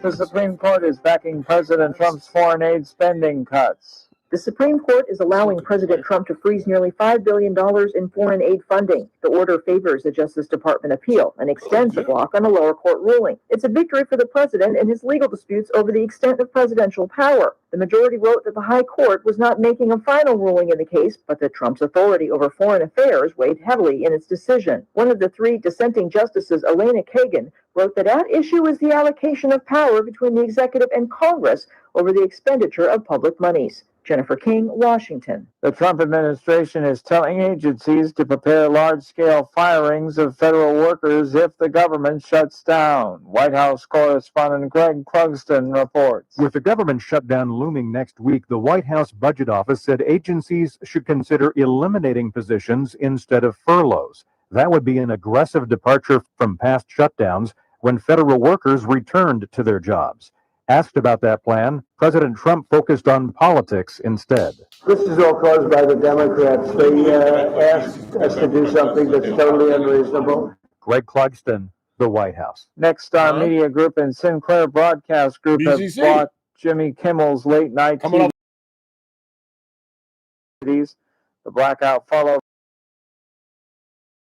The Supreme Court is backing President Trump's foreign aid spending cuts. The Supreme Court is allowing President Trump to freeze nearly $5 billion in foreign aid funding. The order favors the Justice Department appeal and extends the block on a lower court ruling. It's a victory for the president and his legal disputes over the extent of presidential power. The majority wrote that the High Court was not making a final ruling in the case, but that Trump's authority over foreign affairs weighed heavily in its decision. One of the three dissenting justices, Elena Kagan, wrote that at issue is the allocation of power between the executive and Congress over the expenditure of public monies. Jennifer King, Washington. The Trump administration is telling agencies to prepare large-scale firings of federal workers if the government shuts down. White House correspondent Greg Clugston reports. With the government shutdown looming next week, the White House Budget Office said agencies should consider eliminating positions instead of furloughs. That would be an aggressive departure from past shutdowns when federal workers returned to their jobs. Asked about that plan, President Trump focused on politics instead. This is all caused by the Democrats. They asked us to do something that's totally unreasonable. Greg Clugston, the White House. Next Star Media Group and Sinclair Broadcast Group have bought Jimmy Kimmel's late night TV. The blackout followed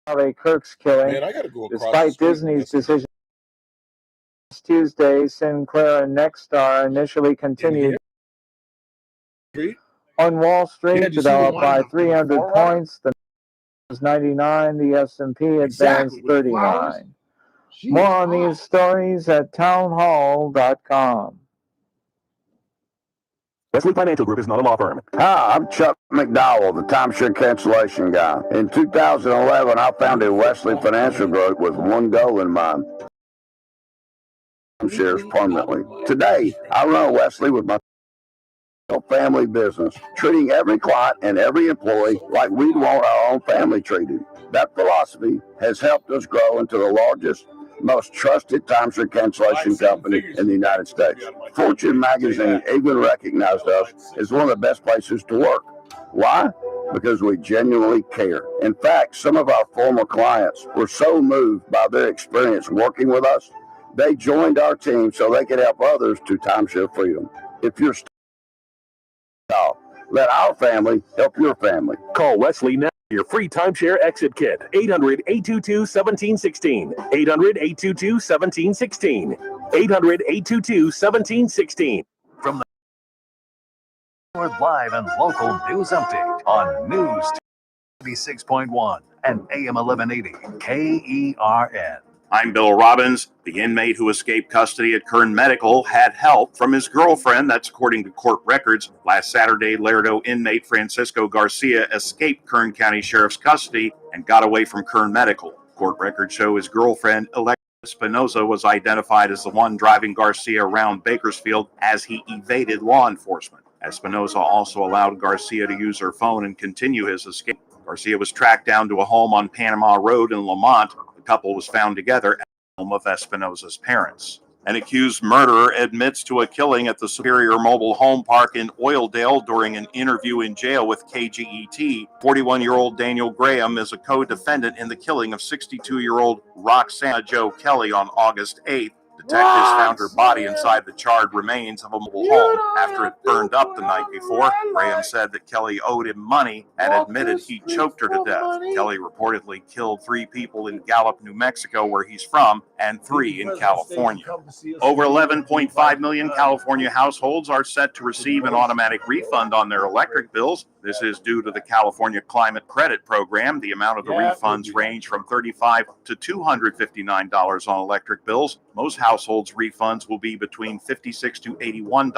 Charlie Kirk's killing. Man, I gotta go across Despite Disney's decision Tuesday, Sinclair and Nexstar initially continued on Wall Street, developed by 300 points. The was 99. The S&P advanced 39. More on these stories at townhall.com. Wesley Financial Group is not a law firm. Hi, I'm Chuck McDowell, the timeshare cancellation guy. In 2011, I founded Wesley Financial Group with one goal in mind: shares permanently. Today, I run Wesley with my family business, treating every client and every employee like we'd want our own family treated. That philosophy has helped us grow into the largest most trusted timeshare cancellation company in the United States. Fortune magazine even recognized us as one of the best places to work. Why? Because we genuinely care. In fact, some of our former clients were so moved by their experience working with us, they joined our team so they could help others to timeshare freedom. If you're let our family help your family. Call Wesley now. Your free timeshare exit kit. 800-822-1716. 800-822-1716. 800-822-1716. From the live and local news update on News 96.1 and AM 1180 KERN. I'm Bill Robbins. The inmate who escaped custody at Kern Medical had help from his girlfriend. That's according to court records. Last Saturday, Laredo inmate Francisco Garcia escaped Kern County Sheriff's custody and got away from Kern Medical. Court records show his girlfriend, Alexa Espinoza, was identified as the one driving Garcia around Bakersfield as he evaded law enforcement. Espinoza also allowed Garcia to use her phone and continue his escape. Garcia was tracked down to a home on Panama Road in Lamont. The couple was found together at the home of Espinoza's parents. An accused murderer admits to a killing at the Superior Mobile Home Park in Oildale during an interview in jail with KGET. 41-year-old Daniel Graham is a co-defendant in the killing of 62-year-old Roxana Joe Kelly on August 8th. Detectives found her body inside the charred remains of a mobile home after it burned up the night before. Graham said that Kelly owed him money and admitted he choked her to death. Kelly reportedly killed 3 people in Gallup, New Mexico, where he's from, and 3 in California. Over 11.5 million California households are set to receive an automatic refund on their electric bills. This is due to the California Climate Credit Program. The amount of the refunds range from $35 to $259 on electric bills. Most households' refunds will be between $56 to $81 in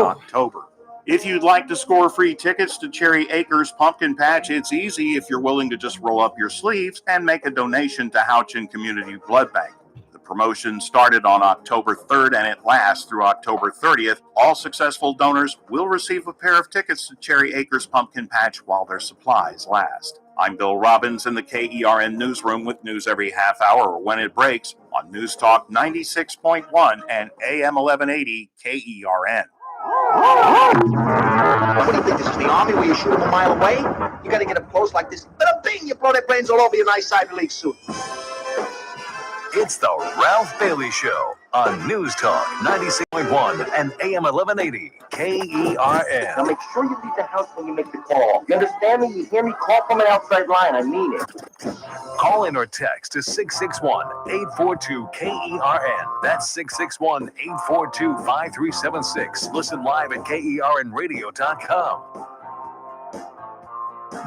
October. If you'd like to score free tickets to Cherry Acres Pumpkin Patch, it's easy if you're willing to just roll up your sleeves and make a donation to Houchin Community Blood Bank. The promotion started on October 3rd and it lasts through October 30th. All successful donors will receive a pair of tickets to Cherry Acres Pumpkin Patch while their supplies last. I'm Bill Robbins in the KERN newsroom with news every half hour or when it breaks on News Talk 96.1 and AM 1180 KERN. What do you think, this is the Army where you shoot them a mile away? You gotta get up close like this. But bing, you blow their brains all over your nice Ivy League suit. It's the Ralph Bailey Show on News Talk 96.1 and AM 1180 KERN. Now make sure you leave the house when you make the call. You understand me? You hear me? Call from an outside line. I mean it. Call in or text to 661-842-KERN. That's 661-842-5376. Listen live at KERNradio.com.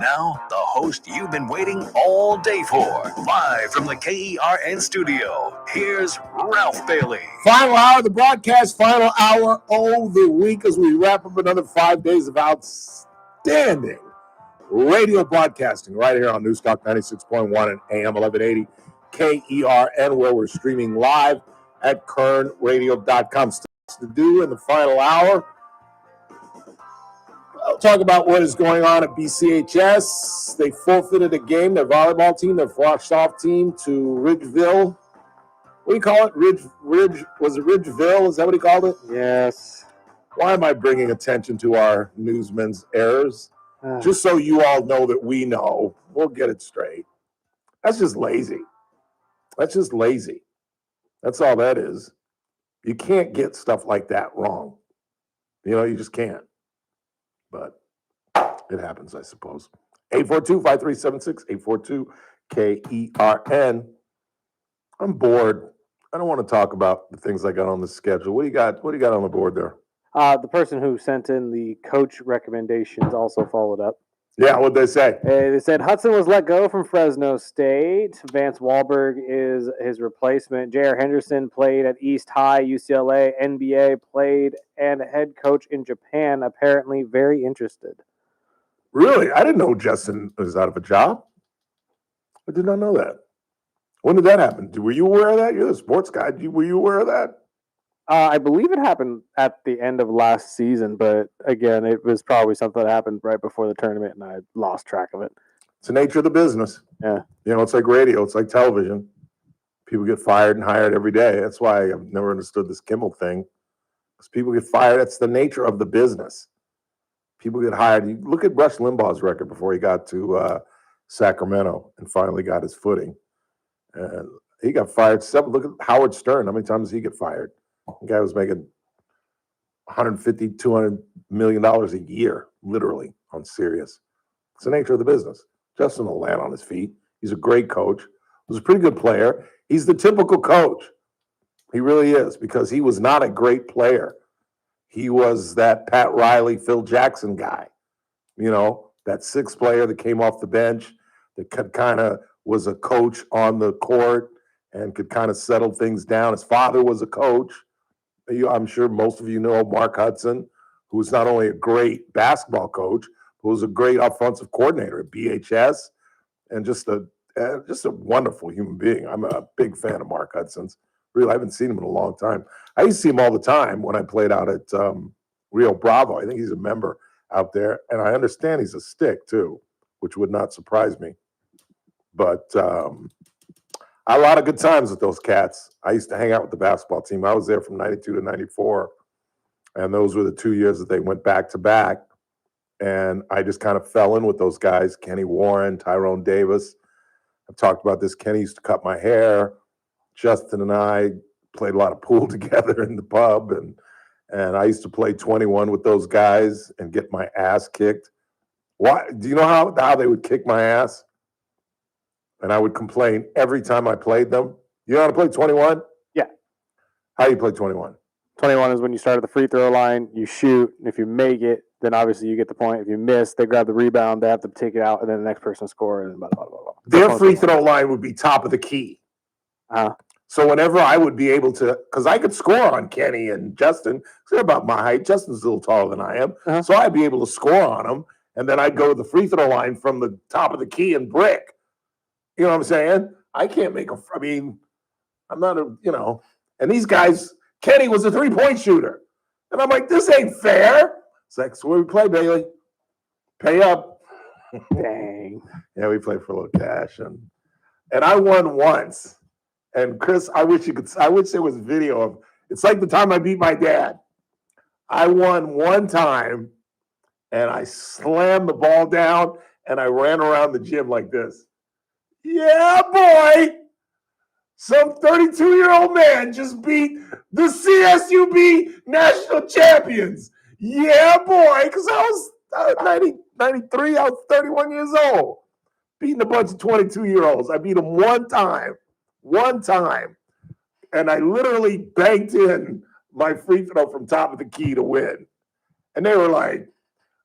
Now, the host you've been waiting all day for. Live from the KERN studio, here's Ralph Bailey. Final hour of the broadcast, final hour of the week as we wrap up another 5 days of outstanding radio broadcasting right here on News Talk 96.1 and AM 1180 KERN, where we're streaming live at kernradio.com. Stuff to do in the final hour. I'll talk about what is going on at BCHS. They forfeited a game, their volleyball team, their soft team, to Ridgeville. What do you call it? Ridge, was it Ridgeville? Is that what he called it? Yes. Why am I bringing attention to our newsmen's errors? Just so you all know that we know. We'll get it straight. That's just lazy. That's just lazy. That's all that is. You can't get stuff like that wrong. You know, you just can't. But it happens, I suppose. 842-5376, 842-KERN. I'm bored. I don't want to talk about the things I got on the schedule. What do you got? What do you got on the board there? The person who sent in the coach recommendations also followed up. Yeah, what'd they say? They said Hudson was let go from Fresno State. Vance Wahlberg is his replacement. J.R. Henderson played at East High, UCLA, NBA, played, and head coach in Japan, apparently very interested. Really? I didn't know Justin was out of a job. I did not know that. When did that happen? Were you aware of that? You're the sports guy. Were you aware of that? I believe it happened at the end of last season, but again, it was probably something that happened right before the tournament, and I lost track of it. It's the nature of the business. Yeah. You know, it's like radio. It's like television. People get fired and hired every day. That's why I've never understood this Kimmel thing. Because people get fired. That's the nature of the business. People get hired. You look at Rush Limbaugh's record before he got to Sacramento and finally got his footing. And he got fired. Look at Howard Stern. How many times did he get fired? The guy was making $150, $200 million a year, literally, on Sirius. It's the nature of the business. Justin will land on his feet. He's a great coach. He was a pretty good player. He's the typical coach. He really is, because he was not a great player. He was that Pat Riley, Phil Jackson guy. You know, that sixth player that came off the bench, that kind of was a coach on the court and could kind of settle things down. His father was a coach. I'm sure most of you know Mark Hudson, who was not only a great basketball coach, but was a great offensive coordinator at BHS, and just a wonderful human being. I'm a big fan of Mark Hudson's. Really, I haven't seen him in a long time. I used to see him all the time when I played out at Rio Bravo. I think he's a member out there, and I understand he's a stick too, which would not surprise me. But I had a lot of good times with those cats. I used to hang out with the basketball team. I was there from 92 to 94, and those were the 2 years that they went back to back. And I just kind of fell in with those guys, Kenny Warren, Tyrone Davis. I've talked about this. Kenny used to cut my hair. Justin and I played a lot of pool together in the pub, and I used to play 21 with those guys and get my ass kicked. Why? Do you know how they would kick my ass? And I would complain every time I played them. You know how to play 21? Yeah. How do you play 21? 21 is when you start at the free throw line, you shoot, and if you make it, then obviously you get the point. If you miss, they grab the rebound, they have to take it out, and then the next person scores, and blah, blah, blah, blah. Their free throw line would be top of the key. So whenever I would be able to, because I could score on Kenny and Justin, because they're about my height. Justin's a little taller than I am. So I'd be able to score on them, and then I'd go to the free throw line from the top of the key and brick. You know what I'm saying? I can't make I'm not and these guys, Kenny was a three-point shooter. And I'm like, this ain't fair. It's like, so where we play, Bailey? Pay up. Dang. Yeah, we played for a little cash. And I won once. And Chris, I wish there was video of, it's like the time I beat my dad. I won one time, and I slammed the ball down, and I ran around the gym like this. Yeah, boy. Some 32-year-old man just beat the CSUB national champions. Yeah, boy. Because I was 93, I was 31 years old. Beating a bunch of 22-year-olds. I beat them one time. And I literally banked in my free throw from top of the key to win. And they were like,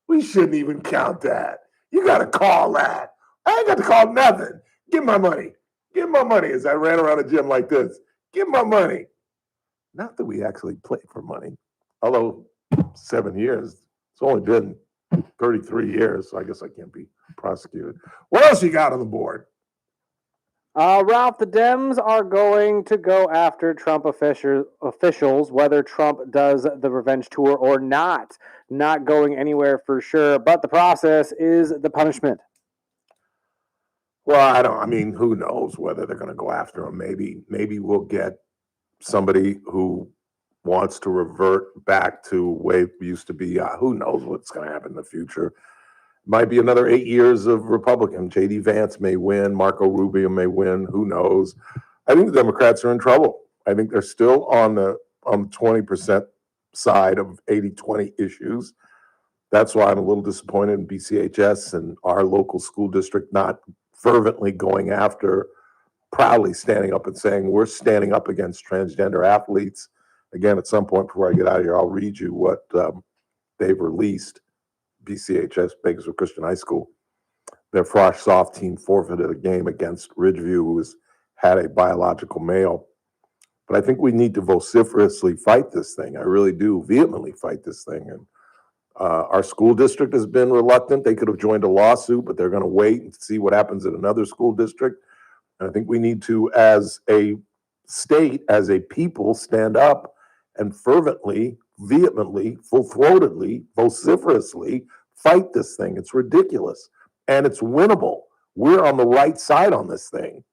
we shouldn't even count that. You got to call that. I ain't got to call nothing. Give my money. Give my money as I ran around the gym like this. Give my money. Not that we actually played for money. Although 7 years. It's only been 33 years, so I guess I can't be prosecuted. What else you got on the board? Ralph, the Dems are going to go after Trump officials, whether Trump does the revenge tour or not. Not going anywhere for sure, but the process is the punishment. Well, who knows whether they're going to go after him. Maybe we'll get somebody who wants to revert back to the way it used to be. Who knows what's going to happen in the future. Might be another 8 years of Republican. J.D. Vance may win. Marco Rubio may win. Who knows? I think the Democrats are in trouble. I think they're still on the 20% side of 80-20 issues. That's why I'm a little disappointed in BCHS and our local school district not fervently going after, proudly standing up and saying, we're standing up against transgender athletes. Again, at some point before I get out of here, I'll read you what they've released. BCHS, Bakersfield Christian High School. Their Frosh Soft team forfeited a game against Ridgeview, who had a biological male. But I think we need to vociferously fight this thing. I really do vehemently fight this thing. And our school district has been reluctant. They could have joined a lawsuit, but they're going to wait and see what happens in another school district. And I think we need to, as a state, as a people, stand up and fervently, vehemently, full-throatedly, vociferously fight this thing. It's ridiculous. And it's winnable. We're on the right side on this thing.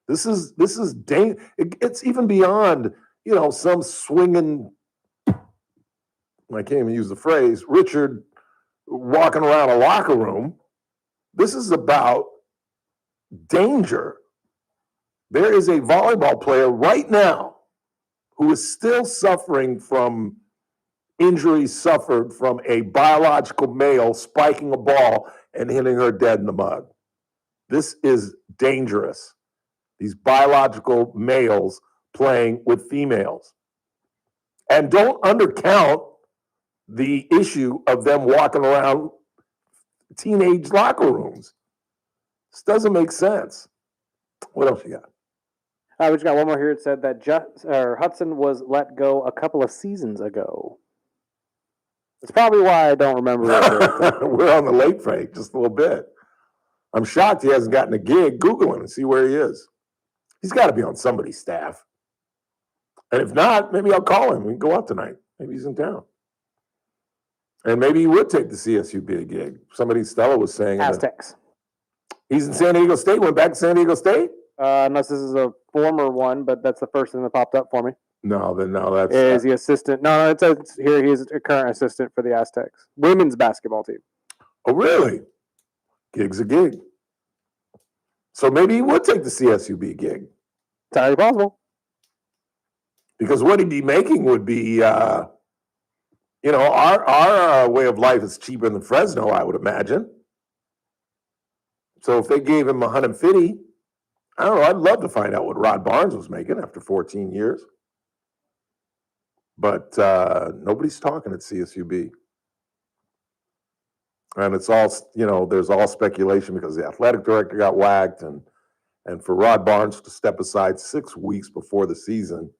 This is it's even beyond, some swinging, I can't even use the phrase, Richard walking around a locker room. This is about danger. There is a volleyball player right now who is still suffering from injuries suffered from a biological male spiking a ball and hitting her dead in the mud. This is dangerous. These biological males playing with females. And don't undercount the issue of them walking around teenage locker rooms. This doesn't make sense. What else you got? We just got one more here. It said that Hudson was let go a couple of seasons ago. That's probably why I don't remember it. We're on the late break just a little bit. I'm shocked he hasn't gotten a gig. Google him and see where he is. He's got to be on somebody's staff. And if not, maybe I'll call him. We can go out tonight. Maybe he's in town. And maybe he would take the CSUB gig. Stella was saying. Aztecs. He's in San Diego State, went back to San Diego State? Unless this is a former one, but that's the first thing that popped up for me. No, that's... Is the assistant. No, it says here he's a current assistant for the Aztecs. Women's basketball team. Oh, really? Gig's a gig. So maybe he would take the CSUB gig. Entirely possible. Because what he'd be making would be, our way of life is cheaper than Fresno, I would imagine. So if they gave him 150, I don't know, I'd love to find out what Rod Barnes was making after 14 years. But nobody's talking at CSUB. And it's all, there's all speculation because the athletic director got whacked, and for Rod Barnes to step aside 6 weeks before the season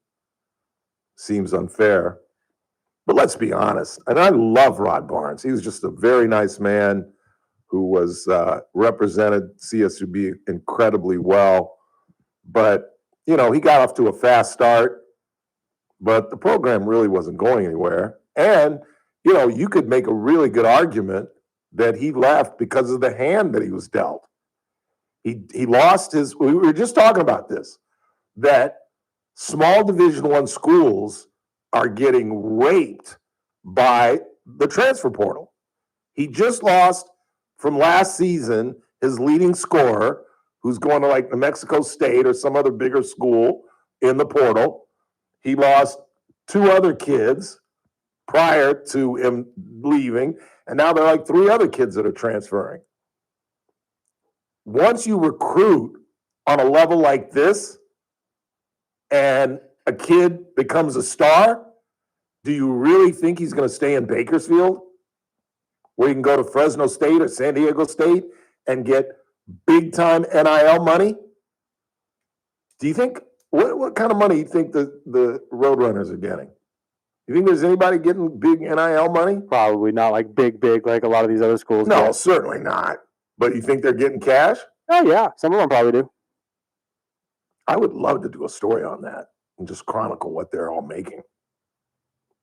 seems unfair. But let's be honest, and I love Rod Barnes. He was just a very nice man who was represented CSUB incredibly well. But, he got off to a fast start, but the program really wasn't going anywhere. And, you could make a really good argument that he left because of the hand that he was dealt. He lost his, we were just talking about this, that small Division I schools are getting raped by the transfer portal. He just lost from last season his leading scorer, who's going to like New Mexico State or some other bigger school in the portal. He lost 2 other kids prior to him leaving, and now there are like 3 other kids that are transferring. Once you recruit on a level like this and a kid becomes a star, do you really think he's going to stay in Bakersfield, where you can go to Fresno State or San Diego State and get big-time NIL money? Do you think, what kind of money do you think the Roadrunners are getting? You think there's anybody getting big NIL money? Probably not like big like a lot of these other schools. No, get. Certainly not. But you think they're getting cash? Oh, yeah. Some of them probably do. I would love to do a story on that and just chronicle what they're all making.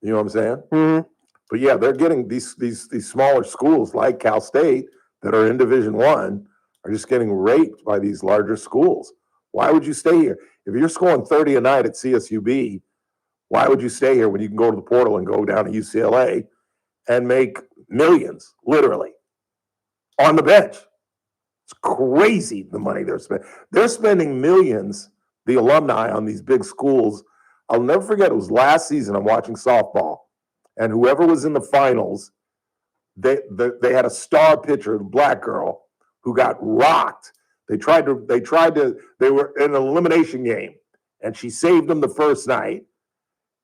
You know what I'm saying? Mm-hmm. But yeah, they're getting these smaller schools like Cal State that are in Division I are just getting raped by these larger schools. Why would you stay here? If you're scoring 30 a night at CSUB, why would you stay here when you can go to the portal and go down to UCLA and make millions, literally, on the bench? It's crazy the money they're spending. They're spending millions, the alumni, on these big schools. I'll never forget, it was last season, I'm watching softball, and whoever was in the finals, they had a star pitcher, a black girl, who got rocked. They were in an elimination game, and she saved them the first night,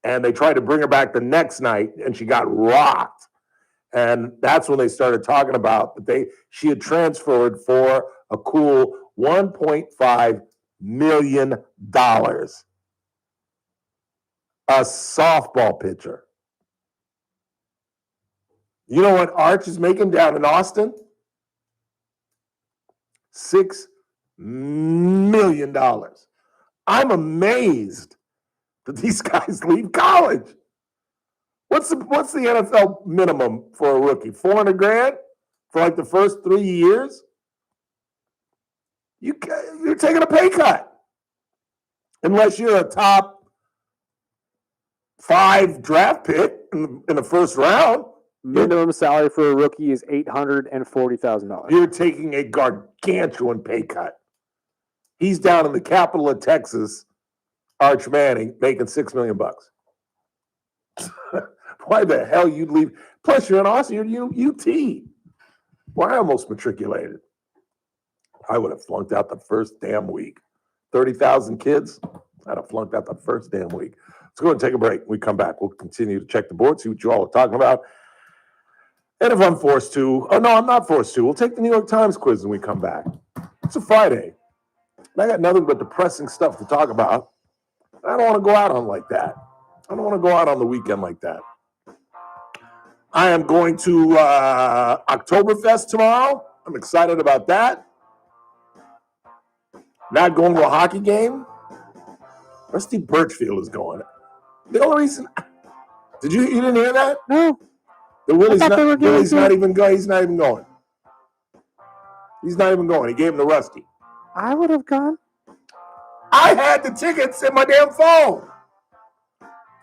and they tried to bring her back the next night, and she got rocked. And that's when they started talking about that she had transferred for a cool $1.5 million. A softball pitcher. You know what Arch is making down in Austin? $6 million. I'm amazed that these guys leave college. What's the NFL minimum for a rookie? $400,000 for like the first 3 years? You're taking a pay cut. unless you're a top 5 draft pick in the first round. Minimum salary for a rookie is $840,000. You're taking a gargantuan pay cut. He's down in the capital of Texas, Arch Manning, making $6 million. Why the hell you'd leave? Plus, you're in Austin, you're UT. Well, I almost matriculated. I would have flunked out the first damn week. 30,000 kids, I'd have flunked out the first damn week. Let's go and take a break. When we come back, we'll continue to check the board, see what you all are talking about. And if I'm forced to, oh no, I'm not forced to, we'll take the New York Times quiz when we come back. It's a Friday. And I got nothing but depressing stuff to talk about. I don't want to go out on like that. I don't want to go out on the weekend like that. I am going to Oktoberfest tomorrow. I'm excited about that. Not going to a hockey game. Rusty Birchfield is going. The only reason, you didn't hear that? No. Willie's not even going. He's not even going. He's not even going. He gave him to Rusty. I would have gone. I had the tickets in my damn phone.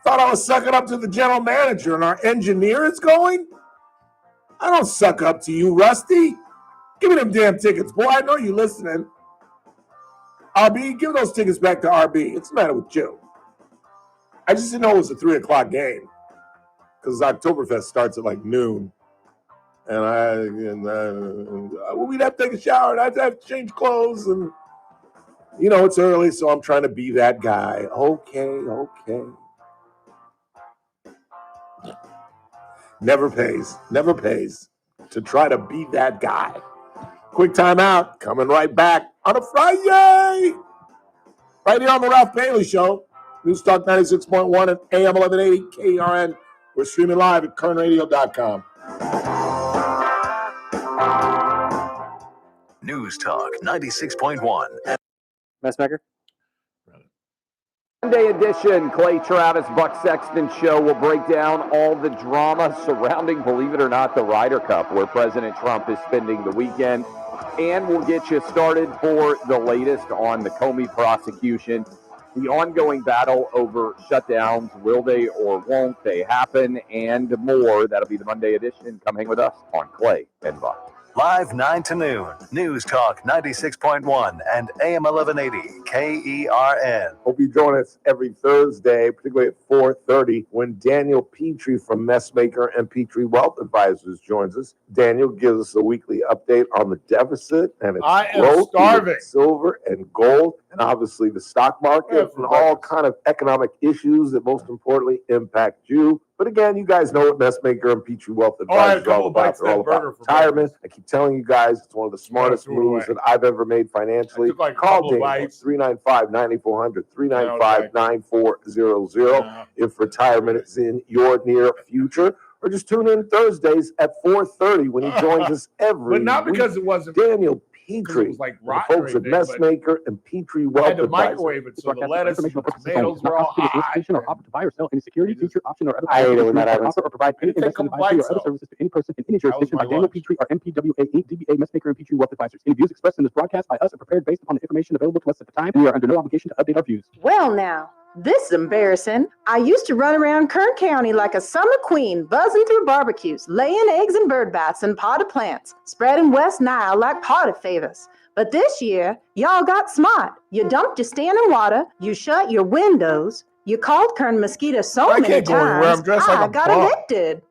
Thought I was sucking up to the general manager and our engineer is going? I don't suck up to you, Rusty. Give me them damn tickets, boy. I know you listening. RB, give those tickets back to RB. What's the matter with you? I just didn't know it was a 3 o'clock game because Oktoberfest starts at like noon. And we'd have to take a shower and I'd have to change clothes. And, you know, it's early, so I'm trying to be that guy. Okay. Never pays to try to be that guy. Quick timeout, coming right back on a Friday. Right here on the Ralph Bailey Show. News Talk 96.1 and AM 1180 KRN. We're streaming live at kernradio.com. News Talk 96.1. Messmaker? Monday edition, Clay Travis, Buck Sexton Show will break down all the drama surrounding, believe it or not, the Ryder Cup, where President Trump is spending the weekend. And we'll get you started for the latest on the Comey prosecution, the ongoing battle over shutdowns, will they or won't they happen, and more. That'll be the Monday edition. Come hang with us on Clay and Buck. Live 9 to noon. News Talk 96.1 and AM 1180 KERN. Hope you join us every Thursday, particularly at 4:30, when Daniel Petrie from Messmaker and Petrie Wealth Advisors joins us. Daniel gives us a weekly update on the deficit and its growth, silver and gold, and obviously the stock market and all kind of economic issues that most importantly impact you. But again, you guys know what Messmaker and Petrie Wealth Advisors are all about. They're all about retirement. I keep telling you guys, it's one of the smartest moves that I've ever made financially. Call Daniel, 395-9400, 395-9400 if retirement is in your near future. Or just tune in Thursdays at 4:30 when he joins us every But not because week. it wasn't Daniel Petrie, like the folks at Messmaker and Petrie Wealth I had to Advisors. microwave it so the lettuce and the tomatoes were all hot. Or opt to buy or sell any security, feature, option, or other I hate it when that happens. offer or provide any investment advisory or other services to any person in any jurisdiction by Daniel Petrie or MPWA DBA Messmaker and Petrie Wealth Advisors. Any views expressed in this broadcast by us are prepared based upon the information available to us at the time. We are under no obligation to update our views. Well now, this is embarrassing. I used to run around Kern County like a summer queen, buzzing through barbecues, laying eggs and bird baths and potted plants, spreading West Nile like potted favors. But this year, y'all got smart. You dumped your standing water, you shut your windows, you called Kern Mosquito so many can't go anywhere. I'm times, dressed like I a got bum. evicted.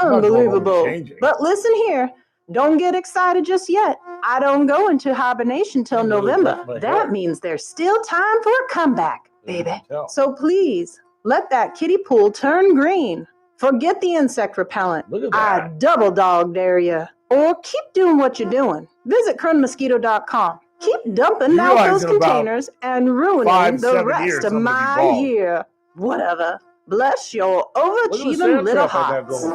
Unbelievable. But listen here, don't get excited just yet. I don't go into hibernation till November. That means there's still time for a comeback, baby. So please, let that kiddie pool turn green. Forget the insect repellent. I double dog dare you. Or keep doing what you're doing. Visit kernmosquito.com. Keep dumping out those containers and ruining the rest of my year. Whatever. Bless your overachieving little hearts.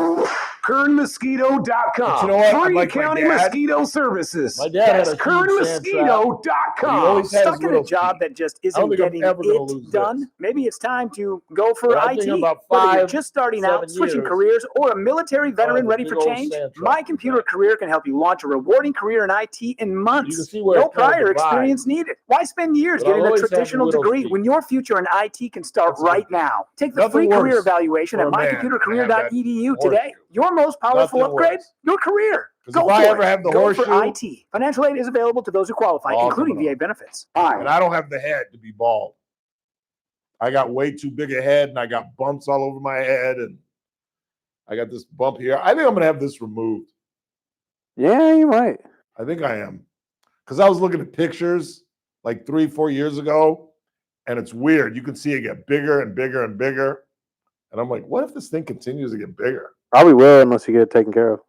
KernMosquito.com. But you know what? Free Like my county dad. mosquito services. My dad That's had a huge sand trap, but he KernMosquito.com. always had his Stuck in a little job key. that just I don't isn't think I'm getting ever going to it lose done? this. Maybe it's time to go for But I IT. think about Whether you're 5, just starting out, 7 switching years, careers, or a military veteran a ready big for old change, sand trap My in Computer Career can help you launch a rewarding career in IT in You can months. see where No it kind of prior experience divides. needed. Why spend years But I'll getting a always have the traditional widow's degree peak. when your future in IT can start That's a good right thing. now? Take the Nothing free career worse evaluation for at a man than to have that mycomputercareer.edu today. horseshoe. Your most powerful Nothing upgrade, worse. your career. 'Cause Go if I for ever it. have the Go for horseshoe, IT. Financial aid is available to those who qualify, all including coming VA off. benefits. And I don't have the head to be bald. I got way too big a head, and I got bumps all over my head, and I got this bump here. I think I'm going to have this removed. Yeah, you might. I think I am. Because I was looking at pictures like 3-4 years ago, and it's weird. You can see it get bigger and bigger and bigger. And I'm like, what if this thing continues to get bigger? Probably will unless you get it taken care of.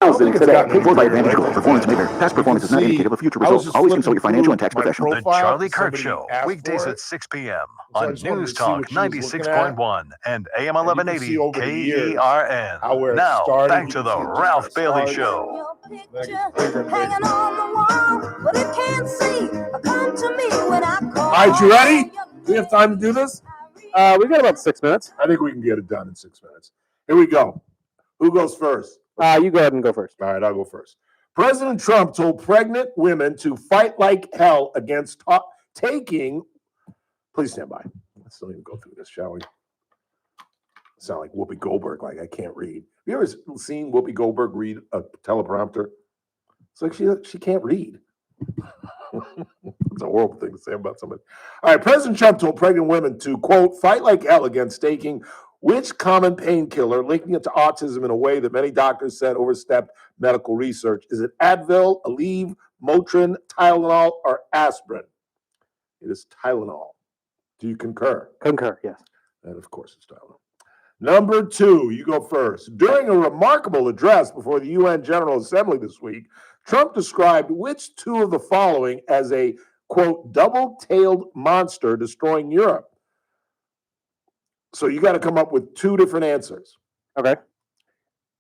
I don't think it's gotten any Paid for by bigger Advantage lately. Gold Performance Maker. Past performance is not indicative of future results. Always consult your financial and tax professional. The Charlie Kirk Show, weekdays at 6 p.m. on News Talk 96.1 and AM 1180 KERN. Now, back to the Ralph Bailey Show. Hanging on the wall, but it can't see. Come to me when I call. All right, you ready? We have time to do this? We got about 6 minutes. I think we can get it done in 6 minutes. Here we go. Who goes first? You go ahead and go first. All right, I'll go first. President Trump told pregnant women to fight like hell against taking. Please stand by. Let's not even go through this, shall we? Sound like Whoopi Goldberg, like I can't read. Have you ever seen Whoopi Goldberg read a teleprompter? It's like she can't read. It's a horrible thing to say about somebody. All right, President Trump told pregnant women to, quote, fight like hell against taking which common painkiller, linking it to autism in a way that many doctors said overstepped medical research. Is it Advil, Aleve, Motrin, Tylenol, or aspirin? It is Tylenol. Do you concur? Concur, yes. And of course it's Tylenol. Number 2, you go first. During a remarkable address before the UN General Assembly this week, Trump described which 2 of the following as a, quote, double-tailed monster destroying Europe. So you got to come up with 2 different answers. Okay.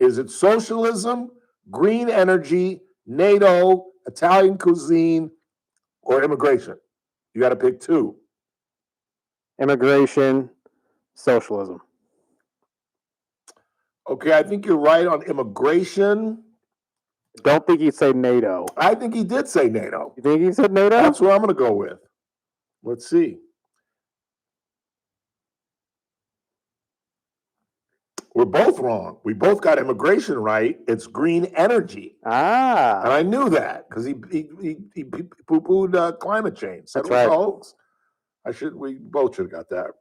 Is it socialism, green energy, NATO, Italian cuisine, or immigration? You got to pick 2. Immigration, socialism. Okay, I think you're right on immigration. Don't think he'd say NATO. I think he did say NATO. You think he said NATO? That's what I'm going to go with. Let's see. We're both wrong. We both got immigration right. It's green energy. And I knew that because he poo-pooed climate change. Said That's it was right. a hoax. We both should have got that.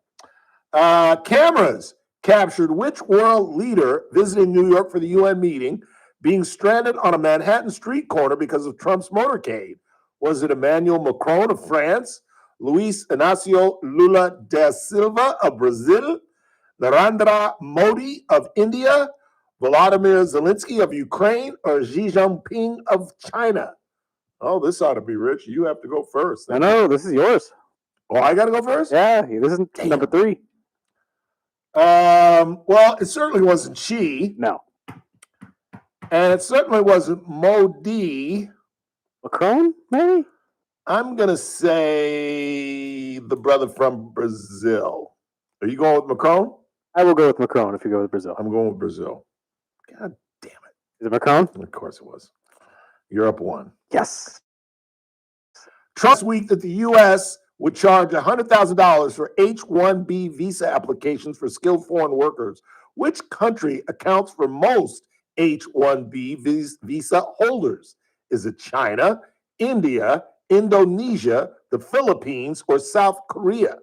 Cameras captured which world leader visiting New York for the UN meeting being stranded on a Manhattan street corner because of Trump's motorcade. Was it Emmanuel Macron of France, Luis Inácio Lula da Silva of Brazil, Narendra Modi of India, Volodymyr Zelensky of Ukraine, or Xi Jinping of China? Oh, this ought to be rich. You have to go first. No, this is yours. Oh, I got to go first? Yeah, this is number 3. Well, it certainly wasn't Xi. No. And it certainly wasn't Modi. Macron, maybe? I'm going to say the brother from Brazil. Are you going with Macron? I will go with Macron if you go with Brazil. I'm going with Brazil. God damn it. Is it Macron? Of course it was. Europe won. Yes. Trump's week that the U.S. would charge $100,000 for H-1B visa applications for skilled foreign workers. Which country accounts for most H-1B visa holders? Is it China, India, Indonesia, the Philippines, or South Korea?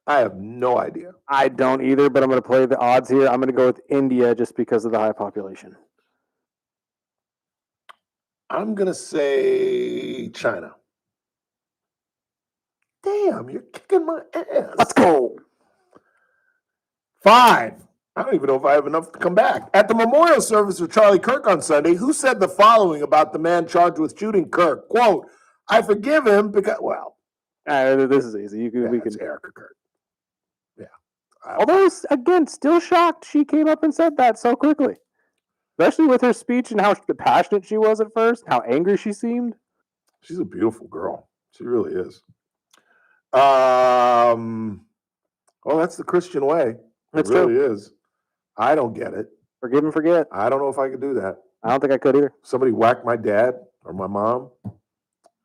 I have no idea. I don't either, but I'm going to play the odds here. I'm going to go with India just because of the high population. I'm going to say China. Damn, you're kicking my ass. Let's go. 5. I don't even know if I have enough to come back. At the memorial service for Charlie Kirk on Sunday, who said the following about the man charged with shooting Kirk? Quote, I forgive him because, well. This is easy. We can. Erica Kirk. Yeah. Although, again, still shocked she came up and said that so quickly. Especially with her speech and how passionate she was at first, how angry she seemed. She's a beautiful girl. She really is. Well, that's the Christian way. It really is. I don't get it. Forgive and forget. I don't know if I could do that. I don't think I could either. Somebody whacked my dad or my mom.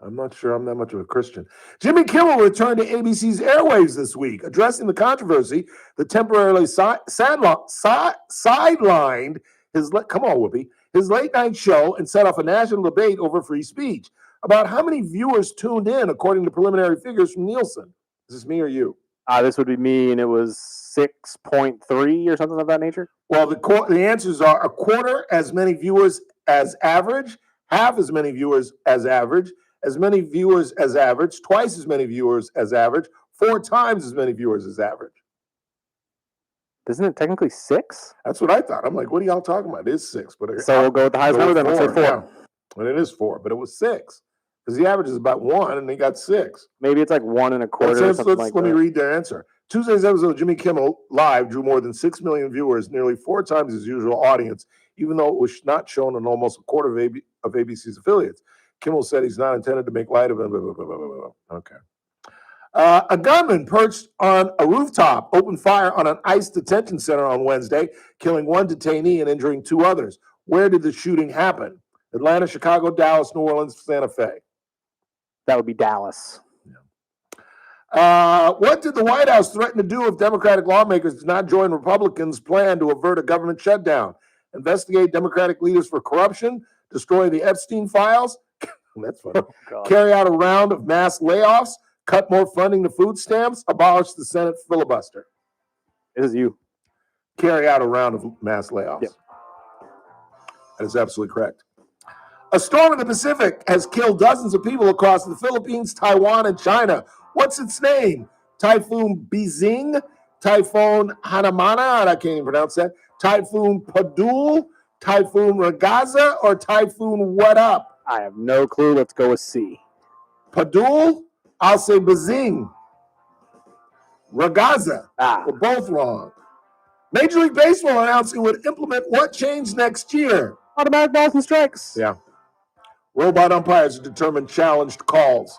I'm not sure I'm that much of a Christian. Jimmy Kimmel returned to ABC's airwaves this week, addressing the controversy that temporarily sidelined his his late night show and set off a national debate over free speech. About how many viewers tuned in, according to preliminary figures from Nielsen. Is this me or you? This would be me, and it was 6.3 or something of that nature. Well, the answers are a quarter as many viewers as average, half as many viewers as average, as many viewers as average, twice as many viewers as average, 4 times as many viewers as average. Isn't it technically 6? That's what I thought. I'm like, what are y'all talking about? It is 6. But so we'll go with the highest number then. We'll say 4. Yeah. And it is 4, but it was 6. Because the average is about 1, and they got 6. Maybe it's like 1 1/4. Let me read their answer. Tuesday's episode of Jimmy Kimmel Live drew more than 6 million viewers, nearly 4 times his usual audience, even though it was not shown on almost a quarter of ABC's affiliates. Kimmel said he's not intended to make light of it. Okay. A gunman perched on a rooftop opened fire on an ICE detention center on Wednesday, killing 1 detainee and injuring 2 others. Where did the shooting happen? Atlanta, Chicago, Dallas, New Orleans, Santa Fe. That would be Dallas. What did the White House threaten to do if Democratic lawmakers did not join Republicans' plan to avert a government shutdown? Investigate Democratic leaders for corruption, destroy the Epstein files, that's funny, carry out a round of mass layoffs, cut more funding to food stamps, abolish the Senate filibuster. It is you. Carry out a round of mass layoffs. Yep. That is absolutely correct. A storm in the Pacific has killed dozens of people across the Philippines, Taiwan, and China. What's its name? Typhoon Bizing? Typhoon Hanamana? I can't even pronounce that. Typhoon Padul? Typhoon Ragaza? Or Typhoon What Up? I have no clue. Let's go with C. Padul? I'll say Bizing. Ragaza. We're both wrong. Major League Baseball announcing would implement what change next year? Automatic balls and strikes. Yeah. Robot umpires to determine challenged calls.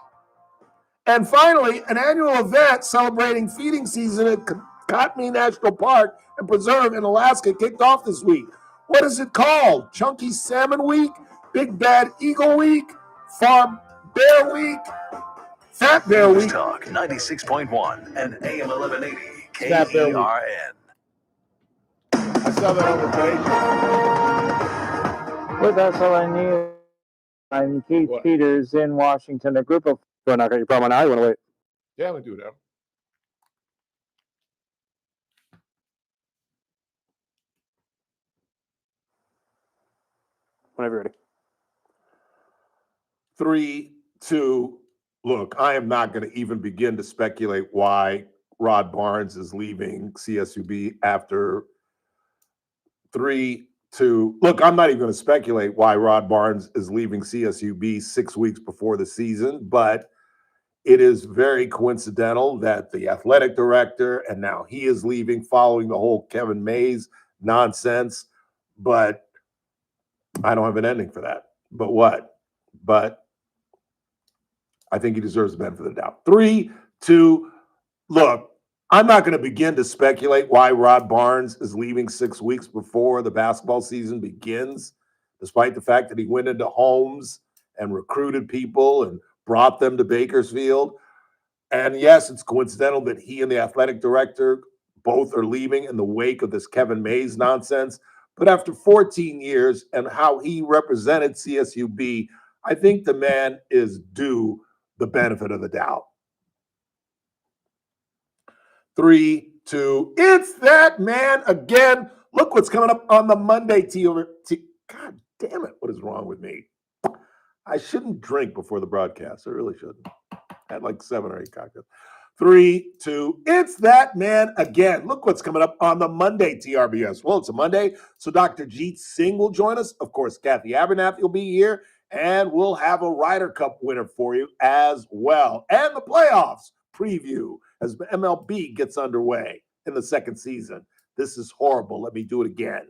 And finally, an annual event celebrating feeding season at Kootenai National Park and Preserve in Alaska kicked off this week. What is it called? Chunky Salmon Week? Big Bad Eagle Week? Farm Bear Week? Fat Bear Week? Talk 96.1 and AM 1180 KERN. I saw that on the page. With us all I knew. I'm Keith Peters in Washington. A group of... Do I knock out your problem now? You want to wait? Yeah, we do that. Whenever you're ready. 3, 2, look, I am not going to even begin to speculate why Rod Barnes is leaving CSUB after 3, 2. Look, I'm not even going to speculate why Rod Barnes is leaving CSUB 6 weeks before the season, but it is very coincidental that the athletic director, and now he is leaving following the whole Kevin Mays nonsense, but I don't have an ending for that. But what? But I think he deserves the benefit of the doubt. 3, 2, look, I'm not going to begin to speculate why Rod Barnes is leaving 6 weeks before the basketball season begins, despite the fact that he went into homes and recruited people and brought them to Bakersfield. And yes, it's coincidental that he and the athletic director both are leaving in the wake of this Kevin Mays nonsense. But after 14 years and how he represented CSUB, I think the man is due the benefit of the doubt. 3, 2, it's that man again. Look what's coming up on the Monday. God damn it, what is wrong with me? I shouldn't drink before the broadcast. I really shouldn't. I had like 7 or 8 cocktails. 3, 2, it's that man again. Look what's coming up on the Monday TRBS. Well, it's a Monday, so Dr. Jeet Singh will join us. Of course, Kathy Abernathy will be here, and we'll have a Ryder Cup winner for you as well. And the playoffs preview as MLB gets underway. in the second season. This is horrible. Let me do it again.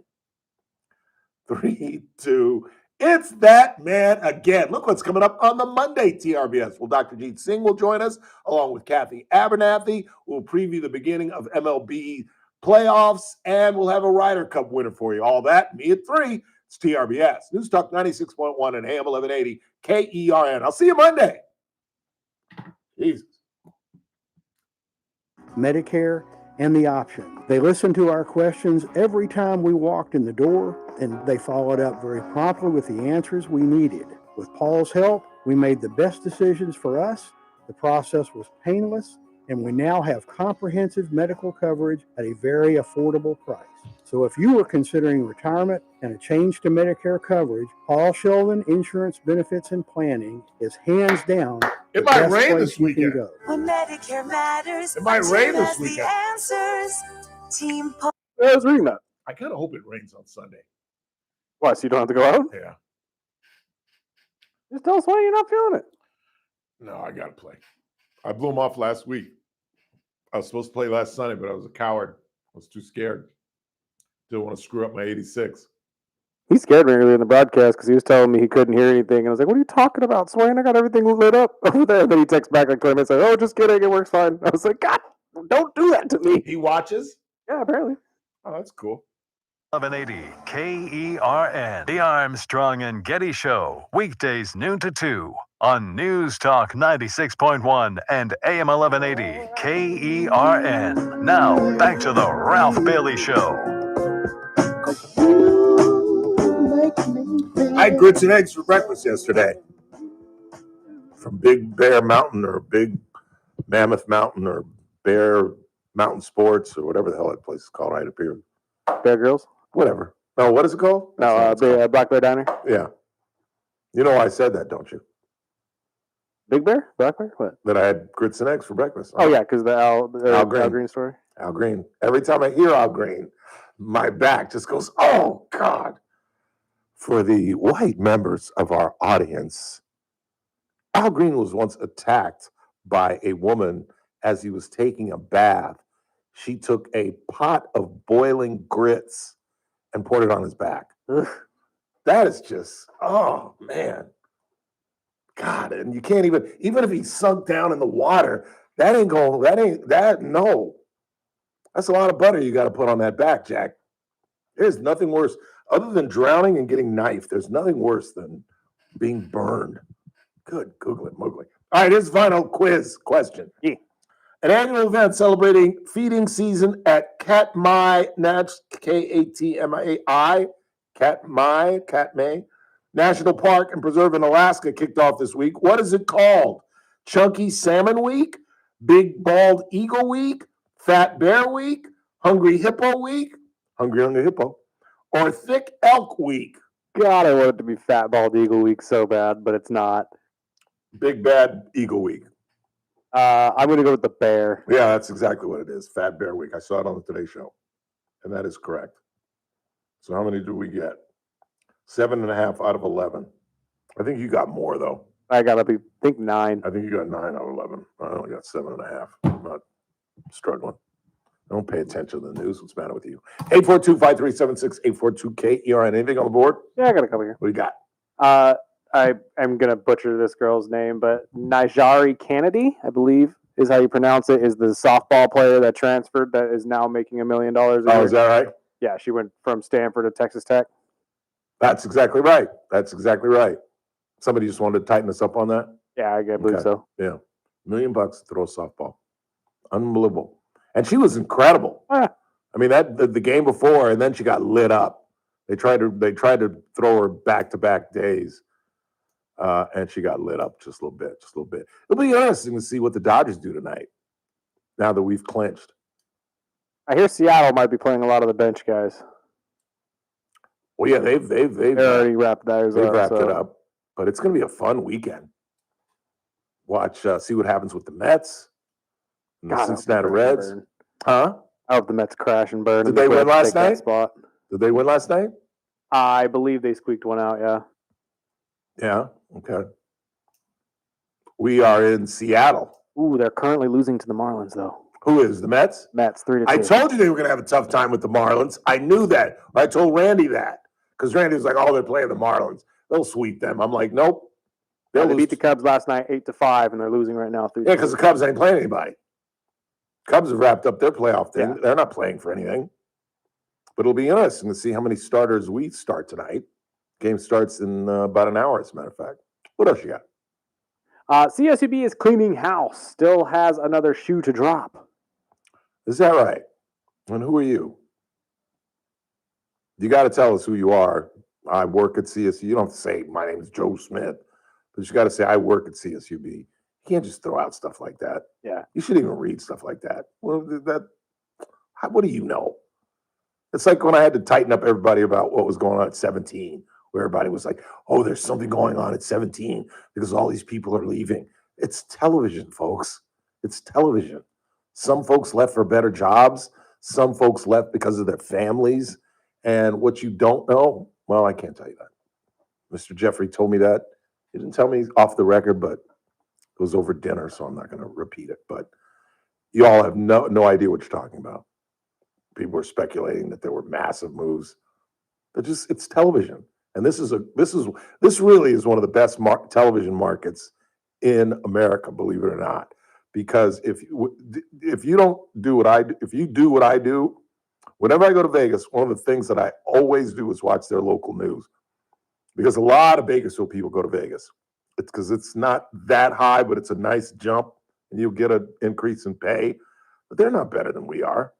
3, 2. It's that man again. Look what's coming up on the Monday TRBS. Well, Dr. Jeet Singh will join us along with Kathy Abernathy. We'll preview the beginning of MLB playoffs, and we'll have a Ryder Cup winner for you. All that, me at 3. It's TRBS. News Talk 96.1 and AM 1180 KERN. I'll see you Monday. Jesus. Medicare and the option. They listened to our questions every time we walked in the door, and they followed up very promptly with the answers we needed. With Paul's help, we made the best decisions for us. The process was painless, and we now have comprehensive medical coverage at a very affordable price. So if you are considering retirement and a change to Medicare coverage, Paul Sheldon Insurance Benefits and Planning is hands down It the might best rain place this you can weekend. go. When Medicare matters, It might our rain team this has the weekend. answers. Team Paul. Yeah, I was reading that. I kind of hope it rains on Sunday. Why, so you don't have to go out? Yeah. Just tell us why you're not feeling it. No, I got to play. I blew him off last week. I was supposed to play last Sunday, but I was a coward. I was too scared. Didn't want to screw up my 86. He scared me earlier in the broadcast because he was telling me he couldn't hear anything. And I was like, what are you talking about, Swain? I got everything lit up over there. And then he texts back like 20 minutes like, oh, just kidding. It works fine. I was like, God, don't do that to me. He watches? Yeah, apparently. Oh, that's cool. 1180 KERN. The Armstrong and Getty Show. Weekdays noon to 2 on News Talk 96.1 and AM 1180 KERN. Now, back to the Ralph Bailey Show. I had grits and eggs for breakfast yesterday from Big Bear Mountain or Big Mammoth Mountain or Bear Mountain Sports or whatever the hell that place is called right up here. Bear Grylls? Whatever. No, what is it called? No, the Black Bear Diner? Yeah. You know why I said that, don't you? Big Bear? Black Bear? What? That I had grits and eggs for breakfast. Oh, yeah, because the Al Green. Green story. Al Green. Every time I hear Al Green, my back just goes, oh, God. For the white members of our audience, Al Green was once attacked by a woman as he was taking a bath. She took a pot of boiling grits and poured it on his back. Ugh. That is just, oh, man. God, and you can't even if he sunk down in the water, no. That's a lot of butter you got to put on that back, Jack. There's nothing worse. Other than drowning and getting knifed, there's nothing worse than being burned. Good, Google it, Mowgli. All right, here's the final quiz question. Yeah. An annual event celebrating feeding season at Katmai, that's Katmai, Katmai National Park and Preserve in Alaska kicked off this week. What is it called? Chunky Salmon Week, Big Bald Eagle Week, Fat Bear Week, Hungry Hippo Week, Hungry Hippo, or Thick Elk Week? God, I want it to be Fat Bald Eagle Week so bad, but it's not. Big Bad Eagle Week. I'm going to go with the bear. Yeah, that's exactly what it is. Fat Bear Week. I saw it on the Today Show, and that is correct. So how many do we get? 7.5 out of 11. I think you got more, though. I got to think 9. I think you got 9 out of 11. I only got 7.5. I'm not struggling. Don't pay attention to the news. What's the matter with you? 842-5376, 842-KERN. Anything on the board? Yeah, I got a couple here. What do you got? I am going to butcher this girl's name, but Najari Kennedy, I believe is how you pronounce it, is the softball player that transferred that is now making $1 million a year. Oh, is that right? Yeah, she went from Stanford to Texas Tech. That's exactly right. That's exactly right. Somebody just wanted to tighten us up on that? Yeah, I believe so. Yeah. $1 million to throw a softball. Unbelievable. And she was incredible. Yeah. I mean, that the game before, and then she got lit up. They tried to throw her back-to-back days. And she got lit up just a little bit. It'll be interesting to see what the Dodgers do tonight, now that we've clinched. I hear Seattle might be playing a lot of the bench guys. Well, yeah, they've already wrapped theirs up. They've wrapped it up. But it's going to be a fun weekend. Watch, see what happens with the Mets and the Cincinnati Reds. Huh? I hope the Mets crash and burn. Did they win last night? Spot. Did they win last night? I believe they squeaked one out, yeah. Yeah, okay. We are in Seattle. Ooh, they're currently losing to the Marlins, though. Who is the Mets? Mets 3-2. I told you they were going to have a tough time with the Marlins. I knew that. I told Randy that because Randy was like, "Oh, they're playing the Marlins. They'll sweep them." I'm like, "Nope." They beat the Cubs last night 8-5, and they're losing right now 3-2. Yeah, because the Cubs ain't playing anybody. Cubs have wrapped up their playoff thing. Yeah. They're not playing for anything. But it'll be interesting to see how many starters we start tonight. Game starts in about an hour, as a matter of fact. What else you got? CSUB is cleaning house. Still has another shoe to drop. Is that right? And who are you? You got to tell us who you are. I work at CSU. You don't have to say, my name is Joe Smith. But you got to say, I work at CSUB. You can't just throw out stuff like that. Yeah. You shouldn't even read stuff like that. Well, what do you know? It's like when I had to tighten up everybody about what was going on at 17, where everybody was like, oh, there's something going on at 17 because all these people are leaving. It's television, folks. It's television. Some folks left for better jobs. Some folks left because of their families. And what you don't know, well, I can't tell you that. Mr. Jeffrey told me that. He didn't tell me off the record, but it was over dinner, so I'm not going to repeat it. But you all have no idea what you're talking about. People were speculating that there were massive moves. It's television. And this really is one of the best television markets in America, believe it or not. Because if you do what I do, whenever I go to Vegas, one of the things that I always do is watch their local news. Because a lot of Bakersfield people go to Vegas. It's because it's not that high, but it's a nice jump, and you'll get an increase in pay. But they're not better than we are.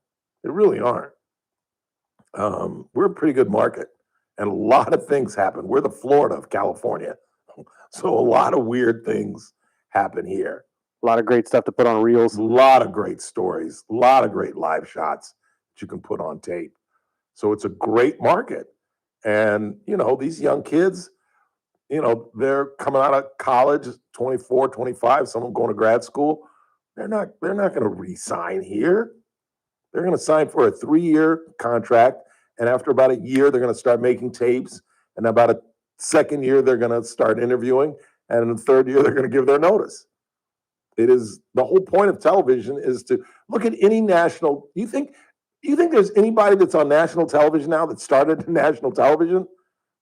They really aren't. We're a pretty good market, and a lot of things happen. We're the Florida of California. So a lot of weird things happen here. A lot of great stuff to put on reels. A lot of great stories. A lot of great live shots that you can put on tape. So it's a great market. And, these young kids, they're coming out of college, 24, 25, some of them going to grad school. They're not going to re-sign here. They're going to sign for a 3-year contract. And after about a year, they're going to start making tapes. And about a second year, they're going to start interviewing. And in the third year, they're going to give their notice. It is the whole point of television is to look at any national. You think there's anybody that's on national television now that started in national television?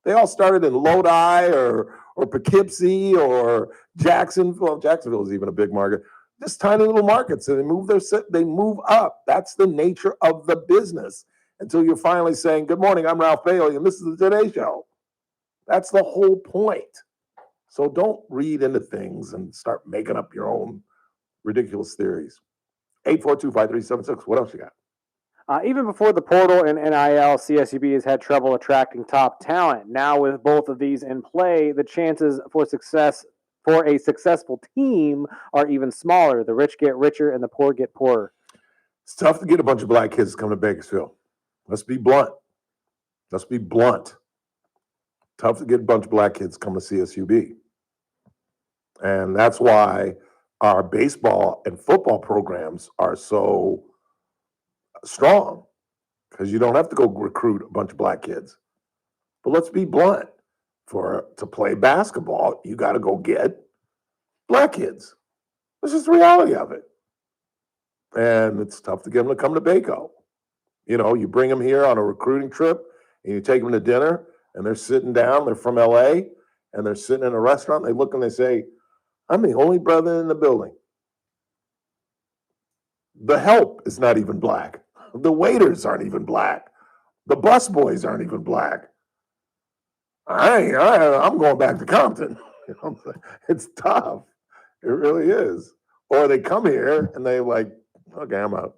They all started in Lodi or Poughkeepsie or Jacksonville. Jacksonville is even a big market. Just tiny little markets, and they move up. That's the nature of the business until you're finally saying, good morning, I'm Ralph Bailey, and this is the Today Show. That's the whole point. So don't read into things and start making up your own ridiculous theories. 842-5376. What else you got? Even before the portal and NIL, CSUB has had trouble attracting top talent. Now with both of these in play, the chances for a successful team are even smaller. The rich get richer and the poor get poorer. It's tough to get a bunch of black kids to come to Bakersfield. Let's be blunt. Tough to get a bunch of black kids to come to CSUB. And that's why our baseball and football programs are so strong, because you don't have to go recruit a bunch of black kids. But let's be blunt. To play basketball, you got to go get black kids. That's just the reality of it. And it's tough to get them to come to Baco. You bring them here on a recruiting trip, and you take them to dinner, and they're sitting down. They're from LA, and they're sitting in a restaurant. And they look and they say, I'm the only brother in the building. The help is not even black. The waiters aren't even black. The bus boys aren't even black. I'm going back to Compton. It's tough. It really is. Or they come here and they like, okay, I'm out.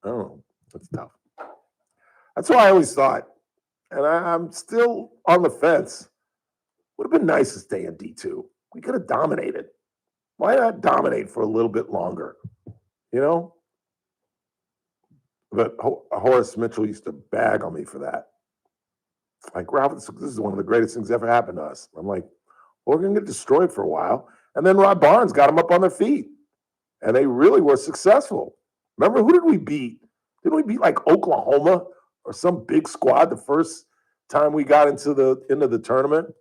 I don't know. It's tough. That's why I always thought, and I'm still on the fence, would have been nice to stay in D2. We could have dominated. Why not dominate for a little bit longer? But Horace Mitchell used to bag on me for that. Like, Ralph, this is one of the greatest things ever happened to us. I'm like, well, we're going to get destroyed for a while. And then Rod Barnes got them up on their feet. And they really were successful. Remember, who did we beat? Didn't we beat like Oklahoma or some big squad the first time we got into the tournament?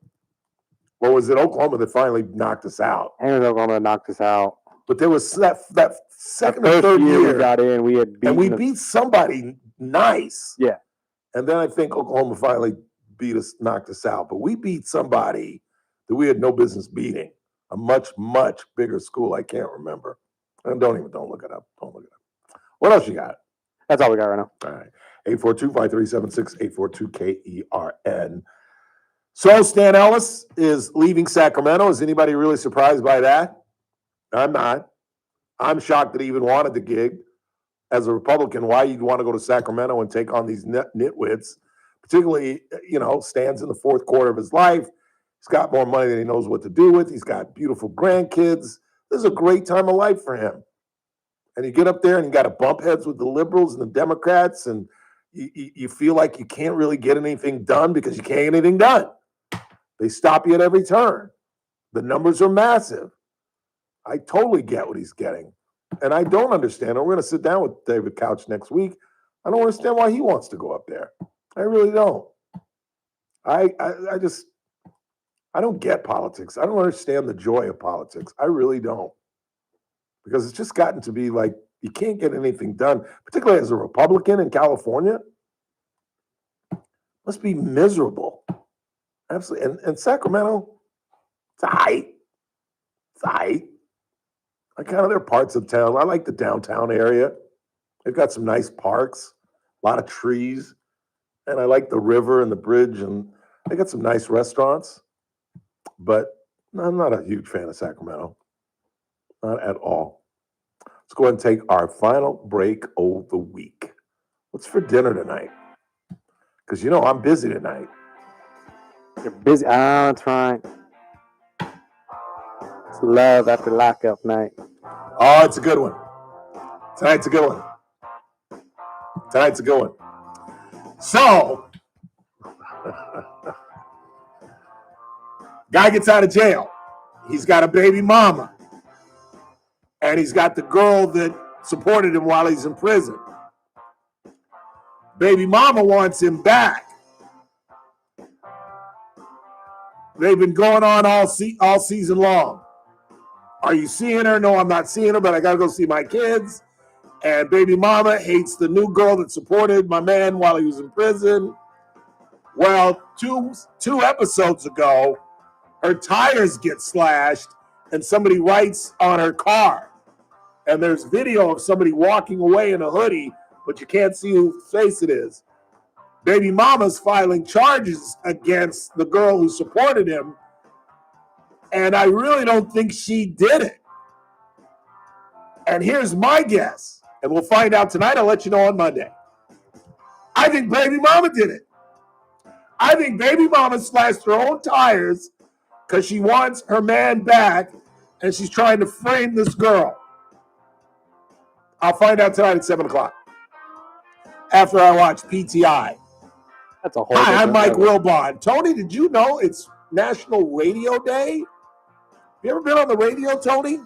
Or was it Oklahoma that finally knocked us out? I think it was Oklahoma that knocked us out. But there was that second That or first third year year we got in, we had beaten and we beat somebody nice. Yeah. And then I think Oklahoma finally knocked us out. But we beat somebody that we had no business beating. A much, much bigger school. I can't remember. And don't look it up. Don't look it up. What else you got? That's all we got right now. All right. 842-5376, 842-KERN. So Stan Ellis is leaving Sacramento. Is anybody really surprised by that? I'm not. I'm shocked that he even wanted the gig. As a Republican, why you'd want to go to Sacramento and take on these nitwits, particularly, Stan's in the fourth quarter of his life. He's got more money than he knows what to do with. He's got beautiful grandkids. This is a great time of life for him. And you get up there and you got to bump heads with the liberals and the Democrats, and you feel like you can't really get anything done because you can't get anything done. They stop you at every turn. The numbers are massive. I totally get what he's getting. And I don't understand. And we're going to sit down with David Couch next week. I don't understand why he wants to go up there. I really don't. I don't get politics. I don't understand the joy of politics. I really don't. Because it's just gotten to be like, you can't get anything done, particularly as a Republican in California. Must be miserable. Absolutely. And Sacramento, it's a height. It's a height. There are parts of town. I like the downtown area. They've got some nice parks, a lot of trees, and I like the river and the bridge, and they got some nice restaurants. But I'm not a huge fan of Sacramento. Not at all. Let's go ahead and take our final break of the week. What's for dinner tonight? Because I'm busy tonight. You're busy. That's right. It's love after lockup night. Oh, it's a good one. Tonight's a good one. Tonight's a good one. So, guy gets out of jail. He's got a baby mama. And he's got the girl that supported him while he's in prison. Baby mama wants him back. They've been going on all season long. Are you seeing her? No, I'm not seeing her, but I got to go see my kids. And baby mama hates the new girl that supported my man while he was in prison. Well, two episodes ago, her tires get slashed and somebody writes on her car. And there's video of somebody walking away in a hoodie, but you can't see whose face it is. Baby mama's filing charges against the girl who supported him. And I really don't think she did it. And here's my guess. And we'll find out tonight. I'll let you know on Monday. I think baby mama did it. I think baby mama slashed her own tires because she wants her man back and she's trying to frame this girl. I'll find out tonight at 7 o'clock after I watch PTI. That's a whole Hi, I'm Mike level. Wilbon. Tony, did you know it's National Radio Day? You ever been on the radio, Tony?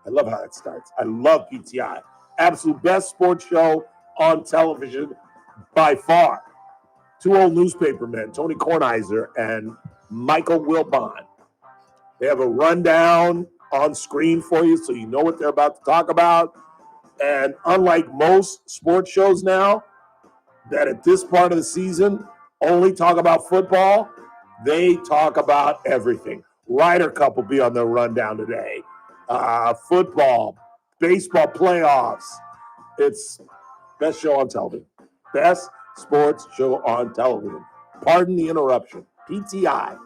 I love how that starts. I love PTI. Absolute best sports show on television by far. Two old newspaper men, Tony Kornheiser and Michael Wilbon. They have a rundown on screen for you so you know what they're about to talk about. And unlike most sports shows now that at this part of the season only talk about football, they talk about everything. Ryder Cup will be on their rundown today. Football, baseball playoffs. It's best show on television. Best sports show on television. Pardon the interruption. PTI.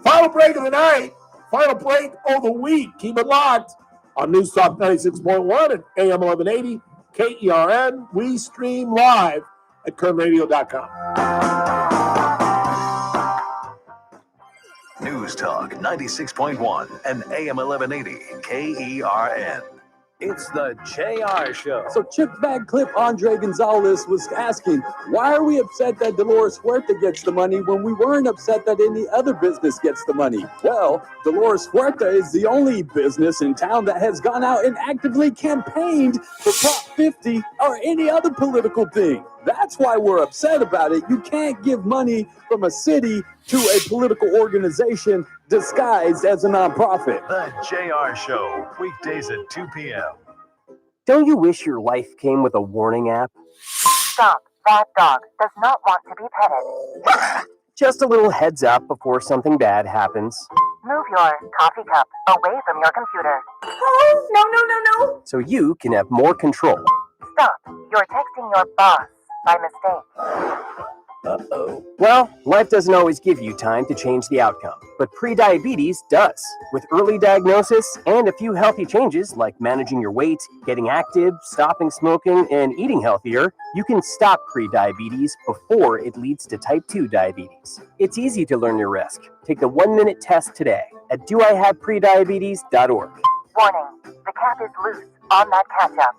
Final break of the night. Final break of the week. Keep it locked on News Talk 96.1 and AM 1180 KERN. We stream live at kernradio.com. News Talk 96.1 and AM 1180 KERN. It's the JR Show. So Chip Bag Clip Andre Gonzalez was asking, why are we upset that Dolores Huerta gets the money when we weren't upset that any other business gets the money? Well, Dolores Huerta is the only business in town that has gone out and actively campaigned for Prop 50 or any other political thing. That's why we're upset about it. You can't give money from a city to a political organization disguised as a nonprofit. The JR Show, weekdays at 2 p.m. Don't you wish your life came with a warning app? Stop. That dog does not want to be petted. Just a little heads up before something bad happens. Move your coffee cup away from your computer. Oh, no. So you can have more control. Stop. You're texting your boss by mistake. Uh-oh. Well, life doesn't always give you time to change the outcome, but prediabetes does. With early diagnosis and a few healthy changes like managing your weight, getting active, stopping smoking, and eating healthier, you can stop prediabetes before it leads to type 2 diabetes. It's easy to learn your risk. Take the 1-minute test today at doihaveprediabetes.org. Warning. The cap is loose on that ketchup.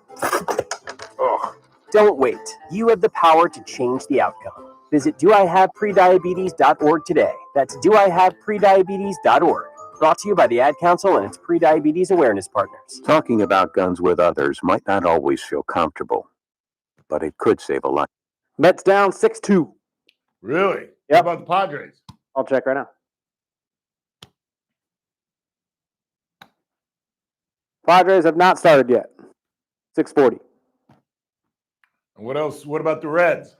Ugh. Don't wait. You have the power to change the outcome. Visit doihaveprediabetes.org today. That's doihaveprediabetes.org. Brought to you by the Ad Council and its pre-diabetes awareness partners. Talking about guns with others might not always feel comfortable, but it could save a life. Mets down 6-2. Really? Yep. How about the Padres? I'll check right now. Padres have not started yet. 6:40. And what else? What about the Reds?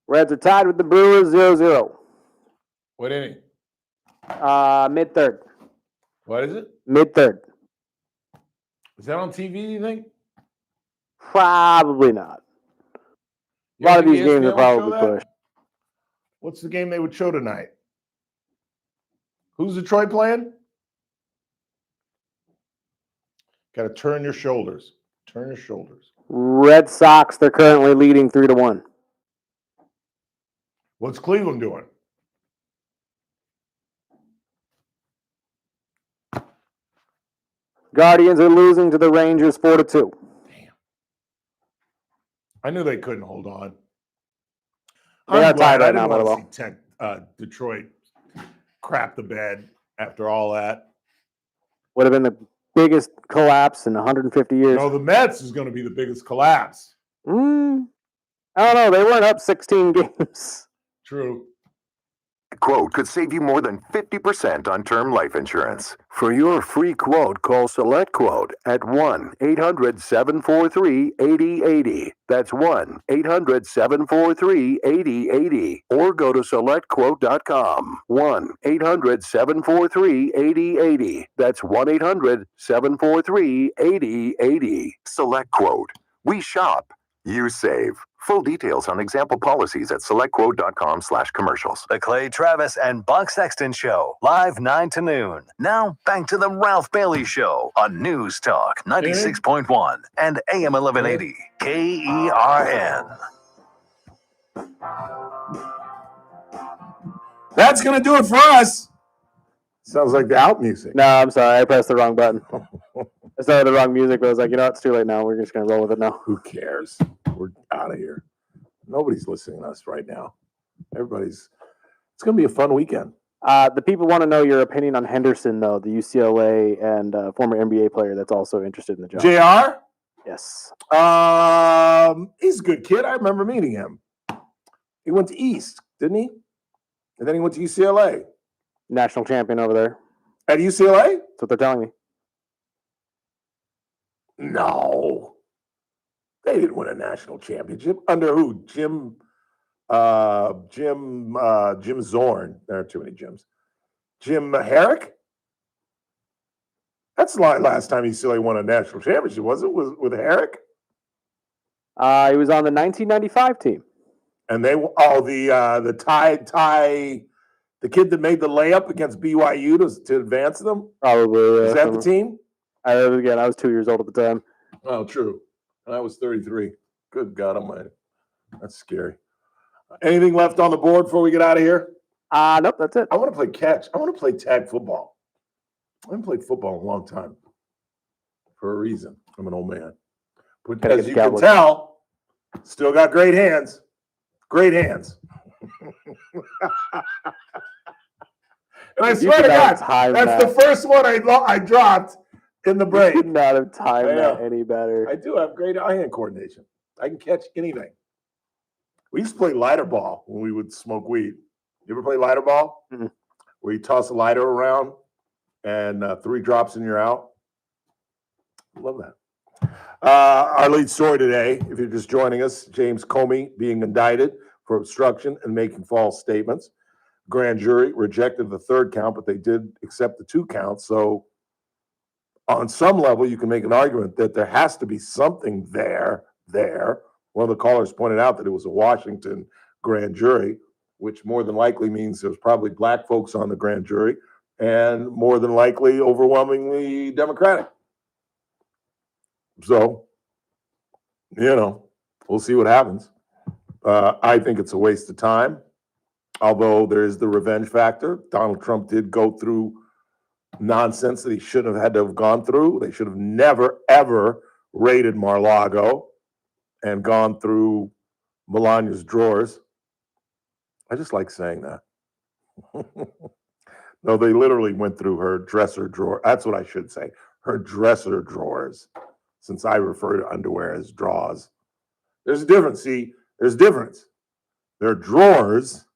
Reds are tied with the Brewers 0-0. What inning? Mid-third. What is it? Mid-third. Is that on TV, do you think? Probably not. A lot of these games are probably pushed. What's the game they would show tonight? Who's Detroit playing? Got to turn your shoulders. Turn your shoulders. Red Sox, they're currently leading 3-1. What's Cleveland doing? Guardians are losing to the Rangers 4-2. I knew they couldn't hold on. They are tied right now, I by the didn't way. want to see Detroit crap the bed after all that. Would have been the biggest collapse in 150 years. No, the Mets is going to be the biggest collapse. I don't know. They weren't up 16 games. True. Quote could save you more than 50% on term life insurance. For your free quote, call Select Quote at 1-800-743-8080. That's 1-800-743-8080. Or go to selectquote.com. 1-800-743-8080. That's 1-800-743-8080. Select Quote. We shop. You save. Full details on example policies at selectquote.com/commercials. The Clay Travis and Buck Sexton Show, live 9 to noon. Now, back to the Ralph Bailey Show on News Talk 96.1 and AM 1180 KERN. That's going to do it for us. Sounds like the out music. No, I'm sorry. I pressed the wrong button. I started the wrong music, but I was like, it's too late now. We're just going to roll with it now. Who cares? We're out of here. Nobody's listening to us right now. It's going to be a fun weekend. The people want to know your opinion on Henderson, though, the UCLA and former NBA player that's also interested in the job. JR? Yes. He's a good kid. I remember meeting him. He went to East, didn't he? And then he went to UCLA. National champion over there. At UCLA? That's what they're telling me. No. They didn't win a national championship. Under who? Jim Zorn. There are too many Jims. Jim Herrick? That's the last time UCLA won a national championship, was it? Was with Herrick? He was on the 1995 team. And the the kid that made the layup against BYU to advance them? Probably. Is that the team? I was 2 years old at the time. Oh, true. I was 33. Good God Almighty. That's scary. Anything left on the board before we get out of here? Nope, that's it. I want to play catch. I want to play tag football. I haven't played football in a long time. For a reason. I'm an old man. But as you can tell, still got great hands. Great hands. And I swear to God, that's the first one I dropped in the break. You could not have timed that any better. I do have great eye-hand coordination. I can catch anything. We used to play lighter ball when we would smoke weed. You ever play lighter ball? Mm-hmm. Where you toss a lighter around and 3 drops and you're out? Love that. Our lead story today, if you're just joining us, James Comey being indicted for obstruction and making false statements. Grand jury rejected the 3rd count, but they did accept the 2 counts. So on some level, you can make an argument that there has to be something there. One of the callers pointed out that it was a Washington grand jury, which more than likely means there's probably black folks on the grand jury and more than likely overwhelmingly Democratic. So, we'll see what happens. I think it's a waste of time, although there is the revenge factor. Donald Trump did go through nonsense that he shouldn't have had to have gone through. They should have never, ever raided Mar-a-Lago and gone through Melania's drawers. I just like saying that. No, they literally went through her dresser drawer. That's what I should say. Her dresser drawers, since I refer to underwear as drawers. There's a difference. See, there's a difference. There are drawers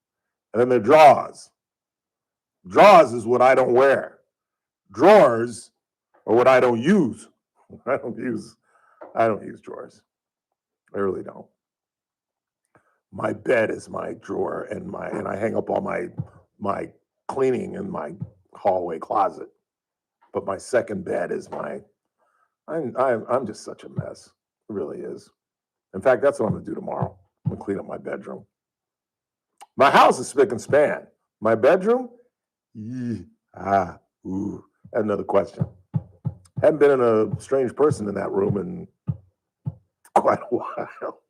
and then there are drawers. Drawers is what I don't wear. Drawers are what I don't use. I don't use drawers. I really don't. My bed is my drawer and I hang up all my cleaning in my hallway closet. But my second bed is I'm just such a mess. It really is. In fact, that's what I'm gonna do tomorrow. I'm gonna clean up my bedroom. My house is spick and span. My bedroom, that's another question. Haven't been in a strange person in that room in quite a while.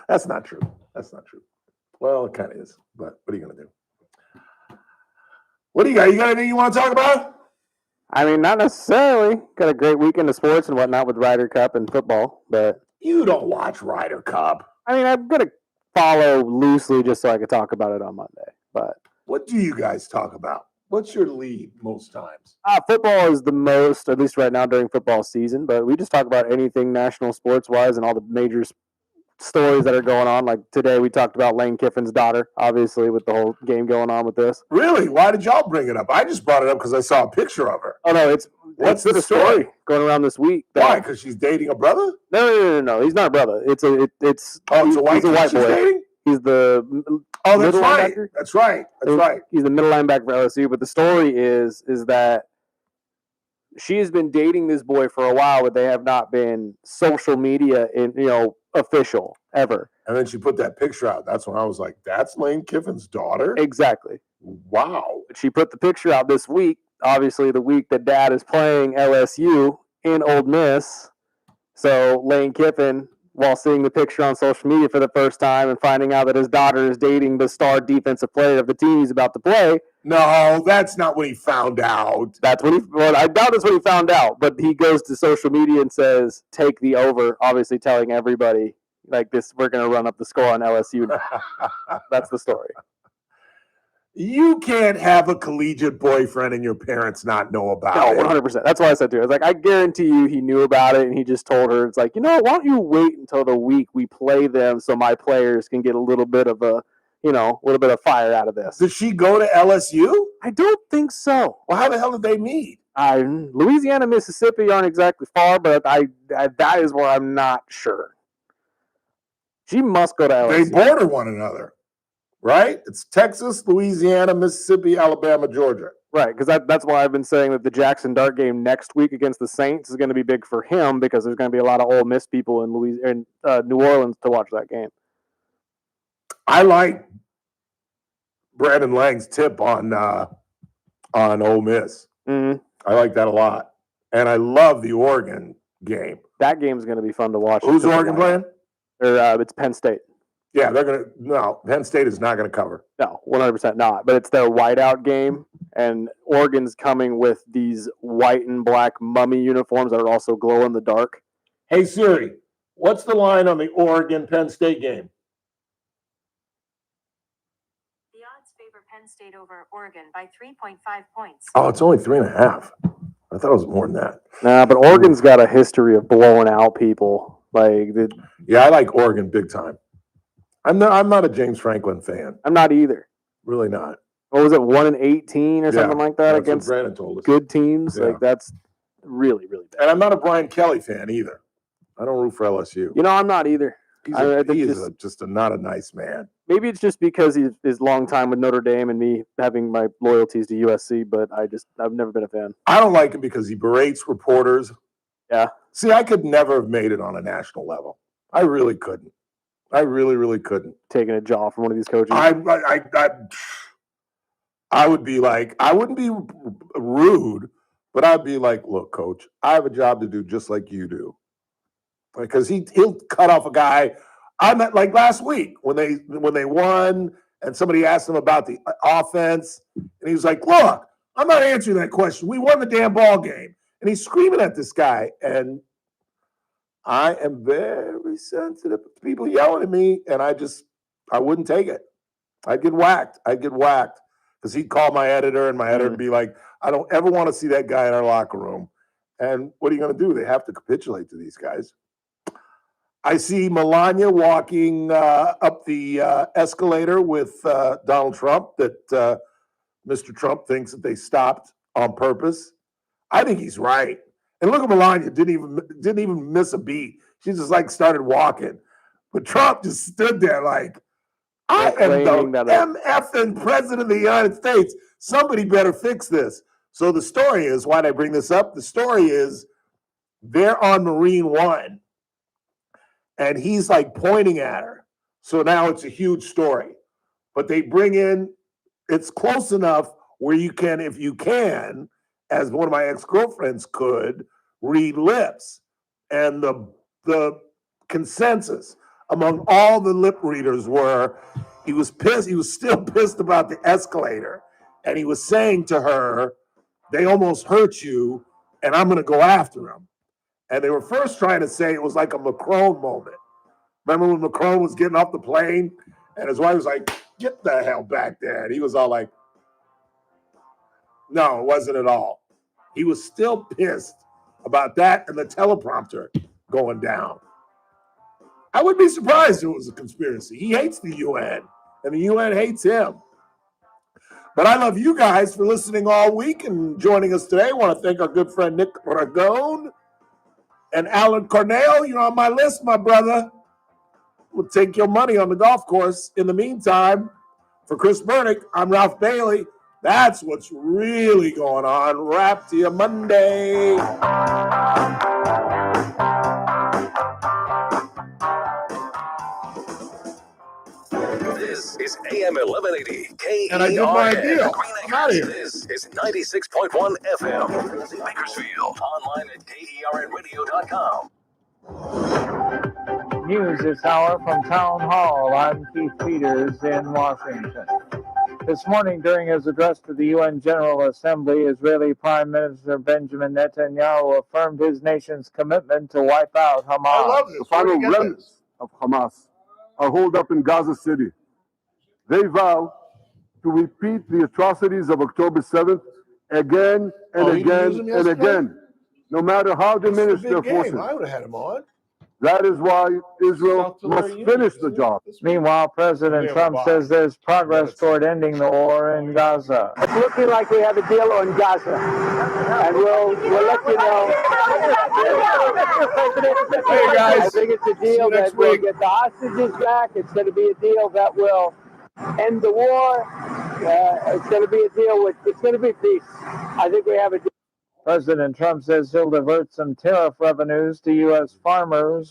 That's not true. Well, it kind of is, but what are you going to do? What do you got? You got anything you want to talk about? I mean, not necessarily. Got a great weekend of sports and whatnot with Ryder Cup and football, but... You don't watch Ryder Cup. I mean, I'm going to follow loosely just so I could talk about it on Monday, but... What do you guys talk about? What's your lead most times? Football is the most, at least right now during football season, but we just talk about anything national sports-wise and all the major stories that are going on. Like today we talked about Lane Kiffin's daughter, obviously, with the whole game going on with this. Really? Why did y'all bring it up? I just brought it up because I saw a picture of her. Oh, no, What's the story going around this week? Why? Because she's dating a brother? No. He's not a brother. It's a white boy. Dating? He's the that's right. linebacker. That's right. He's the middle linebacker for LSU. But the story is that she has been dating this boy for a while, but they have not been social media official ever. And then she put that picture out. That's when I was like, that's Lane Kiffin's daughter? Exactly. Wow. She put the picture out this week, obviously the week that dad is playing LSU in Ole Miss. So Lane Kiffin, while seeing the picture on social media for the first time and finding out that his daughter is dating the star defensive player of the team he's about to play. No, that's not what he found out. I doubt that's what he found out, but he goes to social media and says, take the over, obviously telling everybody, like this, we're going to run up the score on LSU now. That's the story. You can't have a collegiate boyfriend and your parents not know about it. 100%. That's why I said to her, I was like, I guarantee you he knew about it, and he just told her, it's like, why don't you wait until the week we play them so my players can get a little bit of fire out of this. Did she go to LSU? I don't think so. Well, how the hell did they meet? Louisiana, Mississippi aren't exactly far, but that is where I'm not sure. She must go to LSU. They border one another, right? It's Texas, Louisiana, Mississippi, Alabama, Georgia. Right, because that's why I've been saying that the Jackson Dart game next week against the Saints is going to be big for him because there's going to be a lot of Ole Miss people in New Orleans to watch that game. I like Brandon Lang's tip on Ole Miss. Mm-hmm. I like that a lot, and I love the Oregon game. That game's going to be fun to watch. Who's Oregon playing? It's Penn State. Yeah, Penn State is not going to cover. No, 100% not. But it's their whiteout game, and Oregon's coming with these white and black mummy uniforms that are also glow in the dark. Hey Siri, what's the line on the Oregon-Penn State game? The odds favor Penn State over Oregon by 3.5 points. Oh, it's only 3.5. I thought it was more than that. Nah, but Oregon's got a history of blowing out people. Yeah, I like Oregon big time. I'm not a James Franklin fan. I'm not either. Really not. What was it, 1-18 or something like that that's against what Brandon told us. good teams? Yeah. Like that's really, really bad. And I'm not a Brian Kelly fan either. I don't root for LSU. You know, I'm not either. He's just not a nice man. Maybe it's just because he's his long time with Notre Dame and me having my loyalties to USC, but I've never been a fan. I don't like him because he berates reporters. Yeah. See, I could never have made it on a national level. I really couldn't. I really, really couldn't. Taking a job from one of these coaches. I would be like, I wouldn't be rude, but I'd be like, look, coach, I have a job to do just like you do. Because he'll cut off a guy. I met like last week when they won and somebody asked him about the offense, and he was like, look, I'm not answering that question. We won the damn ball game. And he's screaming at this guy. And I am very sensitive to people yelling at me, and I wouldn't take it. I'd get whacked. Because he'd call my editor, and my editor would be like, I don't ever want to see that guy in our locker room. And what are you going to do? They have to capitulate to these guys. I see Melania walking up the escalator with Donald Trump that Mr. Trump thinks that they stopped on purpose. I think he's right. And look at Melania, didn't even miss a beat. She just like started walking. But Trump just stood there like, I am the MFing president of the United States. Somebody better fix this. So the story is, why'd I bring this up? The story is they're on Marine One. And he's like pointing at her. So now it's a huge story. But they bring in, it's close enough where you can, if you can, as one of my ex-girlfriends could, read lips. And the consensus among all the lip readers were, he was pissed. He was still pissed about the escalator. And he was saying to her, they almost hurt you, and I'm going to go after them. And they were first trying to say it was like a Macron moment. Remember when Macron was getting off the plane and his wife was like, get the hell back there. And he was all like, no, it wasn't at all. He was still pissed about that and the teleprompter going down. I wouldn't be surprised if it was a conspiracy. He hates the UN and the UN hates him. But I love you guys for listening all week and joining us today. I want to thank our good friend Nick Ragone. And Alan Cornell, you're on my list, my brother. We'll take your money on the golf course. In the meantime, for Chris Burnick, I'm Ralph Bailey. That's what's really going on. Wrap to you Monday. This is AM 1180 KERN. And I did my deal. I'm out of here. This is 96.1 FM. Bakersfield. Online at KERNradio.com. News this hour from Town Hall. I'm Keith Peters in Washington. This morning, during his address to the UN General Assembly, Israeli Prime Minister Benjamin Netanyahu affirmed his nation's commitment to wipe out Hamas. I love this. The final remnants of Hamas are holed up in Gaza City. They vow to repeat the atrocities of October 7th again and again and again, no matter how diminished their forces. I would have had him on. That is why Israel must finish the job. Meanwhile, President Trump says there's progress toward ending the war in Gaza. It's looking like we have a deal on Gaza, and we'll let you know. Hey guys, I think it's a deal that will get the hostages back. It's going to be a deal that will end the war. It's going to be a deal with. It's going to be peace. I think we have a deal. President Trump says he'll divert some tariff revenues to U.S. farmers